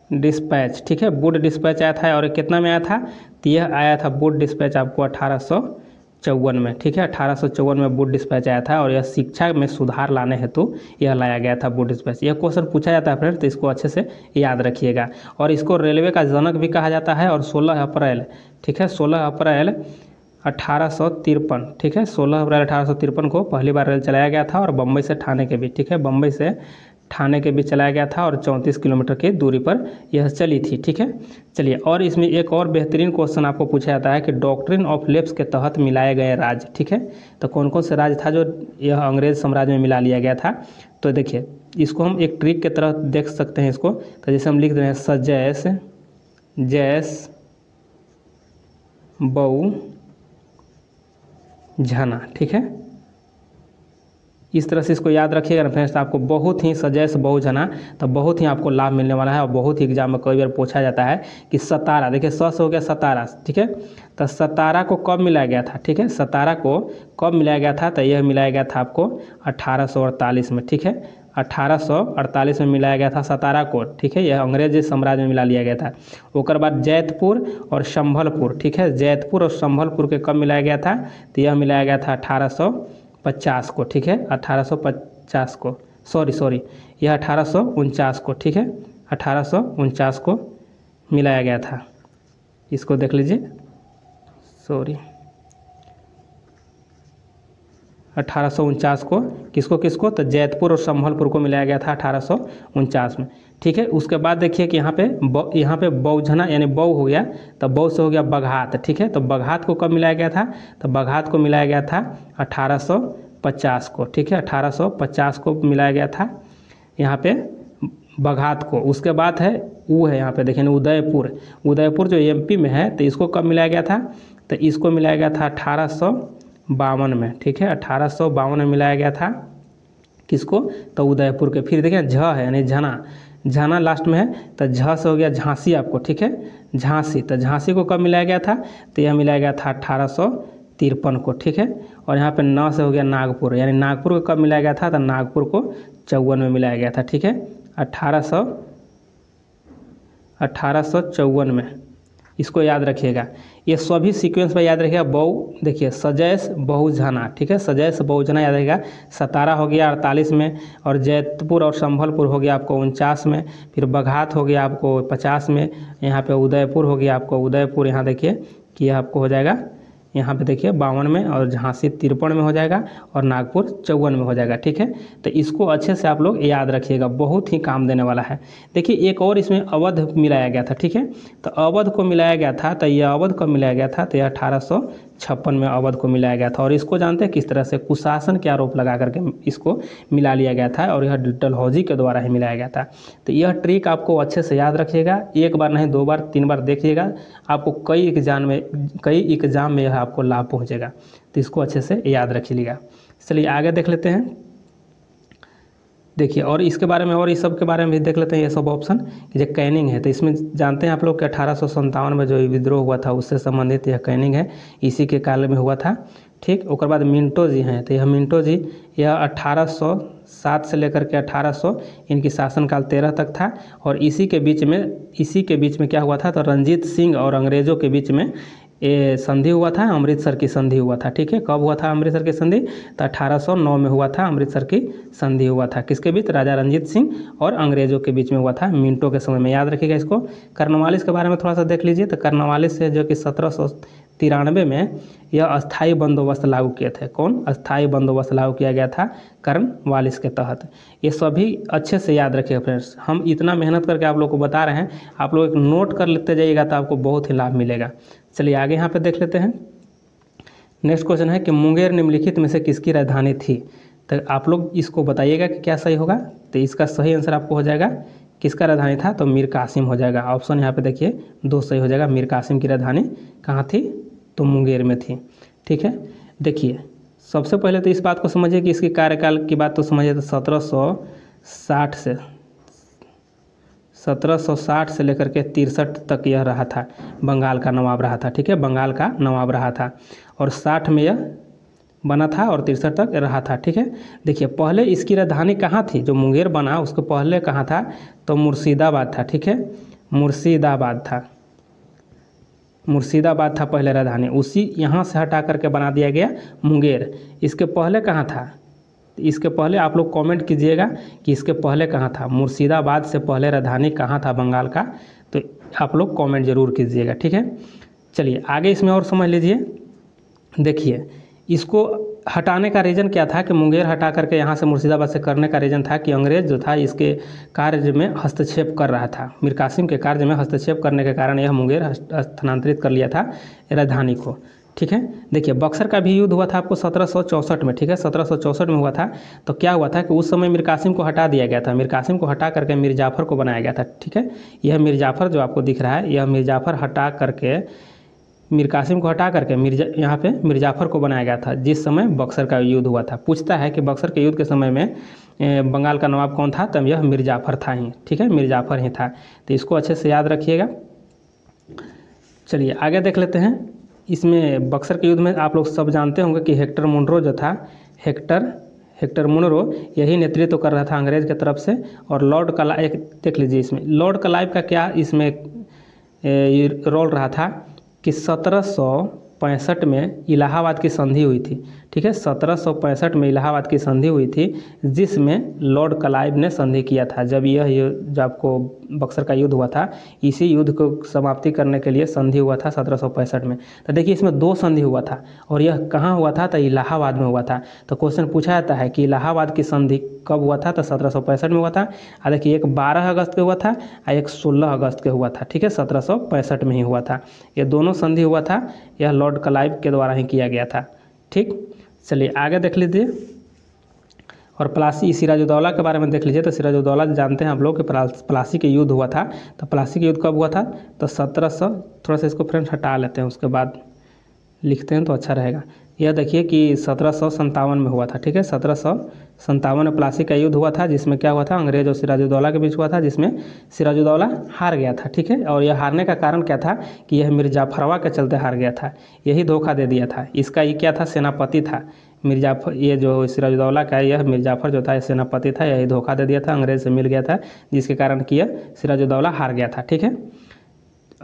Speaker 1: डिस्पैच, ठीक है, वुड डिस्पैच आया था। और कितना में आया था, तो यह आया था वुड डिस्पैच आपको 1854 में, ठीक है, 1854 में वुड डिस्पैच आया था। और यह शिक्षा में सुधार लाने हेतु यह लाया गया था वुड डिस्पैच। यह क्वेश्चन पूछा जाता है फ्रेंड, तो इसको अच्छे से याद रखिएगा। और इसको रेलवे का जनक भी कहा जाता है। और 16 अप्रैल, ठीक है, 16 अप्रैल 1853, ठीक है, 16 अप्रैल 1853 को पहली बार रेल चलाया गया था। और बम्बई से ठाणे के बीच, ठीक है, बम्बई से ठाणे के बीच चलाया गया था। और 34 किलोमीटर की दूरी पर यह चली थी, ठीक है। चलिए, और इसमें एक और बेहतरीन क्वेश्चन आपको पूछा जाता है कि डॉक्ट्रिन ऑफ लैप्स के तहत मिलाए गए राज्य, ठीक है, तो कौन कौन से राज्य था जो यह अंग्रेज साम्राज्य में मिला लिया गया था। तो देखिए इसको हम एक ट्रिक के तरह देख सकते हैं इसको। तो जैसे हम लिख रहे हैं सजैस, जैस, बऊ, झना, ठीक है, इस तरह से इसको याद रखिएगा ना फ्रेंड्स। आपको बहुत ही सजैस बहुजना, तो बहुत ही आपको लाभ मिलने वाला है। और बहुत ही एग्जाम में कई बार पूछा जाता है कि सतारा, देखिए सस हो गया सतारा, ठीक है, तो सतारा को कब मिलाया गया था, ठीक है, सतारा को कब मिलाया गया था, तो यह मिलाया गया था आपको 1848 में, ठीक है, 1848 में मिलाया गया था सतारा को, ठीक है, यह अंग्रेज साम्राज्य में मिला लिया गया था। उसके बाद जैतपुर और संभलपुर, ठीक है, जैतपुर और संभलपुर के कब मिलाया गया था, तो यह मिलाया गया था 1850 को, ठीक है, 1850 को, सॉरी यह 1849 को, ठीक है, 1849 को मिलाया गया था। इसको देख लीजिए, सॉरी 1849 को किसको तो जैतपुर और संभलपुर को मिलाया गया था 1849 में, ठीक है। उसके बाद देखिए कि यहाँ पे बौझना यानी बऊ हो गया, तो बऊ से हो गया बघात, ठीक है, तो बघात को कब मिलाया गया था, तो बघात को मिलाया गया था 1850 को, ठीक है, 1850 को मिलाया गया था यहाँ पे बघात को। उसके बाद है वो है यहाँ पे देखें उदयपुर, उदयपुर जो एमपी में है, तो इसको कब मिलाया गया था, तो इसको मिलाया गया था 1852 में, ठीक है, 1852 में मिलाया गया था किसको, तो उदयपुर के। फिर देखें झ है यानी झना, झना लास्ट में है, तो झ से हो गया झांसी आपको, ठीक है, झांसी, तो झांसी को कब मिलाया गया था, तो यह मिलाया गया था 1853 को, ठीक है। और यहाँ पे न से हो गया नागपुर, यानी नागपुर को कब मिलाया गया था, तो नागपुर को 54 में मिलाया गया था, ठीक है, 1854 में। इसको याद रखिएगा, ये सभी सीक्वेंस में याद रखिएगा। बहु देखिए सजैस बहुझना, ठीक है, सजैस बहुझना याद रखिएगा। सतारा हो गया 48 में, और जैतपुर और संभलपुर हो गया आपको 49 में, फिर बघात हो गया आपको 50 में, यहाँ पे उदयपुर हो गया आपको, उदयपुर यहाँ देखिए कि यह आपको हो जाएगा यहाँ पे देखिए 52 में, और झांसी 53 में हो जाएगा, और नागपुर 54 में हो जाएगा, ठीक है। तो इसको अच्छे से आप लोग याद रखिएगा, बहुत ही काम देने वाला है। देखिए एक और इसमें अवध मिलाया गया था, ठीक है, तो अवध को मिलाया गया था, तो यह अवध कब मिलाया गया था, तो यह 1856 में अवध को मिलाया गया था। और इसको जानते हैं किस तरह से, कुशासन के आरोप लगा करके इसको मिला लिया गया था, और यह डलहौजी के द्वारा ही मिलाया गया था। तो यह ट्रिक आपको अच्छे से याद रखिएगा, एक बार नहीं 2 बार 3 बार देखिएगा, आपको कई एग्जाम में यह आपको लाभ पहुंचेगा। तो इसको अच्छे से याद रखिएगा। चलिए आगे देख लेते हैं। देखिए और इसके बारे में और इस सब के बारे में भी देख लेते हैं, ये सब ऑप्शन जो कैनिंग है, तो इसमें जानते हैं आप लोग कि 1857 में जो विद्रोह हुआ था उससे संबंधित यह कैनिंग है, इसी के काल में हुआ था, ठीक। उसके बाद मिंटो जी हैं, तो यह मिंटो जी यह 1807 से लेकर के 1800 इनकी शासनकाल 13 तक था। और इसी के बीच में क्या हुआ था, तो रंजीत सिंह और अंग्रेज़ों के बीच में ये संधि हुआ था, अमृतसर की संधि हुआ था, ठीक है। कब हुआ था अमृतसर की संधि, तो 1809 में हुआ था, अमृतसर की संधि हुआ था। किसके बीच, राजा रंजीत सिंह और अंग्रेज़ों के बीच में हुआ था, मिंटो के समय में, याद रखिएगा इसको। कर्नवालिस के बारे में थोड़ा सा देख लीजिए, तो कर्नवालिस से जो कि 1793 में यह अस्थाई बंदोबस्त लागू किए थे। कौन, अस्थाई बंदोबस्त लागू किया गया था कर्नवालिस के तहत। ये सभी अच्छे से याद रखिएगा फ्रेंड्स, हम इतना मेहनत करके आप लोग को बता रहे हैं, आप लोग एक नोट कर लेते जाइएगा तो आपको बहुत ही लाभ मिलेगा। चलिए आगे यहाँ पे देख लेते हैं। नेक्स्ट क्वेश्चन है कि मुंगेर निम्नलिखित में से किसकी राजधानी थी, तो आप लोग इसको बताइएगा कि क्या सही होगा। तो इसका सही आंसर आपको हो जाएगा किसका राजधानी था, तो मीर कासिम हो जाएगा। ऑप्शन यहाँ पे देखिए 2 सही हो जाएगा। मीर कासिम की राजधानी कहाँ थी, तो मुंगेर में थी, ठीक है। देखिए सबसे पहले तो इस बात को समझिए कि इसके कार्यकाल की बात तो समझिए, तो 1760 से लेकर के 63 तक यह रहा था, बंगाल का नवाब रहा था, ठीक है, बंगाल का नवाब रहा था। और 60 में यह बना था और 63 तक रहा था, ठीक है। देखिए पहले इसकी राजधानी कहाँ थी, जो मुंगेर बना उसके पहले कहाँ था, तो मुर्शिदाबाद था, ठीक है, मुर्शिदाबाद था पहले राजधानी, उसी यहाँ से हटा करके बना दिया गया मुंगेर। इसके पहले कहाँ था, इसके पहले आप लोग कमेंट कीजिएगा कि इसके पहले कहाँ था, मुर्शिदाबाद से पहले राजधानी कहाँ था बंगाल का, तो आप लोग कमेंट जरूर कीजिएगा, ठीक है। चलिए आगे इसमें और समझ लीजिए। देखिए इसको हटाने का रीज़न क्या था, कि मुंगेर हटा करके यहाँ से मुर्शिदाबाद से करने का रीज़न था कि अंग्रेज़ जो था इसके कार्य में हस्तक्षेप कर रहा था, मीर कासिम के कार्य में हस्तक्षेप करने के कारण यह मुंगेर स्थानांतरित कर लिया था राजधानी को, ठीक है। देखिए बक्सर का भी युद्ध हुआ था आपको 1764 में, ठीक है, 1764 में हुआ था। तो क्या हुआ था कि उस समय मीर कासिम को हटा दिया गया था, मीर कासिम को हटा करके मीर जाफ़र को बनाया गया था, ठीक है। यह मीर जाफ़र जो आपको दिख रहा है, यह मीर जाफ़र हटा करके मीर कासिम को हटा करके यहाँ पे मीर जाफ़र को बनाया गया था, जिस समय बक्सर का युद्ध हुआ था। पूछता है कि बक्सर के युद्ध के समय में बंगाल का नवाब कौन था, तब यह मीर जाफ़र था ही, ठीक है, मीर जाफ़र ही था। तो इसको अच्छे से याद रखिएगा। चलिए आगे देख लेते हैं। इसमें बक्सर के युद्ध में आप लोग सब जानते होंगे कि हेक्टर मुनरो जो था, हेक्टर मुनरो यही नेतृत्व कर रहा था अंग्रेज़ की तरफ से। और लॉर्ड क्लाइव देख लीजिए, इसमें लॉर्ड क्लाइव का क्या इसमें रोल रहा था कि 1765 में इलाहाबाद की संधि हुई थी, ठीक है, 1765 में इलाहाबाद की संधि हुई थी, जिसमें लॉर्ड क्लाइव ने संधि किया था। जब जब आपको बक्सर का युद्ध हुआ था, इसी युद्ध को समाप्ति करने के लिए संधि हुआ था 1765 में। तो देखिए इसमें 2 संधि हुआ था, और यह कहाँ हुआ था, तो इलाहाबाद में हुआ था। तो क्वेश्चन पूछा जाता है कि इलाहाबाद की संधि कब हुआ था, तो 1765 में हुआ था। और देखिए एक 12 अगस्त के हुआ था और एक 16 अगस्त के हुआ था, ठीक है, 1765 में ही हुआ था। ये दोनों संधि हुआ था, यह लॉर्ड क्लाइव के द्वारा ही किया गया था, ठीक। चलिए आगे देख लीजिए। और प्लासी सिराजुद्दौला के बारे में देख लीजिए। तो सिराजुद्दौला जानते हैं आप लोग कि प्लासी के युद्ध हुआ था। तो प्लासी के युद्ध कब हुआ था? तो 1700, थोड़ा सा इसको फ्रेंड्स हटा लेते हैं, उसके बाद लिखते हैं तो अच्छा रहेगा। यह देखिए कि 1757 में हुआ था, ठीक है। 1757 में प्लासी का युद्ध हुआ था, जिसमें क्या हुआ था, अंग्रेज और सिराजुद्दौला के बीच हुआ था, जिसमें सिराजुद्दौला हार गया था, ठीक है। और यह हारने का कारण क्या था कि यह मिर्जाफरवा के चलते हार गया था, यही धोखा दे दिया था। इसका ये क्या था, सेनापति था मिर्जाफर। ये जो सिराजुद्दौला का है, यह मिर्जाफर जो था, सेनापति था, यही धोखा दे दिया था, अंग्रेज से मिल गया था, जिसके कारण कि यह सिराजुद्दौला हार गया था, ठीक है।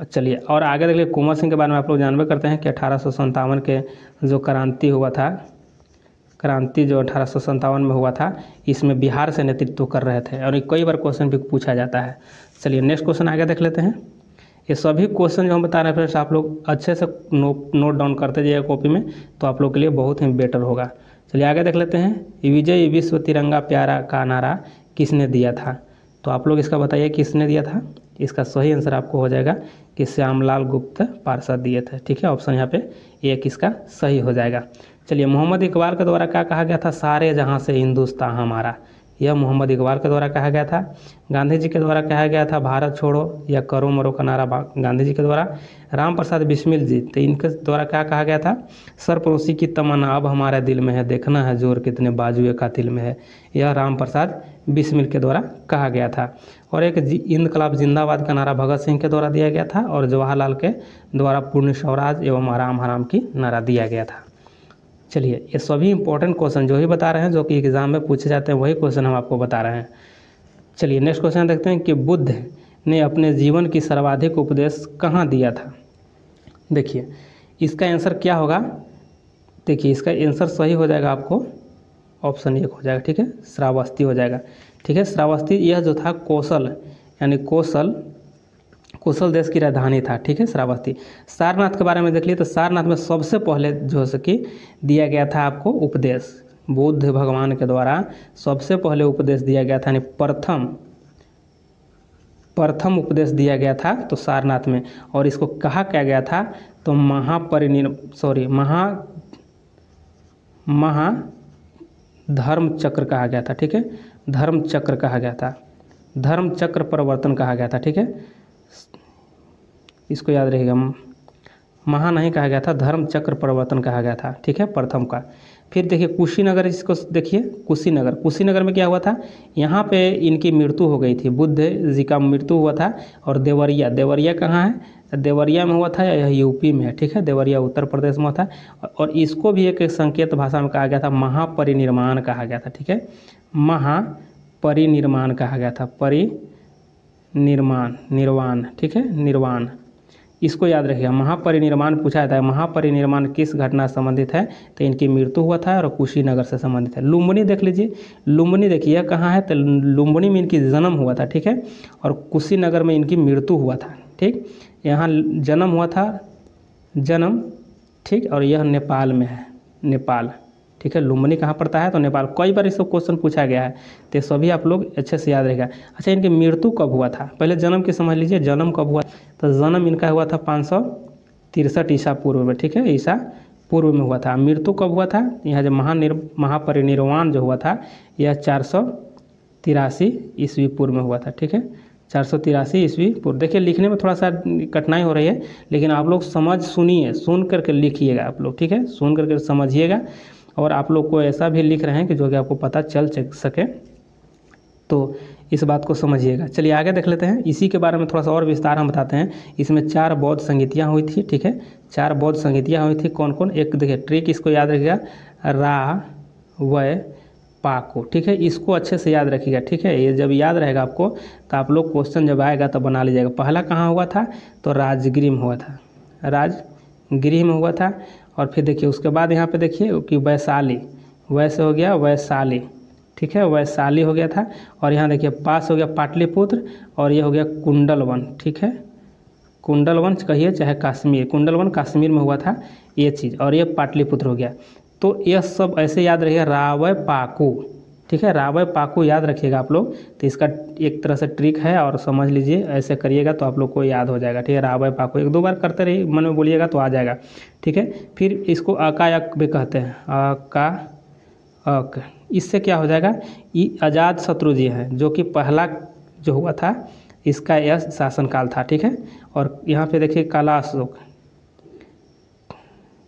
Speaker 1: चलिए और आगे देख लीजिए। कुंवर सिंह के बारे में आप लोग जानबे करते हैं कि 1857 के जो क्रांति हुआ था, क्रांति जो 1857 में हुआ था, इसमें बिहार से नेतृत्व कर रहे थे, और कई बार क्वेश्चन भी पूछा जाता है। चलिए नेक्स्ट क्वेश्चन आगे देख लेते हैं। ये सभी क्वेश्चन जो हम बता रहे हैं फ्रेंड्स, आप लोग अच्छे से नोट डाउन करते जाइए कॉपी में, तो आप लोग के लिए बहुत ही बेटर होगा। चलिए आगे देख लेते हैं। विजय विश्व तिरंगा प्यारा का नारा किसने दिया था? तो आप लोग इसका बताइए किसने दिया था। इसका सही आंसर आपको हो जाएगा कि श्यामलाल गुप्त पार्षद दिए थे, ठीक है। ऑप्शन यहाँ पे एक इसका सही हो जाएगा। चलिए मोहम्मद इकबाल के द्वारा क्या कहा गया था? सारे जहाँ से हिंदुस्तान हमारा, यह मोहम्मद इकबाल के द्वारा कहा गया था। गांधी जी के द्वारा कहा गया था भारत छोड़ो या करो मरो का नारा गांधी जी के द्वारा। राम प्रसाद बिस्मिल जी, तो इनके द्वारा क्या कहा गया था? सरपरोसी की तमन्ना अब हमारे दिल में है, देखना है जोर कितने बाजुए कातिल में है, यह राम प्रसाद बिस्मिल के द्वारा कहा गया था। और एक इनकलाब जिंदाबाद का नारा भगत सिंह के द्वारा दिया गया था, और जवाहरलाल के द्वारा पूर्ण स्वराज एवं आराम हराम की नारा दिया गया था। चलिए ये सभी इंपॉर्टेंट क्वेश्चन जो ही बता रहे हैं, जो कि एग्जाम में पूछे जाते हैं, वही क्वेश्चन हम आपको बता रहे हैं। चलिए नेक्स्ट क्वेश्चन देखते हैं कि बुद्ध ने अपने जीवन की सर्वाधिक उपदेश कहाँ दिया था? देखिए इसका आंसर क्या होगा। देखिए इसका आंसर सही हो जाएगा आपको, ऑप्शन एक हो जाएगा, ठीक है, श्रावस्ती हो जाएगा, ठीक है। श्रावस्ती यह जो था कौशल, यानी कौशल देश की राजधानी था, ठीक है, श्रावस्ती। सारनाथ के बारे में देख लिए। तो सारनाथ में सबसे पहले जो है कि दिया गया था आपको उपदेश, बुद्ध भगवान के द्वारा सबसे पहले उपदेश दिया गया था, यानी प्रथम उपदेश दिया गया था तो सारनाथ में। और इसको कहा क्या गया था? तो धर्म चक्र कहा गया था, ठीक है, धर्म चक्र कहा गया था, धर्म चक्र परिवर्तन कहा गया था, ठीक है। इसको याद रखिएगा, महा नहीं कहा गया था, धर्म चक्र परिवर्तन कहा गया था, ठीक है, प्रथम का। फिर देखिए कुशीनगर, इसको देखिए कुशीनगर में क्या हुआ था? यहाँ पे इनकी मृत्यु हो गई थी, बुद्ध जी का मृत्यु हुआ था। और देवरिया कहाँ है? देवरिया में हुआ था, यह यूपी में है, ठीक है, देवरिया उत्तर प्रदेश में था। और इसको भी एक संकेत भाषा में कहा गया था, महापरिनिर्वाण कहा गया था, ठीक है, महापरिनिर्वाण कहा गया था, निर्वाण, ठीक है, निर्वाण। इसको याद रखिएगा, महापरिनिर्वाण पूछा जाता है। महापरिनिर्वाण किस घटना से संबंधित है? तो इनकी मृत्यु हुआ था और कुशीनगर से संबंधित है। लुम्बिनी देख लीजिए, लुम्बिनी देखिए कहाँ है? तो लुम्बिनी में इनकी जन्म हुआ था, ठीक है, और कुशीनगर में इनकी मृत्यु हुआ था, ठीक। यहाँ जन्म हुआ था, ठीक, और यह नेपाल में है, नेपाल, ठीक है। लुम्बिनी कहाँ पड़ता है? तो नेपाल। कई बार इसको क्वेश्चन पूछा गया है, तो सभी आप लोग अच्छे से याद रहेगा। अच्छा इनकी मृत्यु कब हुआ था? पहले जन्म की समझ लीजिए, जन्म कब हुआ? तो जन्म इनका हुआ था 563 ईसा पूर्व में, ठीक है, ईसा पूर्व में हुआ था। मृत्यु कब हुआ था? यहाँ जो महापरिनिर्वाण जो हुआ था, यह 483 ईस्वी पूर्व में हुआ था, ठीक है, 483 ईस्वी पूर्व। देखिए लिखने में थोड़ा सा कठिनाई हो रही है, लेकिन आप लोग सुन करके लिखिएगा आप लोग, ठीक है, सुन करके समझिएगा। और आप लोग को ऐसा भी लिख रहे हैं कि जो कि आपको पता चल सके, तो इस बात को समझिएगा। चलिए आगे देख लेते हैं। इसी के बारे में थोड़ा सा और विस्तार हम बताते हैं। इसमें 4 बौद्ध संगीतियाँ हुई थी, ठीक है, 4 बौद्ध संगीतियाँ हुई थी। कौन कौन? एक देखिए ट्रिक, इसको याद रखिएगा, रा वय पाको, ठीक है, इसको अच्छे से याद रखिएगा, ठीक है। ये जब याद रहेगा आपको, तो आप लोग क्वेश्चन जब आएगा तो बना लीजिएगा। पहला कहाँ हुआ था? तो राजगृह में हुआ था, राजगृह में हुआ था। और फिर देखिए उसके बाद यहाँ पे देखिए कि वैशाली, वैसे हो गया वैशाली, ठीक है, वैशाली हो गया था। और यहाँ देखिए पास हो गया पाटलिपुत्र, और ये हो गया कुंडलवन, ठीक है, कुंडलवन कहिए चाहे कश्मीर, कुंडलवन कश्मीर में हुआ था ये चीज़, और ये पाटलिपुत्र हो गया। तो यह सब ऐसे याद रहिएगा, रावय पाकू, ठीक है, रावय पाकू याद रखिएगा आप लोग। तो इसका एक तरह से ट्रिक है और समझ लीजिए, ऐसे करिएगा तो आप लोग को याद हो जाएगा। ठीक है, रावय पाकू एक दो बार करते रहिए, मन में बोलिएगा तो आ जाएगा। ठीक है, फिर इसको अकायक भी कहते हैं, अका अक। इससे क्या हो जाएगा, ये आज़ाद शत्रु जी हैं, जो कि पहला जो हुआ था इसका यह शासनकाल था। ठीक है, और यहाँ पे देखिए काला अशोक,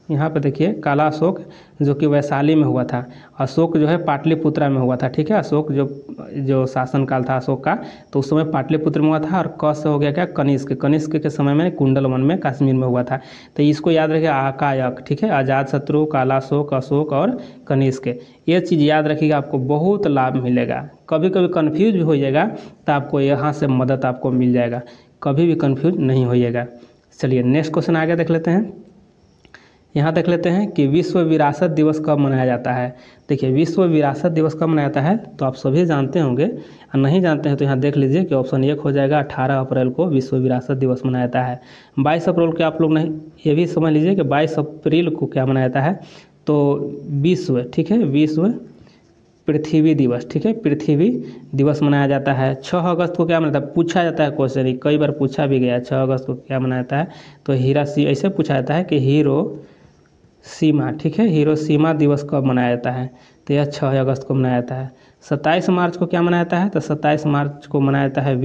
Speaker 1: यहाँ पे देखिए काला अशोक जो कि वैशाली में हुआ था। अशोक जो है पाटलिपुत्रा में हुआ था। ठीक है, अशोक जो शासनकाल था अशोक का, तो उस समय पाटलिपुत्र में हुआ था। और क से हो गया क्या, कनिष्क। कनिष्क के समय में कुंडलवन में कश्मीर में हुआ था। तो इसको याद रखिए, आकायक। ठीक है, आज़ाद शत्रु, काला अशोक, अशोक और कनिष्क। ये चीज़ याद रखिएगा, आपको बहुत लाभ मिलेगा। कभी कभी कन्फ्यूज भी होइएगा तो आपको यहाँ से मदद आपको मिल जाएगा, कभी भी कन्फ्यूज नहीं होइएगा। चलिए नेक्स्ट क्वेश्चन आगे देख लेते हैं। यहाँ देख लेते हैं कि विश्व विरासत दिवस कब मनाया जाता है। देखिए विश्व विरासत दिवस कब मनाया जाता है, तो आप सभी जानते होंगे, और नहीं जानते हैं तो यहाँ देख लीजिए कि ऑप्शन 1 हो जाएगा, 18 अप्रैल को विश्व विरासत दिवस मनाया जाता है। 22 अप्रैल को आप लोग नहीं, ये भी समझ लीजिए कि 22 अप्रैल को क्या मनाया जाता है, तो विश्व, ठीक है, विश्व पृथ्वी दिवस। ठीक है, पृथ्वी दिवस मनाया जाता है। 6 अगस्त को क्या मनाता है, पूछा जाता है क्वेश्चन, कई बार पूछा भी गया, 6 अगस्त को क्या मनाया जाता है, तो ऐसे पूछा जाता है कि हिरोशिमा। ठीक है, हिरोशिमा दिवस कब मनाया जाता है, तो यह 6 अगस्त को मनाया जाता है। 27 मार्च को क्या मनाया जाता है, तो 27 मार्च को मनाया जाता है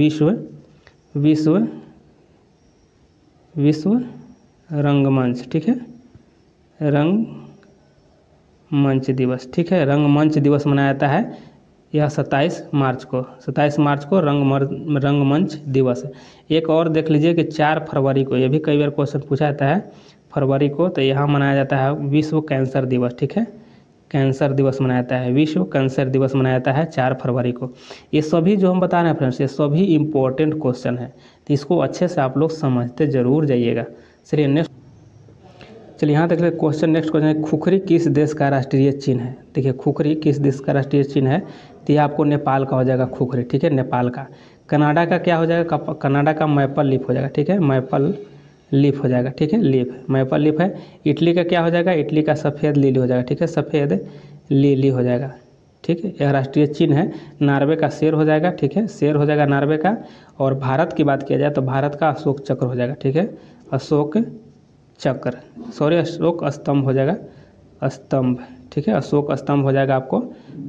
Speaker 1: विश्व रंगमंच। ठीक है, रंगमंच दिवस। ठीक है, रंगमंच दिवस मनाया जाता है यह 27 मार्च को रंगमंच दिवस। एक और देख लीजिए कि 4 फरवरी को, ये भी कई बार क्वेश्चन पूछा जाता है फरवरी को, तो यहाँ मनाया जाता है विश्व कैंसर दिवस। ठीक है, कैंसर दिवस मनाया जाता है, विश्व कैंसर दिवस मनाया जाता है 4 फरवरी को। ये सभी जो हम बता रहे हैं फ्रेंड्स, ये सभी इम्पोर्टेंट क्वेश्चन है, तो इसको अच्छे से आप लोग समझते जरूर जाइएगा। चलिए नेक्स्ट, यहाँ देख लेते क्वेश्चन। नेक्स्ट क्वेश्चन है, खुखरी किस देश का राष्ट्रीय चिन्ह है। देखिए खुखरी किस देश का राष्ट्रीय चिन्ह है, तो ये आपको नेपाल का हो जाएगा खुखरी। ठीक है, नेपाल का। कनाडा का क्या हो जाएगा, कनाडा का मैपल लीफ हो जाएगा। ठीक है, मैपल लीफ हो जाएगा। ठीक है, लीफ, मैपल लीफ है। इटली का क्या हो जाएगा, इटली का सफ़ेद लिली हो जाएगा। ठीक है, सफ़ेद लिली हो जाएगा। ठीक है, यह राष्ट्रीय चिन्ह है। नॉर्वे का शेर हो जाएगा। ठीक है, शेर हो जाएगा नॉर्वे का। और भारत की बात किया जाए तो भारत का अशोक चक्र हो जाएगा। ठीक है, अशोक चक्र, सॉरी अशोक स्तंभ हो जाएगा, स्तंभ। ठीक है, अशोक स्तंभ हो जाएगा आपको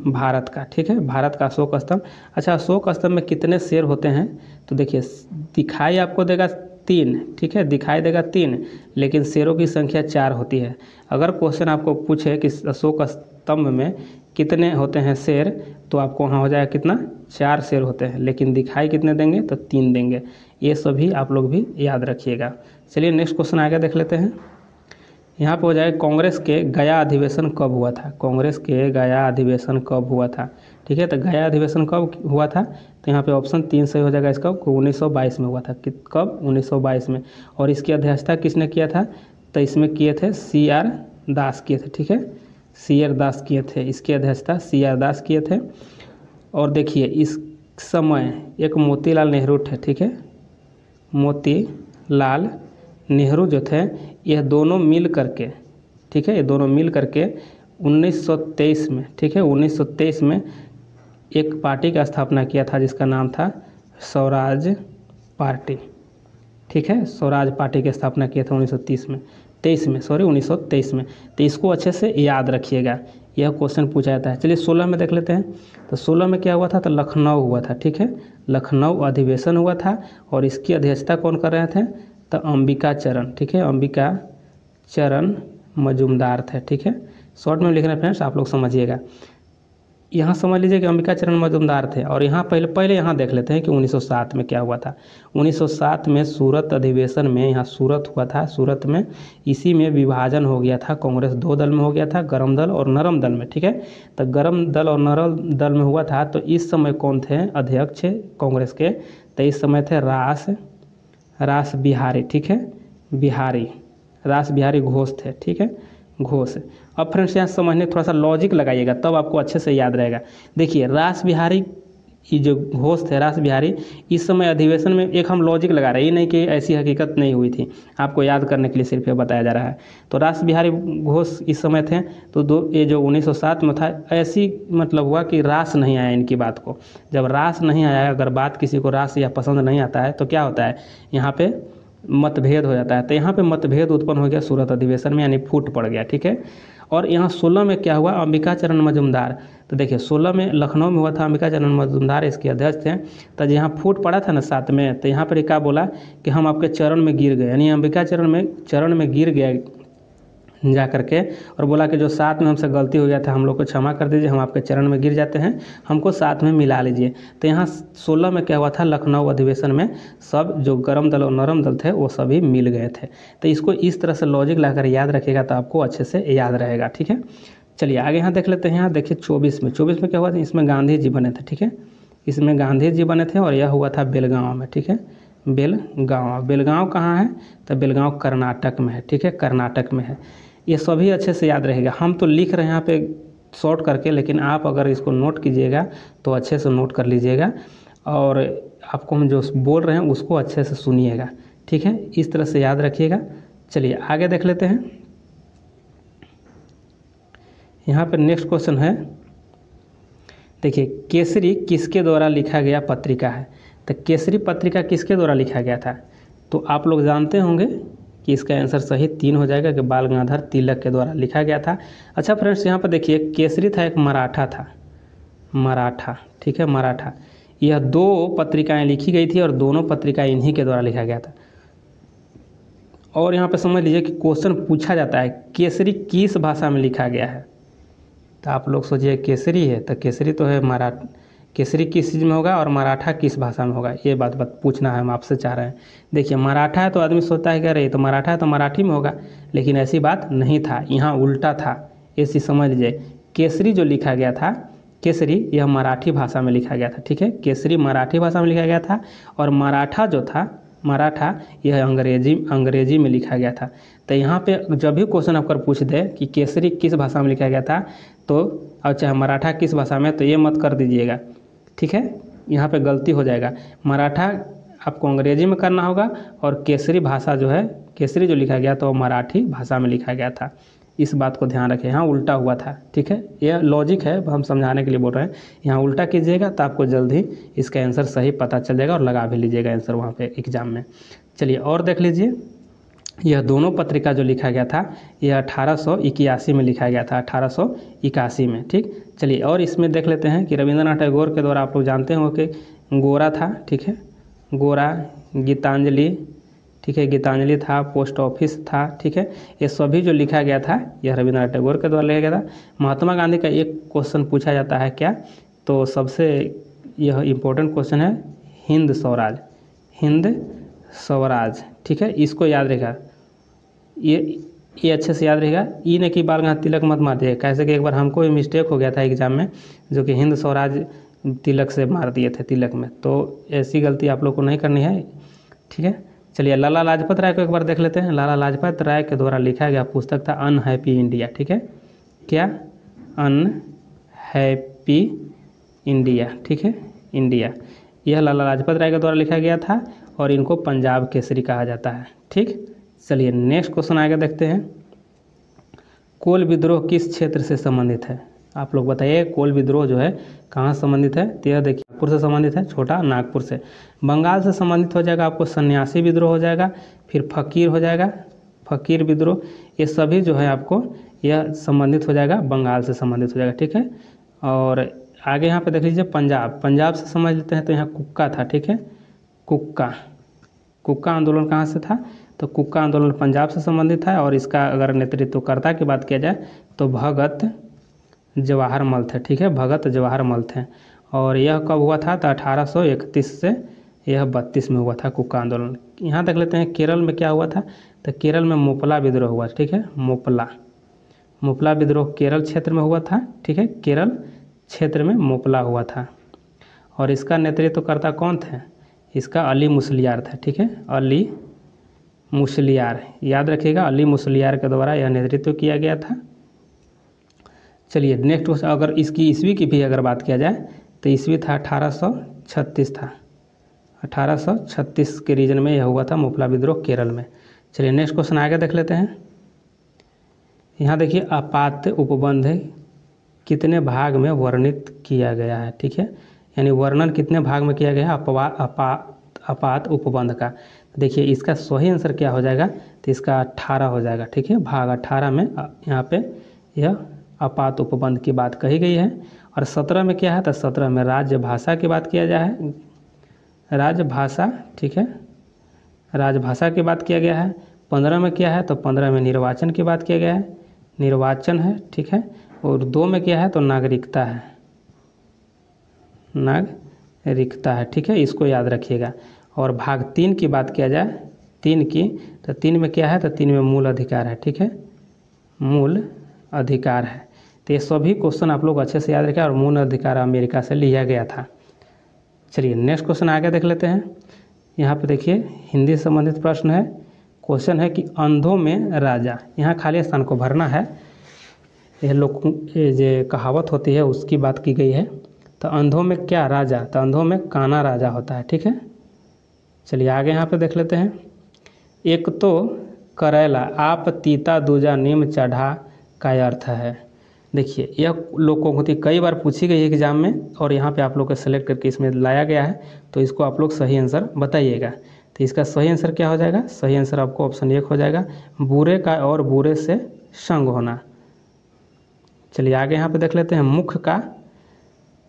Speaker 1: भारत का। ठीक है, भारत का अशोक स्तंभ। अच्छा, अशोक स्तंभ में कितने शेर होते हैं, तो देखिए दिखाई आपको देगा 3। ठीक है, दिखाई देगा 3, लेकिन शेरों की संख्या 4 होती है। अगर क्वेश्चन आपको पूछे कि अशोक स्तंभ में कितने होते हैं शेर, तो आपको वहाँ हो जाएगा कितना, 4 शेर होते हैं, लेकिन दिखाई कितने देंगे, तो 3 देंगे। ये सभी आप लोग भी याद रखिएगा। चलिए नेक्स्ट क्वेश्चन आगे देख लेते हैं। यहाँ पे हो जाएगा कांग्रेस के गया अधिवेशन कब हुआ था। कांग्रेस के गया अधिवेशन कब हुआ था। ठीक है, तो गया अधिवेशन कब हुआ था, तो यहाँ पे ऑप्शन 3 सही हो जाएगा इसका, 1922 में हुआ था। कब, 1922 में। और इसकी अध्यक्षता किसने किया था, तो इसमें किए थे CR दास किए थे। ठीक है, CR दास किए थे, इसकी अध्यक्षता CR दास किए थे। और देखिए इस समय एक मोतीलाल नेहरू थे। ठीक है, मोतीलाल नेहरू जो थे, यह दोनों मिल करके, ठीक है, ये दोनों मिल करके 1923 में, ठीक है, 1923 में एक पार्टी का स्थापना किया था जिसका नाम था स्वराज पार्टी। ठीक है, स्वराज पार्टी की स्थापना किया था 1923 में। तो इसको अच्छे से याद रखिएगा, यह क्वेश्चन पूछा जाता है। चलिए 16 में देख लेते हैं। तो 16 में क्या हुआ था, तो लखनऊ हुआ था। ठीक है, लखनऊ अधिवेशन हुआ था और इसकी अध्यक्षता कौन कर रहे थे, तो अंबिका चरण। ठीक है, अंबिका चरण मजूमदार थे। ठीक है, शॉर्ट में लिख रहे हैं फ्रेंड्स, आप लोग समझिएगा। यहाँ समझ लीजिए कि अंबिका चरण मजूमदार थे। और यहाँ पहले यहाँ देख लेते हैं कि 1907 में क्या हुआ था। 1907 में सूरत अधिवेशन में, यहाँ सूरत हुआ था, सूरत में इसी में विभाजन हो गया था। कांग्रेस 2 दल में हो गया था, गर्म दल और नरम दल में। ठीक है, तो गर्म दल और नरम दल में हुआ था। तो इस समय कौन थे अध्यक्ष कांग्रेस के, तो इस समय थे रास बिहारी। ठीक है, रास बिहारी घोष थे। ठीक है, घोष। अब फ्रेंड्स यहाँ समझने थोड़ा सा लॉजिक लगाइएगा, तब आपको अच्छे से याद रहेगा। देखिए रास बिहारी ये जो घोष थे रास बिहारी, इस समय अधिवेशन में एक हम लॉजिक लगा रहे हैं, ये नहीं कि ऐसी हकीकत नहीं हुई थी, आपको याद करने के लिए सिर्फ ये बताया जा रहा है। तो रास बिहारी घोष इस समय थे, तो ये जो 1907 में था, ऐसी मतलब हुआ कि रास नहीं आया इनकी बात को। जब रास नहीं आया, अगर बात किसी को रास या पसंद नहीं आता है तो क्या होता है, यहाँ पे मतभेद हो जाता है। तो यहाँ पे मतभेद उत्पन्न हो गया सूरत अधिवेशन में, यानी फूट पड़ गया, ठीक है। और यहाँ 16 में क्या हुआ, अंबिका चरण मजूमदार, तो देखिए 16 में लखनऊ में हुआ था, अंबिका चरण मजूमदार इसके अध्यक्ष थे। तो यहाँ फूट पड़ा था ना 7 में, तो यहाँ पर क्या बोला कि हम आपके चरण में गिर गए, यानी अंबिका चरण में गिर गया जा करके, और बोला कि जो 7 में हमसे गलती हो गया था हम लोग को क्षमा कर दीजिए, हम आपके चरण में गिर जाते हैं, हमको 7 में मिला लीजिए। तो यहाँ 16 में क्या हुआ था, लखनऊ अधिवेशन में सब जो गर्म दल और नरम दल थे वो सभी मिल गए थे। तो इसको इस तरह से लॉजिक लाकर याद रखिएगा तो आपको अच्छे से याद रहेगा, ठीक है। चलिए आगे यहाँ देख लेते हैं। यहाँ देखिए 24 में क्या हुआ था, इसमें गांधी जी बने थे, ठीक है, इसमें गांधी जी बने थे, और यह हुआ था बेलगांव में, ठीक है। बेलगांव कहाँ है, तो बेलगांव कर्नाटक में है, ठीक है, कर्नाटक में है। ये सभी अच्छे से याद रहेगा। हम तो लिख रहे हैं यहाँ पे शॉर्ट करके, लेकिन आप अगर इसको नोट कीजिएगा तो अच्छे से नोट कर लीजिएगा, और आपको हम जो बोल रहे हैं उसको अच्छे से सुनिएगा, ठीक है, इस तरह से याद रखिएगा। चलिए आगे देख लेते हैं। यहाँ पर नेक्स्ट क्वेश्चन है, देखिए केसरी किसके द्वारा लिखा गया पत्रिका है। तो केसरी पत्रिका किसके द्वारा लिखा गया था, तो आप लोग जानते होंगे कि इसका आंसर सही 3 हो जाएगा कि बाल गंगाधर तिलक के द्वारा लिखा गया था। अच्छा फ्रेंड्स, यहाँ पर देखिए केसरी था, एक मराठा था, मराठा, ठीक है, मराठा। यह 2 पत्रिकाएं लिखी गई थी और दोनों पत्रिकाएं इन्हीं के द्वारा लिखा गया था। और यहाँ पे समझ लीजिए कि क्वेश्चन पूछा जाता है केसरी किस भाषा में लिखा गया है। तो आप लोग सोचिए केसरी है तो केसरी तो है मराठा, केसरी किस चीज़ में होगा और मराठा किस भाषा में होगा, ये बात पूछना है, हम आपसे चाह रहे हैं। देखिए मराठा है तो आदमी सोचता है कि अरे तो मराठा है तो मराठी में होगा, लेकिन ऐसी बात नहीं था, यहाँ उल्टा था। ये चीज़ समझ लीजिए, केसरी जो लिखा गया था, केसरी यह मराठी भाषा में लिखा गया था, ठीक है, केसरी मराठी भाषा में लिखा गया था, और मराठा जो था, मराठा यह अंग्रेजी में लिखा गया था। तो यहाँ पे जब भी क्वेश्चन आपको पूछ दे कि केसरी किस भाषा में लिखा गया था, तो और चाहे मराठा किस भाषा में, तो ये मत कर दीजिएगा, ठीक है, यहाँ पे गलती हो जाएगा। मराठा आपको अंग्रेजी में करना होगा, और केसरी भाषा जो है, केसरी जो लिखा गया तो मराठी भाषा में लिखा गया था। इस बात को ध्यान रखें, यहाँ उल्टा हुआ था, ठीक है, यह लॉजिक है, हम समझाने के लिए बोल रहे हैं। यहाँ उल्टा कीजिएगा तो आपको जल्द ही इसका आंसर सही पता चल जाएगा और लगा भी लीजिएगा आंसर वहाँ पे एग्जाम में। चलिए और देख लीजिए, यह दोनों पत्रिका जो लिखा गया था यह 1881 में लिखा गया था, 1881 में, ठीक। चलिए और इसमें देख लेते हैं कि रविंद्रनाथ टैगोर के द्वारा, आप लोग जानते हो कि गोरा था, ठीक है, गोरा, गीतांजलि, ठीक है, गीतांजलि था, पोस्ट ऑफिस था, ठीक है, ये सभी जो लिखा गया था यह रविंद्रनाथ टैगोर के द्वारा लिखा गया था। महात्मा गांधी का एक क्वेश्चन पूछा जाता है क्या, तो सबसे यह इम्पोर्टेंट क्वेश्चन है हिंद स्वराज, हिंद स्वराज, ठीक है, इसको याद रखेगा, ये अच्छे से याद रहेगा। ये नहीं कि बाल गंगाधर तिलक मत मार दिए, कैसे कि एक बार हमको भी मिस्टेक हो गया था एग्जाम में, जो कि हिंद स्वराज तिलक से मार दिए थे तिलक में, तो ऐसी गलती आप लोग को नहीं करनी है, ठीक है। चलिए लाला लाजपत राय को एक बार देख लेते हैं। लाला लाजपत राय के द्वारा लिखा गया पुस्तक था अनहैप्पी इंडिया, ठीक है, क्या, अनहैप्पी इंडिया, ठीक है, इंडिया, यह लाला लाजपत राय के द्वारा लिखा गया था, और इनको पंजाब केसरी कहा जाता है, ठीक। चलिए नेक्स्ट क्वेश्चन आगे देखते हैं। कोल विद्रोह किस क्षेत्र से संबंधित है, आप लोग बताइए। कोल विद्रोह जो है कहाँ संबंधित है, तो यह देखिए नागपुर से संबंधित है, छोटा नागपुर से। बंगाल से संबंधित हो जाएगा आपको सन्यासी विद्रोह हो जाएगा, फिर फकीर हो जाएगा, फकीर विद्रोह, ये सभी जो है आपको यह संबंधित हो जाएगा, बंगाल से संबंधित हो जाएगा, ठीक है। और आगे यहाँ पे देख लीजिए पंजाब से समझ लेते हैं, तो यहाँ कुक्का था, ठीक है, कुक्का आंदोलन कहाँ से था, तो कुक्का आंदोलन पंजाब से संबंधित है, और इसका अगर नेतृत्वकर्ता की बात किया जाए तो भगत जवाहर मल थे, ठीक है, भगत जवाहर मल थे। और यह कब हुआ था, तो 1831 से यह 32 में हुआ था कुक्का आंदोलन। यहाँ देख लेते हैं केरल में क्या हुआ था, तो केरल में मोपला विद्रोह हुआ, ठीक है, मोपला विद्रोह केरल क्षेत्र में हुआ था, ठीक है, केरल क्षेत्र में मोपला हुआ था। और इसका नेतृत्वकर्ता कौन थे, इसका अली मुसलियार थे, ठीक है, अली मुसलियार, याद रखिएगा, अली मुसलियार के द्वारा यह नेतृत्व किया गया था। चलिए नेक्स्ट क्वेश्चन, अगर इसकी ईस्वी की भी अगर बात किया जाए तो ईस्वी था 1836 था, 1836 के रीजन में यह हुआ था मुफला विद्रोह केरल में। चलिए नेक्स्ट क्वेश्चन आगे देख लेते हैं। यहाँ देखिए आपात उपबंध कितने भाग में वर्णित किया गया है, ठीक है, यानी वर्णन कितने भाग में किया गया है आपात उपबंध का। देखिए इसका सही आंसर क्या हो जाएगा, तो इसका 18 हो जाएगा, ठीक है। भाग 18 में यहाँ पे यह आपात उपबंध की बात कही गई है। और 17 में क्या है, तो 17 में राजभाषा की बात किया जाए है, राजभाषा, ठीक है, राजभाषा की बात किया गया है। 15 में क्या है, तो 15 में निर्वाचन की बात किया गया है, निर्वाचन है, ठीक है। और 2 में क्या है, तो नागरिकता है, नागरिकता है, ठीक है, इसको याद रखिएगा। और भाग 3 की बात किया जाए 3 की, तो 3 में क्या है, तो 3 में मूल अधिकार है, ठीक है, मूल अधिकार है। तो ये सभी क्वेश्चन आप लोग अच्छे से याद रखें। और मूल अधिकार अमेरिका से लिया गया था। चलिए नेक्स्ट क्वेश्चन आगे देख लेते हैं। यहाँ पे देखिए हिंदी से संबंधित प्रश्न है। क्वेश्चन है कि अंधों में राजा, यहाँ खाली स्थान को भरना है। यह लोग जो कहावत होती है उसकी बात की गई है। तो अंधों में क्या राजा, तो अंधों में काना राजा होता है, ठीक है। चलिए आगे यहाँ पे देख लेते हैं। एक तो करेला आप तीता दूजा नीम चढ़ा का अर्थ है। देखिए यह लोगों को कई बार पूछी गई है एग्जाम में, और यहाँ पे आप लोग को सेलेक्ट करके इसमें लाया गया है। तो इसको आप लोग सही आंसर बताइएगा। तो इसका सही आंसर क्या हो जाएगा, सही आंसर आपको ऑप्शन 1 हो जाएगा, बुरे का और बुरे से संग होना। चलिए आगे यहाँ पे देख लेते हैं। मुख्य का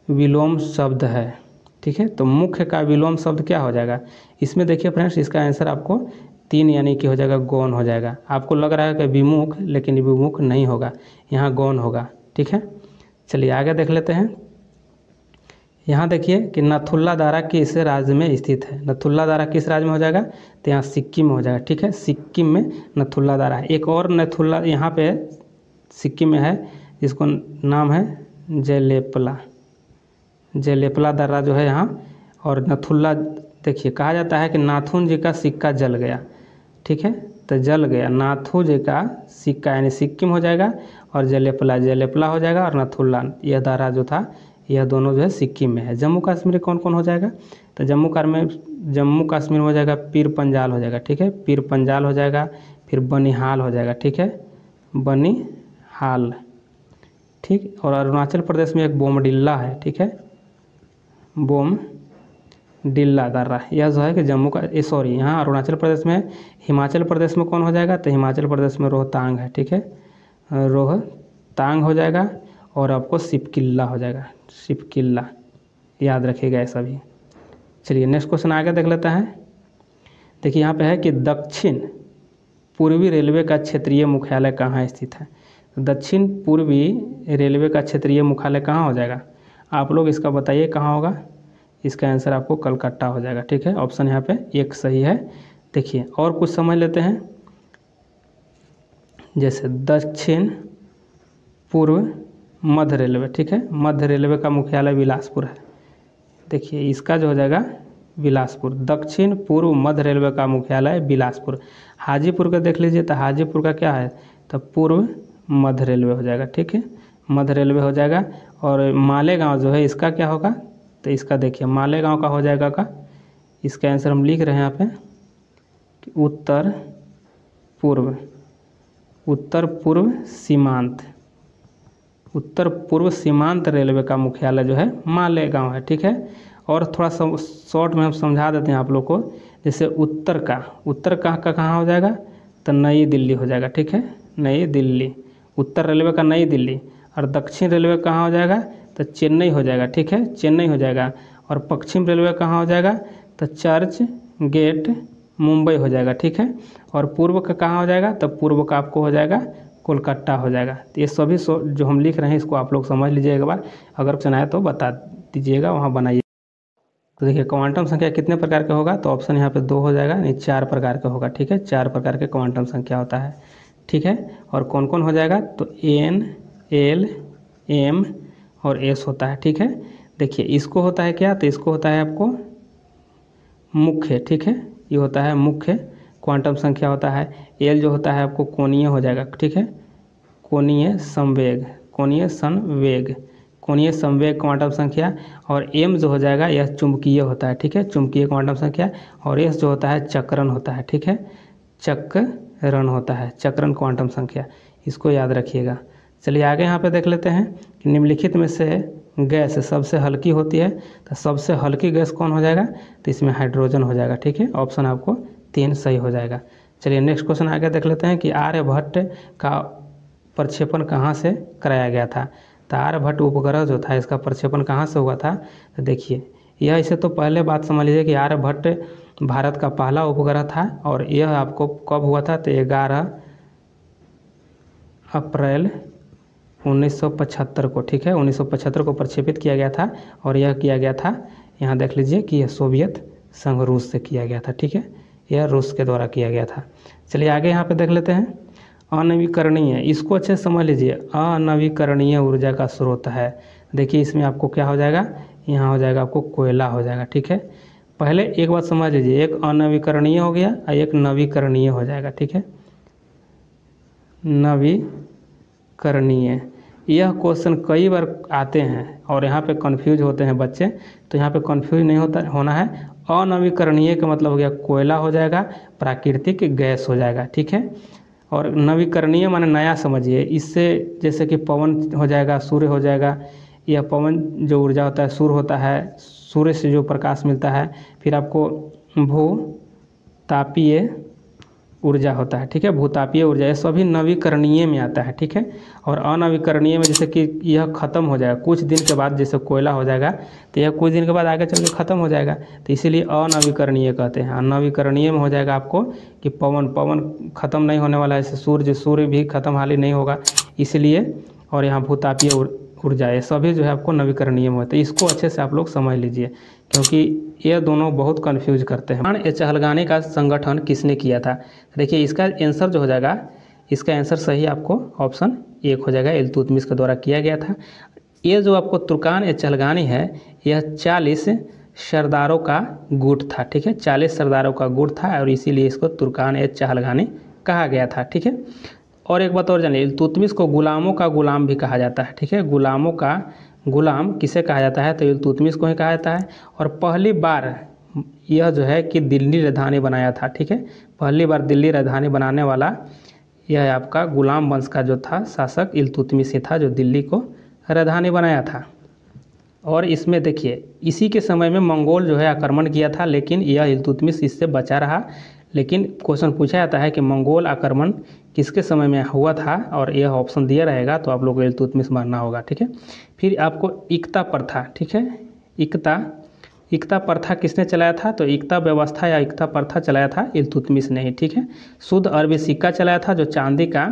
Speaker 1: विलोम शब्द है, ठीक है। तो मुख्य का विलोम शब्द क्या हो जाएगा, इसमें देखिए फ्रेंड्स, इसका आंसर आपको 3 यानी कि हो जाएगा गौण हो जाएगा। आपको लग रहा है कि विमुख, लेकिन विमुख नहीं होगा, यहाँ गौण होगा, ठीक है। चलिए आगे देख लेते हैं। यहाँ देखिए कि नथुल्ला दारा किस राज्य में स्थित है। नथुल्ला दारा किस राज्य में हो जाएगा, तो यहाँ सिक्किम में हो जाएगा, ठीक है। सिक्किम में नथुल्ला दारा है। एक और नथुल्ला यहाँ पे सिक्किम में है, जिसको नाम है जयलेपला, जयलेपला दर्रा जो है यहाँ। और नथुल्ला देखिए कहा जाता है कि नाथुन जी का सिक्का जल गया, ठीक है। तो जल गया नाथू जी का सिक्का, यानी सिक्किम हो जाएगा, और जयलेपला जयलेपला हो जाएगा, और नथुल्ला यह दर्रा जो था यह दोनों जो है सिक्किम में है। जम्मू कश्मीर कौन कौन हो जाएगा, तो जम्मू कश्मीर हो जाएगा पीर पंजाल हो जाएगा, ठीक है, पीर पंजाल हो जाएगा। फिर बनिहाल हो जाएगा, ठीक है, बनिहाल, ठीक। और अरुणाचल प्रदेश में एक बोमडिल्ला है, ठीक है, बोमडिल्ला दर्रा। यह जो है कि जम्मू का यहाँ अरुणाचल प्रदेश में। हिमाचल प्रदेश में कौन हो जाएगा, तो हिमाचल प्रदेश में रोहतांग है, ठीक है, रोहतांग हो जाएगा। और आपको सिपकिल्ला हो जाएगा, सिपकिल्ला, याद रखिएगा ये सभी। चलिए नेक्स्ट क्वेश्चन आगे देख लेता है। देखिए यहाँ पे है कि दक्षिण पूर्वी रेलवे का क्षेत्रीय मुख्यालय कहाँ स्थित है। दक्षिण पूर्वी रेलवे का क्षेत्रीय मुख्यालय कहाँ हो जाएगा, आप लोग इसका बताइए कहाँ होगा। इसका आंसर आपको कलकत्ता हो जाएगा, ठीक है। ऑप्शन यहाँ पे 1 सही है। देखिए और कुछ समझ लेते हैं। जैसे दक्षिण पूर्व मध्य रेलवे, ठीक है, मध्य रेलवे का मुख्यालय बिलासपुर है। देखिए इसका जो हो जाएगा बिलासपुर। दक्षिण पूर्व मध्य रेलवे का मुख्यालय बिलासपुर। हाजीपुर का देख लीजिए, तो हाजीपुर का क्या है, तो पूर्व मध्य रेलवे हो जाएगा, ठीक है, मध्य रेलवे हो जाएगा। और मालेगांव जो है इसका क्या होगा, तो इसका देखिए मालेगांव का हो जाएगा का, इसका आंसर हम लिख रहे हैं यहाँ पे कि उत्तर पूर्व सीमांत, उत्तर पूर्व सीमांत रेलवे का मुख्यालय जो है मालेगांव है, ठीक है। और थोड़ा सा शॉर्ट में हम समझा देते हैं आप लोग को। जैसे उत्तर कहाँ हो जाएगा, तो नई दिल्ली हो जाएगा, ठीक है, नई दिल्ली, उत्तर रेलवे का नई दिल्ली। और दक्षिण रेलवे कहाँ हो जाएगा, तो चेन्नई हो जाएगा, ठीक है, चेन्नई हो जाएगा। और पश्चिम रेलवे कहाँ हो जाएगा, तो चर्च गेट मुंबई हो जाएगा, ठीक है। और पूर्व का कहाँ हो जाएगा, तो पूर्व का आपको हो जाएगा कोलकाता हो जाएगा। तो ये सभी जो हम लिख रहे हैं इसको आप लोग समझ लीजिए एक बार, अगर क्वेश्चन आए तो बता दीजिएगा, वहाँ बनाइए। तो देखिए क्वांटम संख्या कितने प्रकार का होगा, तो ऑप्शन यहाँ पे 2 हो जाएगा, नहीं 4 प्रकार का होगा, ठीक है, 4 प्रकार के क्वांटम संख्या होता है, ठीक है। और कौन कौन हो जाएगा, तो N L M और S होता है, ठीक है। देखिए इसको होता है क्या, तो इसको होता है आपको मुख्य, ठीक है, ये होता है मुख्य क्वांटम संख्या होता है। L जो होता है आपको कोणीय हो जाएगा, ठीक है, कोणीय संवेग, कोणीय संवेग क्वांटम संख्या, और एम जो हो जाएगा यह चुंबकीय होता है, ठीक है, चुंबकीय क्वांटम संख्या, और एस जो होता है चक्रण होता है, ठीक है, चक्रण होता है, चक्रण क्वांटम संख्या, इसको याद रखिएगा। चलिए आगे यहाँ पे देख लेते हैं कि निम्नलिखित में से गैस सबसे हल्की होती है, तो सबसे हल्की गैस कौन हो जाएगा, तो इसमें हाइड्रोजन हो जाएगा, ठीक है, ऑप्शन आपको 3 सही हो जाएगा। चलिए नेक्स्ट क्वेश्चन आगे देख लेते हैं कि आर्यभट्ट का प्रक्षेपण कहाँ से कराया गया था। तो आर्यभट्ट उपग्रह जो था इसका प्रक्षेपण कहाँ से हुआ था, तो देखिए यह इसे तो पहले बात समझ लीजिए कि आर्यभट्ट भारत का पहला उपग्रह था, और यह आपको कब हुआ था, तो 11 अप्रैल 1975 को, ठीक है, 1975 को प्रक्षेपित किया गया था, और यह किया गया था, यहाँ देख लीजिए कि यह सोवियत संघ रूस से किया गया था, ठीक है, यह रूस के द्वारा किया गया था। चलिए आगे यहाँ पे देख लेते हैं अनवीकरणीय, इसको अच्छे से समझ लीजिए, अनवीकरणीय ऊर्जा का स्रोत है। देखिए इसमें आपको क्या हो जाएगा, यहाँ हो जाएगा आपको कोयला हो जाएगा, ठीक है। पहले एक बात समझ लीजिए, एक अनवीकरणीय हो गया और एक नवीकरणीय हो जाएगा, ठीक है, नवीकरणीय। यह क्वेश्चन कई बार आते हैं और यहाँ पे कंफ्यूज होते हैं बच्चे, तो यहाँ पे कंफ्यूज नहीं होना है। अनवीकरणीय का मतलब हो गया कोयला हो जाएगा, प्राकृतिक गैस हो जाएगा, ठीक है, और नवीकरणीय माने नया समझिए, इससे जैसे कि पवन हो जाएगा, सूर्य हो जाएगा, यह पवन जो ऊर्जा होता है सूर्य होता है, सूर्य से जो प्रकाश मिलता है, फिर आपको भूतापीय ऊर्जा होता है, ठीक है, भूतापीय ऊर्जा, ये सभी नवीकरणीय में आता है, ठीक है। और अनवीकरणीय में जैसे कि यह खत्म हो जाएगा कुछ दिन के बाद, जैसे कोयला हो जाएगा तो यह कुछ दिन के बाद आगे चल के खत्म हो जाएगा, तो इसीलिए अनवीकरणीय कहते हैं। नवीकरणीय में हो जाएगा आपको कि पवन खत्म नहीं होने वाला है, जैसे सूर्य भी खत्म हाल ही नहीं होगा, इसलिए, और यहाँ भूतापीय ऊर्जा, ये सभी जो है आपको नवीकरणीय में होता है। इसको अच्छे से आप लोग समझ लीजिए, क्योंकि ये दोनों बहुत कंफ्यूज करते हैं। चहलगानी का संगठन किसने किया था, देखिए इसका आंसर जो हो जाएगा, इसका आंसर सही आपको ऑप्शन 1 हो जाएगा, इल्तुतमिश के द्वारा किया गया था। ये जो आपको तुर्कान चहलगानी है, यह 40 सरदारों का गुट था, ठीक है, 40 सरदारों का गुट था, और इसीलिए इसको तुर्कान चहलगानी कहा गया था, ठीक है। और एक बात और जानिए, इल्तुतमिश को गुलामों का गुलाम भी कहा जाता है, ठीक है, गुलामों का गुलाम किसे कहा जाता है, तो इल्तुतमिश को ही कहा जाता है। और पहली बार यह जो है कि दिल्ली राजधानी बनाया था, ठीक है, पहली बार दिल्ली राजधानी बनाने वाला यह आपका गुलाम वंश का जो था शासक इल्तुतमिश ही था, जो दिल्ली को राजधानी बनाया था। और इसमें देखिए इसी के समय में मंगोल जो है आक्रमण किया था, लेकिन यह इल्तुतमिश इससे बचा रहा। लेकिन क्वेश्चन पूछा जाता है कि मंगोल आक्रमण किसके समय में हुआ था, और यह ऑप्शन दिया रहेगा, तो आप लोग को इल्तुतमिश मानना होगा, ठीक है। फिर आपको इक्ता प्रथा, ठीक है, इक्ता प्रथा किसने चलाया था, तो इक्ता व्यवस्था या इक्ता प्रथा चलाया था इल्तुतमिश ने ही, ठीक है। शुद्ध अरबी सिक्का चलाया था, जो चांदी का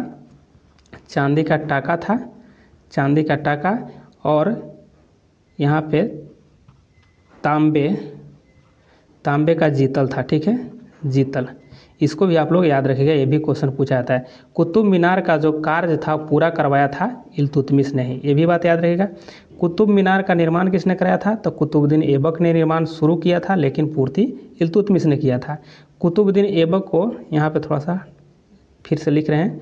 Speaker 1: टाका था, चांदी का टाका, और यहाँ पे तांबे का जीतल था, ठीक है, जीतल, इसको भी आप लोग याद रखिएगा, ये भी क्वेश्चन पूछा जाता है। कुतुब मीनार का जो कार्य था पूरा करवाया था इल्तुतमिश ने ही, ये भी बात याद रखिएगा। कुतुब मीनार का निर्माण किसने कराया था, तो कुतुबुद्दीन ऐबक ने निर्माण शुरू किया था, लेकिन पूर्ति इल्तुतमिश ने किया था। कुतुबुद्दीन ऐबक को यहाँ पे थोड़ा सा फिर से लिख रहे हैं,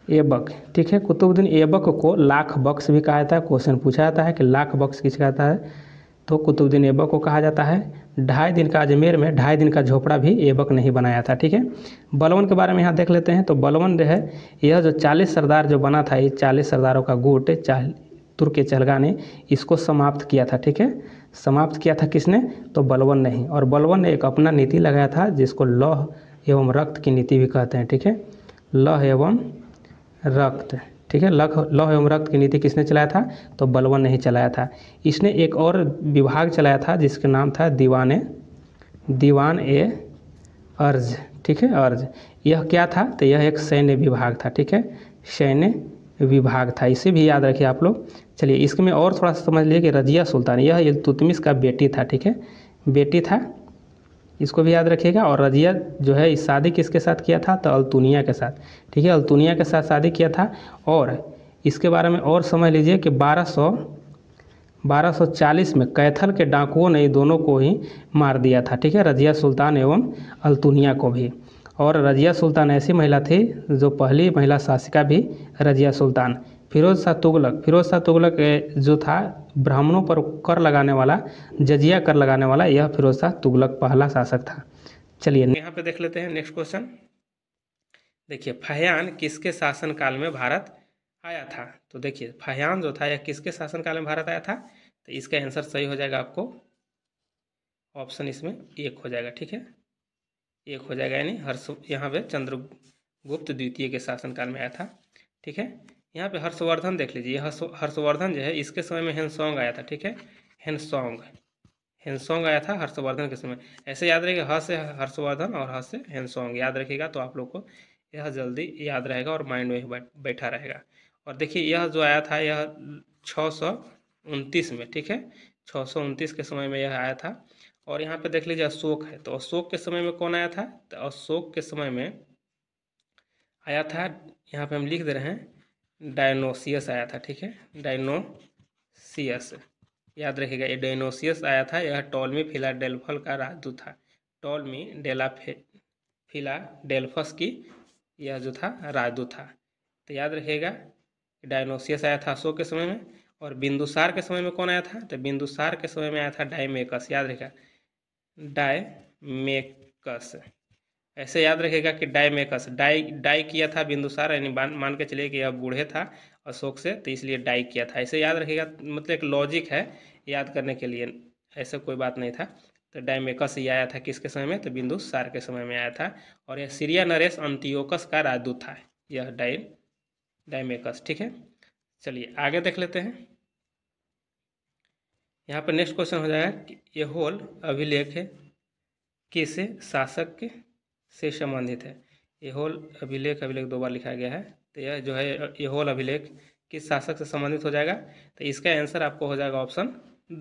Speaker 1: ऐबक, ठीक है, कुतुबुद्दीन ऐबक को लाख बख्श भी कहा जाता है। क्वेश्चन पूछा जाता है कि लाख बख्श किसे कहता है, तो कुतुबुद्दीन ऐबक को कहा जाता है। 2.5 दिन का अजमेर में 2.5 दिन का झोपड़ा भी ऐबक ने ही बनाया था, ठीक है। बलवन के बारे में यहाँ देख लेते हैं, तो बलवन जो है यह जो 40 सरदार जो बना था, ये 40 सरदारों का गुट तुर्क चहलगानी ने इसको समाप्त किया था, ठीक है, समाप्त किया था किसने, तो बलवन ने ही। और बलवन ने एक अपना नीति लगाया था जिसको लौह एवं रक्त की नीति भी कहते हैं, ठीक है, लौह एवं रक्त, ठीक है, लौह एवं रक्त की नीति किसने चलाया था, तो बलवन ने ही चलाया था। इसने एक और विभाग चलाया था जिसका नाम था दीवान ए अर्ज, ठीक है, अर्ज। यह क्या था, तो यह एक सैन्य विभाग था, ठीक है, सैन्य विभाग था, इसे भी याद रखिए आप लोग। चलिए इसमें और थोड़ा सा समझ लीजिए कि रजिया सुल्तान यह इल्तुतमिश का बेटी था, ठीक है, बेटी था, इसको भी याद रखिएगा। और रजिया जो है इस शादी किसके साथ किया था, तो अल्तुनिया के साथ, ठीक है, अल्तुनिया के साथ शादी किया था। और इसके बारे में और समझ लीजिए कि 1240 में कैथल के डाकुओं ने दोनों को ही मार दिया था, ठीक है, रजिया सुल्तान एवं अल्तुनिया को भी। और रजिया सुल्तान ऐसी महिला थी जो पहली महिला शासिका भी रजिया सुल्तान। फिरोज शाह तुगलक जो था ब्राह्मणों पर कर लगाने वाला, जजिया कर लगाने वाला, यह फिरोज शाह तुगलक पहला शासक था। चलिए यहाँ पे देख लेते हैं नेक्स्ट क्वेश्चन। देखिए फाहियान किसके शासनकाल में भारत आया था? तो देखिए फाहियान जो था यह किसके शासनकाल में भारत आया था? तो इसका आंसर सही हो जाएगा आपको ऑप्शन इसमें एक हो जाएगा। ठीक है, एक हो जाएगा, यानी यहाँ पे चंद्रगुप्त द्वितीय के शासनकाल में आया था। ठीक है, यहाँ पे हर्षवर्धन देख लीजिए, हर्षवर्धन जो है इसके समय में हेनसोंग आया था। ठीक है, हेनसोंग आया था हर्षवर्धन के समय। ऐसे याद रखिएगा, ह से हर्षवर्धन और ह से हेनसोंग याद रखिएगा, तो आप लोग को यह जल्दी याद रहेगा और माइंड में बैठा रहेगा। और देखिए यह जो आया था यह 629 में। ठीक है, 629 के समय में यह आया था। और यहाँ पे देख लीजिए अशोक है, तो अशोक के समय में कौन आया था? तो अशोक के समय में आया था, यहाँ पे हम लिख दे रहे हैं, डायनोसियस आया था। ठीक है, डायनोसियस याद रखिएगा, ये डायनोसियस आया था। यह टॉलमी फिलाडेल्फस का राजदूत था। टॉलमी फिलाडेल्फस की यह जो था राजदूत था। तो याद रखिएगा डायनोसियस आया था अशोक के समय में। और बिंदुसार के समय में कौन आया था? तो बिंदुसार के समय में आया था डायमेकस। याद रखिएगा डायमेकस, ऐसे याद रखिएगा कि डायमेकस डाई किया था बिंदुसार, यानी मान के चलिए कि यह बूढ़े था अशोक से, तो इसलिए डाई किया था। ऐसे याद रखिएगा, मतलब एक लॉजिक है याद करने के लिए, ऐसा कोई बात नहीं था। तो डायमेकस ही आया था किसके समय में? तो बिंदुसार के समय में आया था। और यह सीरिया नरेश अंतियोकस का राजदूत था, यह डायमेकस। ठीक है, चलिए आगे देख लेते हैं। यहाँ पर नेक्स्ट क्वेश्चन हो जाएगा कि ऐहोल अभिलेख किस शासक से संबंधित है? ऐहोल अभिलेख दो बार लिखा गया है, तो यह जो है ऐहोल अभिलेख किस शासक से संबंधित हो जाएगा? तो इसका आंसर आपको हो जाएगा ऑप्शन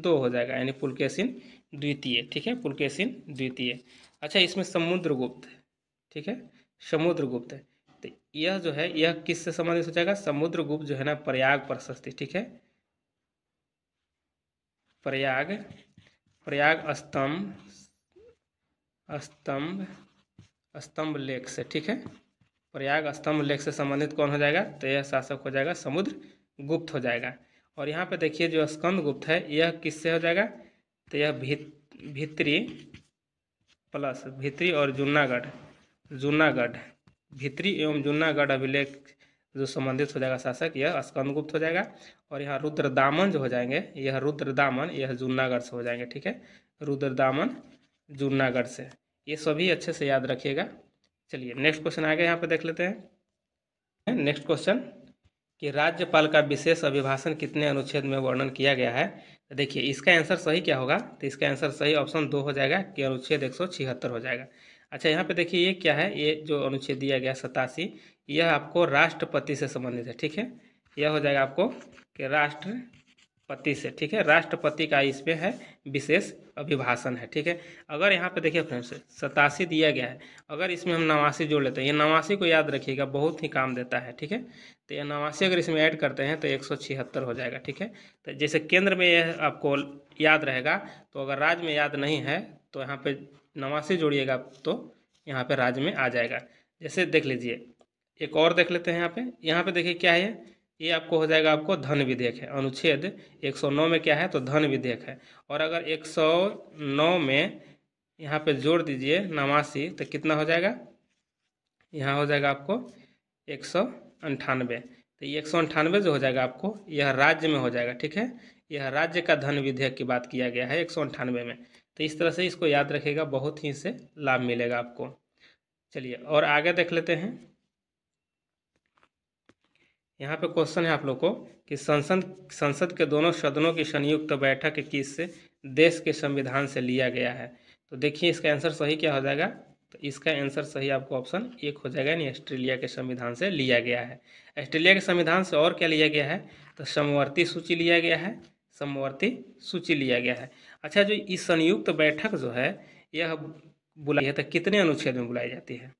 Speaker 1: 2 हो जाएगा, यानी पुलकेशिन द्वितीय। ठीक है, पुलकेशिन द्वितीय। अच्छा, इसमें समुद्रगुप्त, ठीक है, समुद्रगुप्त है, तो यह जो है यह किससे संबंधित हो जाएगा? समुद्रगुप्त जो है ना प्रयाग प्रशस्ति, ठीक है, प्रयाग स्तंभ लेख से। ठीक है, प्रयाग स्तंभ लेख से संबंधित कौन हो जाएगा? तो यह शासक हो जाएगा समुद्रगुप्त हो जाएगा। और यहाँ पे देखिए जो स्कंदगुप्त है यह किससे हो जाएगा? तो यह भित्री और जूनागढ़ भित्री एवं जूनागढ़ अभिलेख जो संबंधित हो जाएगा शासक, यह स्कंदगुप्त हो जाएगा। और यहाँ रुद्रदामन जो हो जाएंगे, यह रुद्रदामन यह जूनागढ़ से हो जाएंगे। ठीक है, रुद्रदामन जूनागढ़ से, ये सभी अच्छे से याद रखिएगा। चलिए नेक्स्ट क्वेश्चन आगे यहाँ पे देख लेते हैं। नेक्स्ट क्वेश्चन कि राज्यपाल का विशेष अभिभाषण कितने अनुच्छेद में वर्णन किया गया है? तो देखिए इसका आंसर सही क्या होगा? तो इसका आंसर सही ऑप्शन 2 हो जाएगा कि अनुच्छेद 176 हो जाएगा। अच्छा, यहाँ पे देखिए ये क्या है, ये जो अनुच्छेद दिया गया 87, यह आपको राष्ट्रपति से संबंधित है। ठीक है, यह हो जाएगा आपको कि राष्ट्रपति से। ठीक है, राष्ट्रपति का इसमें है विशेष अभिभाषण है। ठीक है, अगर यहाँ पे देखिए फ्रेंड्स 87 दिया गया है, अगर इसमें हम 89 जोड़ लेते हैं, ये 89 को याद रखिएगा, बहुत ही काम देता है। ठीक है, तो ये 89 अगर इसमें ऐड करते हैं तो 176 हो जाएगा। ठीक है, तो जैसे केंद्र में यह आपको याद रहेगा, तो अगर राज्य में याद नहीं है तो यहाँ पे 89 जोड़िएगा तो यहाँ पे राज्य में आ जाएगा। जैसे देख लीजिए, एक और देख लेते हैं। यहाँ पे देखिए क्या है, ये आपको हो जाएगा, आपको धन विधेयक है। अनुच्छेद 109 में क्या है? तो धन विधेयक है। और अगर 109 में यहाँ पे जोड़ दीजिए 89, तो कितना हो जाएगा? यहाँ हो जाएगा आपको 198। तो ये 198 जो हो जाएगा आपको, यह राज्य में हो जाएगा। ठीक है, यह राज्य का धन विधेयक की बात किया गया है 198 में। तो इस तरह से इसको याद रखिएगा, बहुत ही इससे लाभ मिलेगा आपको। चलिए और आगे देख लेते हैं। यहाँ पे क्वेश्चन है आप लोग को कि संसद के दोनों सदनों की संयुक्त बैठक किस देश के संविधान से लिया गया है? तो देखिए इसका आंसर सही क्या हो जाएगा? तो इसका आंसर सही आपको ऑप्शन 1 हो जाएगा, यानी ऑस्ट्रेलिया के संविधान से लिया गया है। ऑस्ट्रेलिया के संविधान से और क्या लिया गया है? तो समवर्ती सूची लिया गया है, समवर्ती सूची लिया गया है। अच्छा, जो इस संयुक्त बैठक जो है यह बुलाई है तो कितने अनुच्छेद में बुलाई जाती है?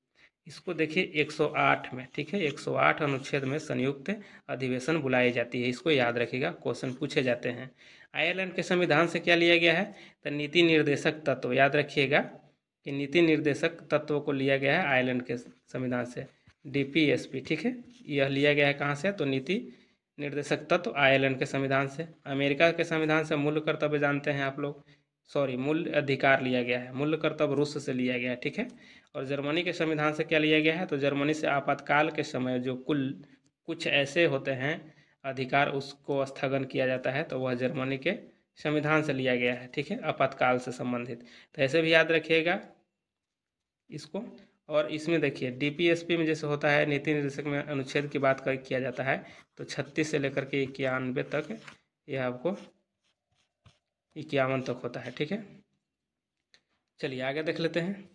Speaker 1: इसको देखिए 108 में। ठीक है, 108 अनुच्छेद में संयुक्त अधिवेशन बुलाई जाती है। इसको याद रखिएगा, क्वेश्चन पूछे जाते हैं। आयरलैंड के संविधान से क्या लिया गया है? तो नीति निर्देशक तत्व, याद रखिएगा कि नीति निर्देशक तत्व को लिया गया है आयरलैंड के संविधान से, DPSP। ठीक है, यह लिया गया है कहाँ से? तो नीति निर्देशक तत्व आयरलैंड के संविधान से। अमेरिका के संविधान से मूल्य कर्तव्य जानते हैं आप लोग, सॉरी मूल्य अधिकार लिया गया है, मूल्य कर्तव्य रूस से लिया गया है, ठीक है। और जर्मनी के संविधान से क्या लिया गया है, तो जर्मनी से आपातकाल के समय जो कुछ ऐसे होते हैं अधिकार उसको स्थगन किया जाता है, तो वह जर्मनी के संविधान से लिया गया है, ठीक है, आपातकाल से संबंधित। तो ऐसे भी याद रखिएगा इसको। और इसमें देखिए डीपीएसपी में जैसे होता है नीति निर्देशक में अनुच्छेद की बात कर किया जाता है, तो 36 से लेकर के 91 तक यह आपको 51 तक होता है, ठीक है। चलिए आगे देख लेते हैं।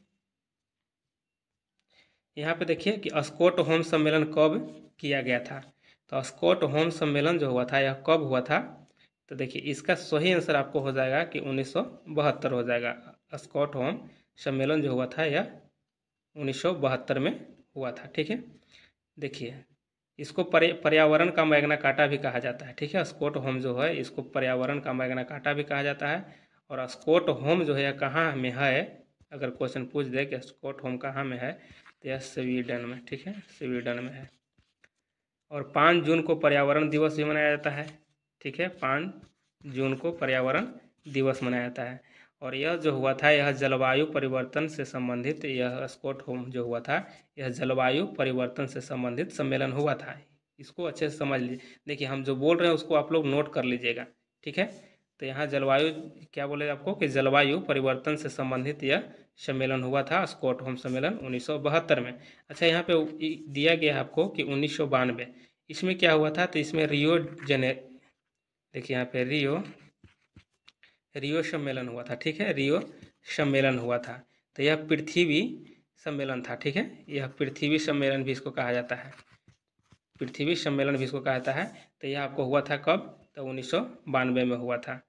Speaker 1: यहाँ पे देखिए कि स्टॉकहोम सम्मेलन कब किया गया था। तो स्टॉकहोम सम्मेलन जो हुआ था यह कब हुआ था, तो देखिए इसका सही आंसर आपको हो जाएगा कि 1972 हो जाएगा। स्टॉकहोम सम्मेलन जो हुआ था यह 1972 में हुआ था, ठीक है। देखिए इसको पर्यावरण का मैग्ना कार्टा भी कहा जाता है, ठीक है। स्टॉकहोम जो है इसको पर्यावरण का मैग्ना कार्टा भी कहा जाता है। और स्टॉकहोम जो है यह कहाँ में है, अगर क्वेश्चन पूछ दे कि स्टॉकहोम कहाँ में है, तो यह स्वीडन में, ठीक है, स्वीडन में है। और 5 जून को पर्यावरण दिवस भी मनाया जाता है, ठीक है, 5 जून को पर्यावरण दिवस मनाया जाता है। और यह जो हुआ था यह जलवायु परिवर्तन से संबंधित, यह स्टॉकहोम जो हुआ था यह जलवायु परिवर्तन से संबंधित सम्मेलन हुआ था। इसको अच्छे से समझ लीजिए, देखिए हम जो बोल रहे हैं उसको आप लोग नोट कर लीजिएगा, ठीक है। तो यहाँ जलवायु क्या बोले आपको कि जलवायु परिवर्तन से संबंधित यह सम्मेलन हुआ था, स्टॉकहोम सम्मेलन 1972 में। अच्छा यहाँ पे दिया गया है आपको कि 1992, इसमें क्या हुआ था, तो इसमें देखिए यहाँ पे रियो सम्मेलन हुआ था, ठीक है, रियो सम्मेलन हुआ था। तो यह पृथ्वी सम्मेलन था, ठीक है, यह पृथ्वी सम्मेलन भी इसको कहा जाता है, पृथ्वी सम्मेलन भी इसको कहा जाता है। तो यह आपको हुआ था कब, तो 1992 में हुआ था।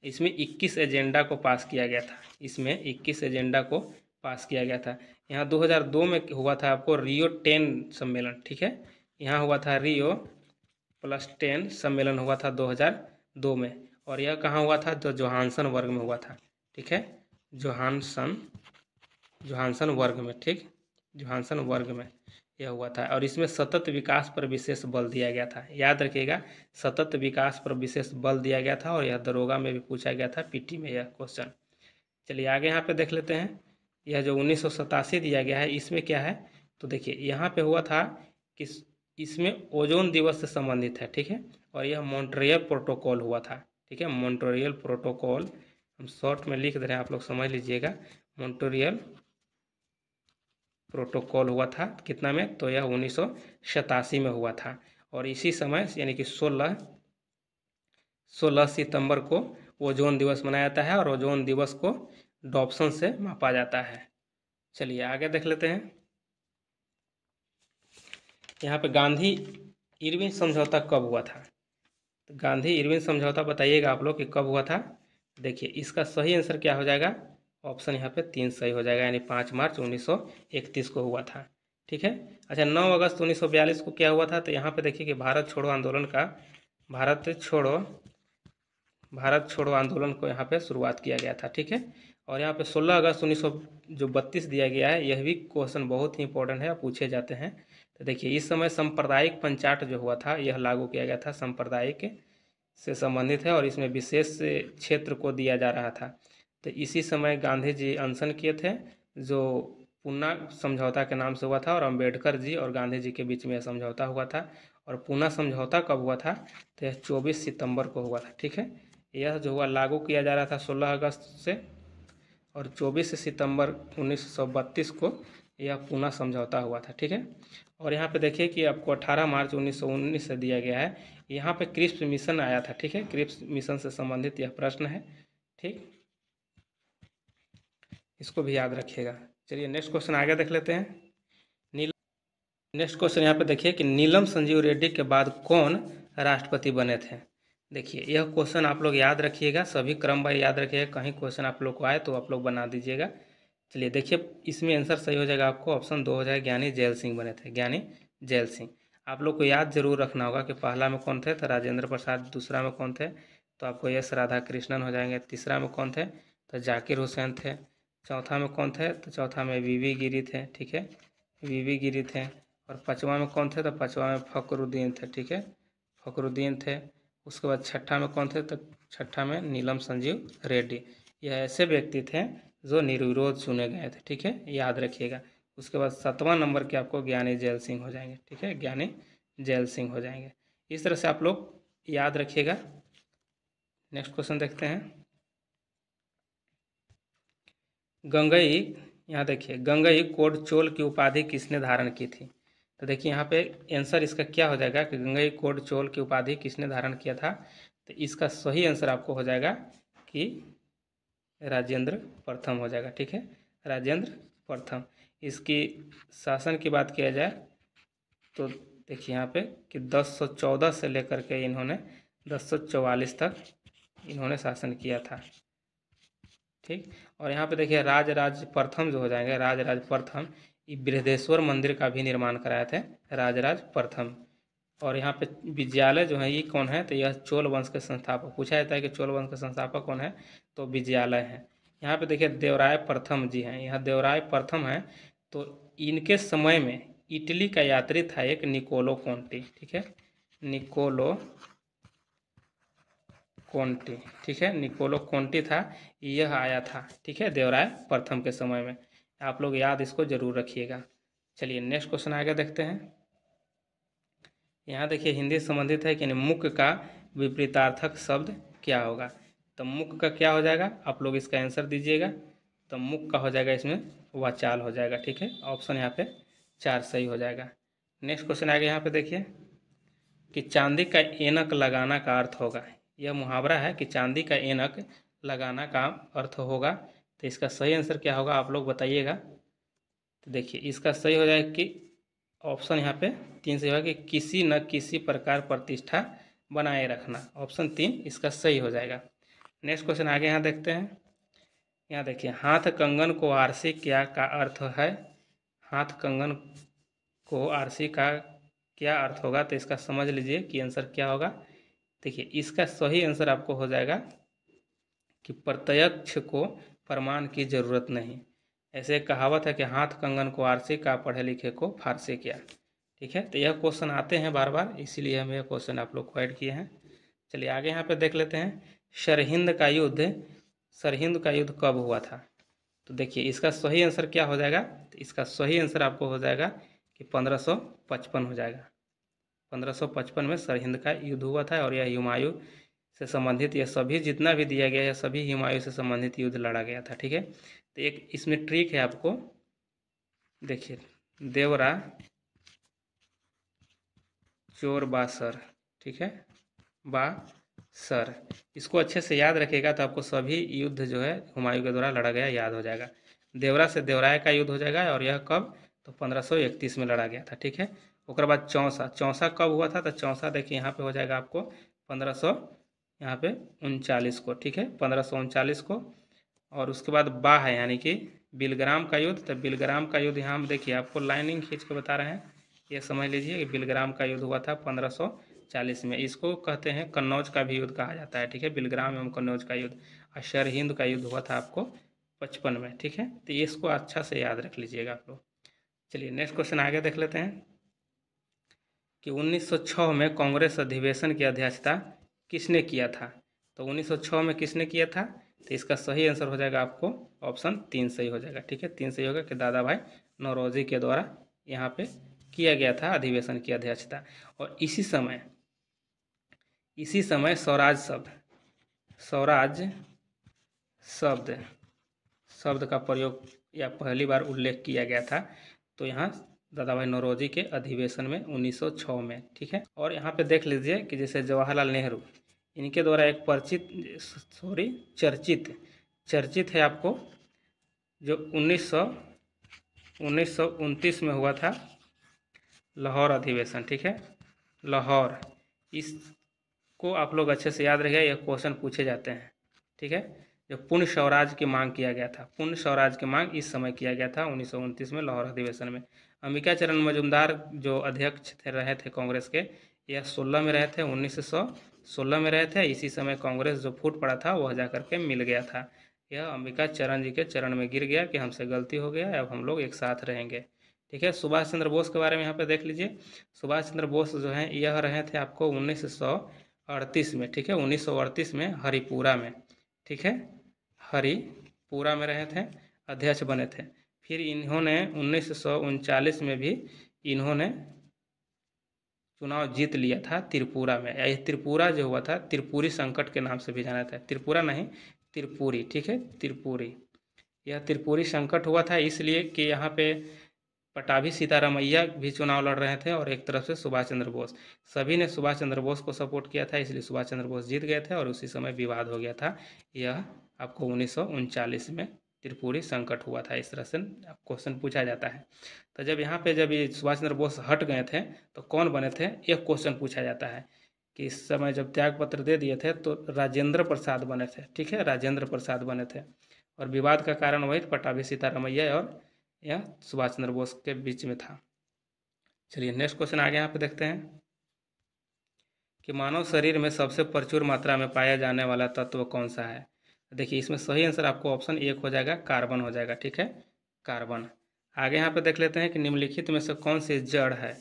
Speaker 1: इसमें 21 एजेंडा को पास किया गया था, इसमें 21 एजेंडा को पास किया गया था। यहाँ 2002 में हुआ था आपको रियो 10 सम्मेलन, ठीक है, यहाँ हुआ था रियो +10 सम्मेलन हुआ था 2002 में। और यह कहाँ हुआ था, तो जोहानसन वर्ग में हुआ था, ठीक है, जोहानसन वर्ग में, ठीक, जोहानसन वर्ग में यह हुआ था। और इसमें सतत विकास पर विशेष बल दिया गया था, याद रखिएगा, सतत विकास पर विशेष बल दिया गया था। और यह दरोगा में भी पूछा गया था, पीटी में यह क्वेश्चन। चलिए आगे यहाँ पे देख लेते हैं। यह जो 1987 दिया गया है इसमें क्या है, तो देखिए यहाँ पे हुआ था कि इसमें ओजोन दिवस से संबंधित है, ठीक है। और यह मॉन्ट्रियल प्रोटोकॉल हुआ था, ठीक है, मॉन्ट्रियल प्रोटोकॉल, हम शॉर्ट में लिख दे रहे हैं, आप लोग समझ लीजिएगा। मॉन्ट्रियल प्रोटोकॉल हुआ था कितना में, तो यह 1987 में हुआ था। और इसी समय यानी कि 16 सितंबर को ओजोन दिवस मनाया जाता है। और ओजोन दिवस को डॉप्सन से मापा जाता है। चलिए आगे देख लेते हैं। यहाँ पे गांधी इरविन समझौता कब हुआ था, तो गांधी इरविन समझौता बताइएगा आप लोग कि कब हुआ था। देखिए इसका सही आंसर क्या हो जाएगा, ऑप्शन यहाँ पे 3 सही हो जाएगा, यानी 5 मार्च 1931 को हुआ था, ठीक है। अच्छा 9 अगस्त 1942 को क्या हुआ था, तो यहाँ पे देखिए कि भारत छोड़ो आंदोलन का, भारत छोड़ो आंदोलन को यहाँ पे शुरुआत किया गया था, ठीक है। और यहाँ पे 16 अगस्त 1932 दिया गया है, यह भी क्वेश्चन बहुत ही इंपॉर्टेंट है, पूछे जाते हैं। तो देखिए इस समय सांप्रदायिक पंचायत जो हुआ था यह लागू किया गया था, सांप्रदायिक से संबंधित है। और इसमें विशेष क्षेत्र को दिया जा रहा था। तो इसी समय गांधी जी अनशन किए थे, जो पूना समझौता के नाम से हुआ था। और अम्बेडकर जी और गांधी जी के बीच में यह समझौता हुआ था। और पूना समझौता कब हुआ था, तो यह 24 सितंबर को हुआ था, ठीक है। यह जो हुआ लागू किया जा रहा था 16 अगस्त से, और 24 सितंबर 1932 को यह पूना समझौता हुआ था, ठीक है। और यहाँ पे देखिए कि आपको 18 मार्च 1919 से दिया गया है, यहाँ पे क्रिप्स मिशन आया था, ठीक है, क्रिप्स मिशन से संबंधित यह प्रश्न है, ठीक, इसको भी याद रखिएगा। चलिए नेक्स्ट क्वेश्चन आगे देख लेते हैं। नेक्स्ट क्वेश्चन यहाँ पे देखिए कि नीलम संजीव रेड्डी के बाद कौन राष्ट्रपति बने थे। देखिए यह क्वेश्चन आप लोग याद रखिएगा, सभी क्रम बाई याद रखिएगा, कहीं क्वेश्चन आप लोग को आए तो आप लोग बना दीजिएगा। चलिए देखिए इसमें आंसर सही हो जाएगा, आपको ऑप्शन 2 हो जाएगा, ज्ञानी जैल सिंह बने थे, ज्ञानी जैल सिंह। आप लोग को याद जरूर रखना होगा कि पहला में कौन थे, तो राजेंद्र प्रसाद, दूसरा में कौन थे, तो आपको एस राधा कृष्णन हो जाएंगे, तीसरा में कौन थे, तो जाकिर हुसैन थे, चौथा में कौन थे, तो चौथा में वीवी गिरी थे, ठीक है, वीवी गिरी थे। और पाँचवा में कौन थे, तो पाँचवा में फखरुद्दीन थे, ठीक है, फखरुद्दीन थे। उसके बाद छठा में कौन थे, तो छठा में नीलम संजीव रेड्डी। यह ऐसे व्यक्ति थे जो निर्विरोध चुने गए थे, ठीक है, याद रखिएगा। उसके बाद 7वां नंबर के आपको ज्ञानी जैल सिंह हो जाएंगे, ठीक है, ज्ञानी जैल सिंह हो जाएंगे। इस तरह से आप लोग याद रखिएगा। नेक्स्ट क्वेश्चन देखते हैं। गंगई, यहाँ देखिए, गंगई कोड चोल की उपाधि किसने धारण की थी। तो देखिए यहाँ पे आंसर इसका क्या हो जाएगा कि गंगई कोड चोल की उपाधि किसने धारण किया था। तो इसका सही आंसर आपको हो जाएगा कि राजेंद्र प्रथम हो जाएगा, ठीक है, राजेंद्र प्रथम। इसकी शासन की बात किया जाए तो देखिए यहाँ पे कि 1014 से लेकर के इन्होंने 1044 तक इन्होंने शासन किया था, ठीक। और यहाँ पे देखिए राजराज प्रथम जो हो जाएंगे, राजराज प्रथम, ये बृहदेश्वर मंदिर का भी निर्माण कराए थे राजराज प्रथम। और यहाँ पे विजयालय जो है ये कौन है, तो यह चोल वंश के संस्थापक, पूछा जाता है कि चोल वंश के संस्थापक कौन है, तो विजयालय है। यहाँ पे देखिए देवराय प्रथम जी हैं, यहाँ देवराय प्रथम है। तो इनके समय में इटली का यात्री था एक निकोलो कोंटी, ठीक है, निकोलो कोंटी, ठीक है, निकोलो कोंटी था, यह आया था, ठीक है, देवराय प्रथम के समय में। आप लोग याद इसको जरूर रखिएगा। चलिए नेक्स्ट क्वेश्चन आगे देखते हैं। यहाँ देखिए हिंदी संबंधित है कि मुक का विपरीतार्थक शब्द क्या होगा। तो मुक का क्या हो जाएगा, आप लोग इसका आंसर दीजिएगा। तो मुक का हो जाएगा इसमें वाचाल हो जाएगा, ठीक है, ऑप्शन यहाँ पे 4 सही हो जाएगा। नेक्स्ट क्वेश्चन आगे यहाँ पे देखिए कि चांदी का ऐनक लगाना का अर्थ होगा। यह मुहावरा है कि चांदी का ऐनक लगाना का अर्थ होगा। तो इसका सही आंसर क्या होगा आप लोग बताइएगा। तो देखिए इसका सही हो जाएगा कि ऑप्शन यहाँ पे 3 सही होगा कि किसी न किसी प्रकार प्रतिष्ठा बनाए रखना, ऑप्शन 3 इसका सही हो जाएगा। नेक्स्ट क्वेश्चन आगे यहाँ देखते हैं। यहाँ देखिए हाथ कंगन को आरसी क्या का अर्थ है। हाथ कंगन को आरसी का क्या अर्थ होगा, तो इसका समझ लीजिए कि आंसर क्या होगा। देखिए इसका सही आंसर आपको हो जाएगा कि प्रत्यक्ष को प्रमाण की जरूरत नहीं। ऐसे एक कहावत है कि हाथ कंगन को आरसी का, पढ़े लिखे को फारसी क्या, ठीक है। तो यह क्वेश्चन आते हैं बार बार, इसीलिए हम यह क्वेश्चन आप लोग को ऐड किए हैं। चलिए आगे यहाँ पे देख लेते हैं। सरहिंद का युद्ध कब हुआ था। तो देखिए इसका सही आंसर क्या हो जाएगा, तो इसका सही आंसर आपको हो जाएगा कि 1555 हो जाएगा। 1555 में सरहिंद का युद्ध हुआ था और यह हुमायूं से संबंधित, यह सभी जितना भी दिया गया है सभी हुमायूं से संबंधित युद्ध लड़ा गया था, ठीक है। तो एक इसमें ट्रिक है आपको, देखिए देवरा चोर बासर, ठीक है, बासर, इसको अच्छे से याद रखिएगा तो आपको सभी युद्ध जो है हुमायूं के द्वारा लड़ा गया याद हो जाएगा। देवरा से देवराय का युद्ध हो जाएगा और यह कब, तो 1531 में लड़ा गया था, ठीक है। उसके बाद चौसा कब हुआ था, तो चौसा देखिए यहाँ पे हो जाएगा आपको 1500 यहाँ पे 39 को, ठीक है, 1539 को। और उसके बाद बा है यानी कि बिलग्राम का युद्ध। तो बिलग्राम का युद्ध यहाँ देखिए आपको लाइनिंग खींच के बता रहे हैं, ये समझ लीजिए कि बिलग्राम का युद्ध हुआ था 1540 में। इसको कहते हैं कन्नौज का भी युद्ध कहा जाता है, ठीक है, बिलग्राम एवं कन्नौज का युद्ध। और सरहिंद का युद्ध हुआ था आपको 55 में, ठीक है। तो इसको अच्छा से याद रख लीजिएगा आप लोग। चलिए नेक्स्ट क्वेश्चन आगे देख लेते हैं कि 1906 में कांग्रेस अधिवेशन की अध्यक्षता किसने किया था। तो 1906 में किसने किया था, तो इसका सही आंसर हो जाएगा आपको ऑप्शन 3 सही हो जाएगा, ठीक है, 3 सही होगा कि दादा भाई नौरोजी के द्वारा यहाँ पे किया गया था अधिवेशन की अध्यक्षता। और इसी समय स्वराज शब्द का प्रयोग या पहली बार उल्लेख किया गया था। तो यहाँ दादा भाई नौरोजी के अधिवेशन में 1906 में, ठीक है। और यहाँ पे देख लीजिए कि जैसे जवाहरलाल नेहरू, इनके द्वारा एक चर्चित है आपको जो 1929 में हुआ था लाहौर अधिवेशन, ठीक है, लाहौर। इसको आप लोग अच्छे से याद रखिएगा, यह क्वेश्चन पूछे जाते हैं, ठीक है। जो पूर्ण स्वराज की मांग किया गया था, पूर्ण स्वराज की मांग इस समय किया गया था 1929 में लाहौर अधिवेशन में। अंबिका चरण मजूमदार जो अध्यक्ष रहे थे कांग्रेस के, यह 16 में रहे थे, 1916 में रहे थे। इसी समय कांग्रेस जो फूट पड़ा था वह जा करके मिल गया था। यह अंबिका चरण जी के चरण में गिर गया कि हमसे गलती हो गया, अब हम लोग एक साथ रहेंगे, ठीक है। सुभाष चंद्र बोस के बारे में यहाँ पे देख लीजिए। सुभाष चंद्र बोस जो हैं यह रहे थे आपको 1938 में, ठीक है, 1938 में हरिपुरा में, ठीक है, हरिपुरा में रहे थे, अध्यक्ष बने थे। फिर इन्होंने 1939 में भी इन्होंने चुनाव जीत लिया था त्रिपुरा में। यह त्रिपुरा जो हुआ था त्रिपुरी संकट के नाम से भी जाना था, त्रिपुरा नहीं त्रिपुरी, ठीक है, त्रिपुरी। यह त्रिपुरी संकट हुआ था इसलिए कि यहाँ पे पटाभी सीतारामैया भी चुनाव लड़ रहे थे और एक तरफ से सुभाष चंद्र बोस, सभी ने सुभाष चंद्र बोस को सपोर्ट किया था, इसलिए सुभाष चंद्र बोस जीत गए थे और उसी समय विवाद हो गया था। यह आपको 1939 में त्रिपुरी संकट हुआ था। इस तरह से क्वेश्चन पूछा जाता है। तो जब यहाँ पे जब ये सुभाष चंद्र बोस हट गए थे तो कौन बने थे, एक क्वेश्चन पूछा जाता है कि इस समय जब त्याग पत्र दे दिए थे तो राजेंद्र प्रसाद बने थे, ठीक है, राजेंद्र प्रसाद बने थे। और विवाद का कारण वही पटाभी सीतारामैया और यह सुभाष चंद्र बोस के बीच में था। चलिए नेक्स्ट क्वेश्चन आगे यहाँ पे देखते हैं कि मानव शरीर में सबसे प्रचुर मात्रा में पाया जाने वाला तत्व कौन सा है। देखिए इसमें सही आंसर आपको ऑप्शन 1 हो जाएगा, कार्बन हो जाएगा, ठीक है, कार्बन। आगे यहाँ पे देख लेते हैं कि निम्नलिखित में से कौन सी जड़ है।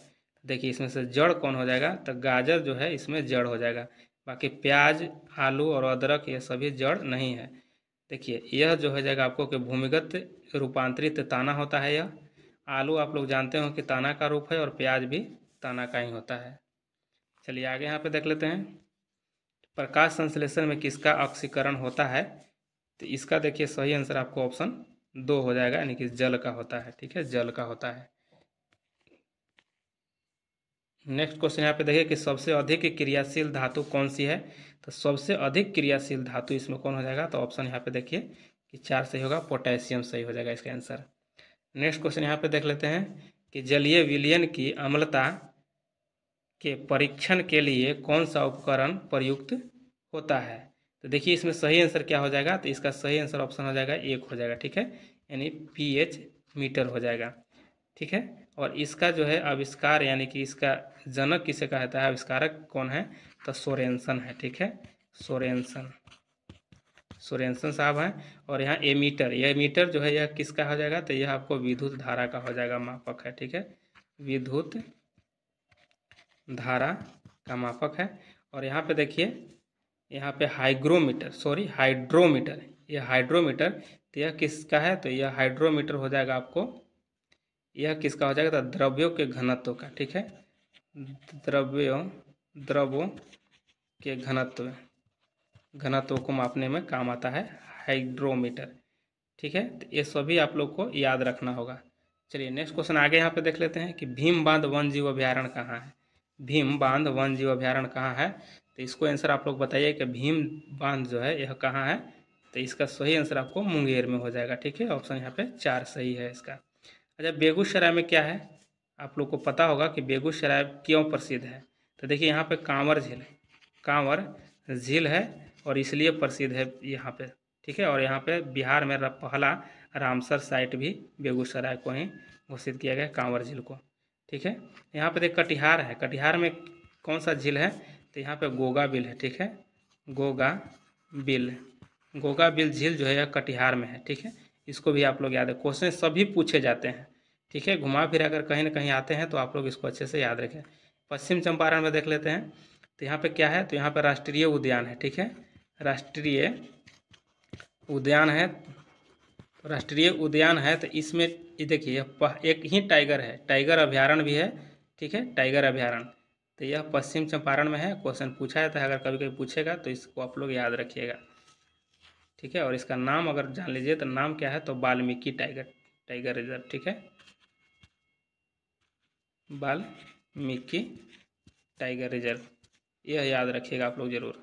Speaker 1: देखिए इसमें से जड़ कौन हो जाएगा, तो गाजर जो है इसमें जड़ हो जाएगा। बाकी प्याज, आलू और अदरक ये सभी जड़ नहीं है। देखिए यह जो हो जाएगा आपको कि भूमिगत रूपांतरित ताना होता है यह। आलू आप लोग जानते हो कि ताना का रूप है और प्याज भी ताना का ही होता है। चलिए आगे यहाँ पे देख लेते हैं प्रकाश संश्लेषण में किसका ऑक्सीकरण होता है। तो इसका देखिए सही आंसर आपको ऑप्शन 2 हो जाएगा, यानी कि जल का होता है, ठीक है, जल का होता है। नेक्स्ट क्वेश्चन यहाँ पे देखिए कि सबसे अधिक क्रियाशील धातु कौन सी है। तो सबसे अधिक क्रियाशील धातु इसमें कौन हो जाएगा, तो ऑप्शन यहाँ पे देखिए कि 4 सही होगा, पोटेशियम सही हो जाएगा इसका आंसर। नेक्स्ट क्वेश्चन यहाँ पे देख लेते हैं कि जलीय विलयन की अम्लता के परीक्षण के लिए कौन सा उपकरण प्रयुक्त होता है। तो देखिए इसमें सही आंसर क्या हो जाएगा, तो इसका सही आंसर ऑप्शन हो जाएगा 1 हो जाएगा, ठीक है, यानी pH मीटर हो जाएगा, ठीक है। और इसका जो है आविष्कार यानी कि इसका जनक किसे कहता है, आविष्कारक कौन है, तो सोरेनसन है, ठीक है, सोरेनसन साहब हैं। और यहाँ एमीटर, यह मीटर जो है यह किसका हो जाएगा, तो यह आपको विद्युत धारा का हो जाएगा, मापक है, ठीक है, विद्युत धारा का मापक है। और यहाँ पे देखिए यहाँ पे हाइड्रोमीटर, यह हाइड्रोमीटर, तो यह किसका है, तो यह हाइड्रोमीटर हो जाएगा आपको, यह किसका हो जाएगा, तो द्रव्यों के घनत्व का, ठीक है, द्रव्यों के घनत्व को मापने में काम आता है हाइड्रोमीटर, ठीक है। तो ये सभी आप लोग को याद रखना होगा। चलिए नेक्स्ट क्वेश्चन आगे यहाँ पे देख लेते हैं कि भीम बांध वन जीव अभ्यारण्य कहाँ है। भीम बांध वन जीव अभ्यारण्य कहाँ है, तो इसको आंसर आप लोग बताइए कि भीम बांध जो है यह कहाँ है। तो इसका सही आंसर आपको मुंगेर में हो जाएगा, ठीक है, ऑप्शन यहाँ पे 4 सही है इसका। अच्छा बेगूसराय में क्या है, आप लोग को पता होगा कि बेगूसराय क्यों प्रसिद्ध है। तो देखिए यहाँ पे कांवर झील है और इसलिए प्रसिद्ध है यहाँ पे, ठीक है। और यहाँ पे बिहार में पहला रामसर साइट भी बेगूसराय को ही घोषित किया गया, कांवर झील को, ठीक है। यहाँ पे देख कटिहार है, कटिहार में कौन सा झील है, तो यहाँ पे गोगा बिल है, ठीक है, गोगा बिल झील जो है यह कटिहार में है, ठीक है। इसको भी आप लोग याद है, क्वेश्चन सभी पूछे जाते हैं, ठीक है, घुमा फिरा कर कहीं ना कहीं आते हैं, तो आप लोग इसको अच्छे से याद रखें। पश्चिम चंपारण में देख लेते हैं, तो यहाँ पे क्या है, तो यहाँ पे राष्ट्रीय उद्यान है, ठीक है, राष्ट्रीय उद्यान है। तो इसमें ये देखिए एक ही टाइगर है, टाइगर अभ्यारण्य भी है, ठीक है, टाइगर अभ्यारण्य। तो यह पश्चिम चंपारण में है, क्वेश्चन पूछा जाता है, अगर कभी कभी पूछेगा तो इसको आप लोग याद रखिएगा, ठीक है। और इसका नाम अगर जान लीजिए तो नाम क्या है, तो वाल्मीकि टाइगर रिजर्व, ठीक है, वाल्मीकि टाइगर रिजर्व, यह याद रखिएगा आप लोग जरूर।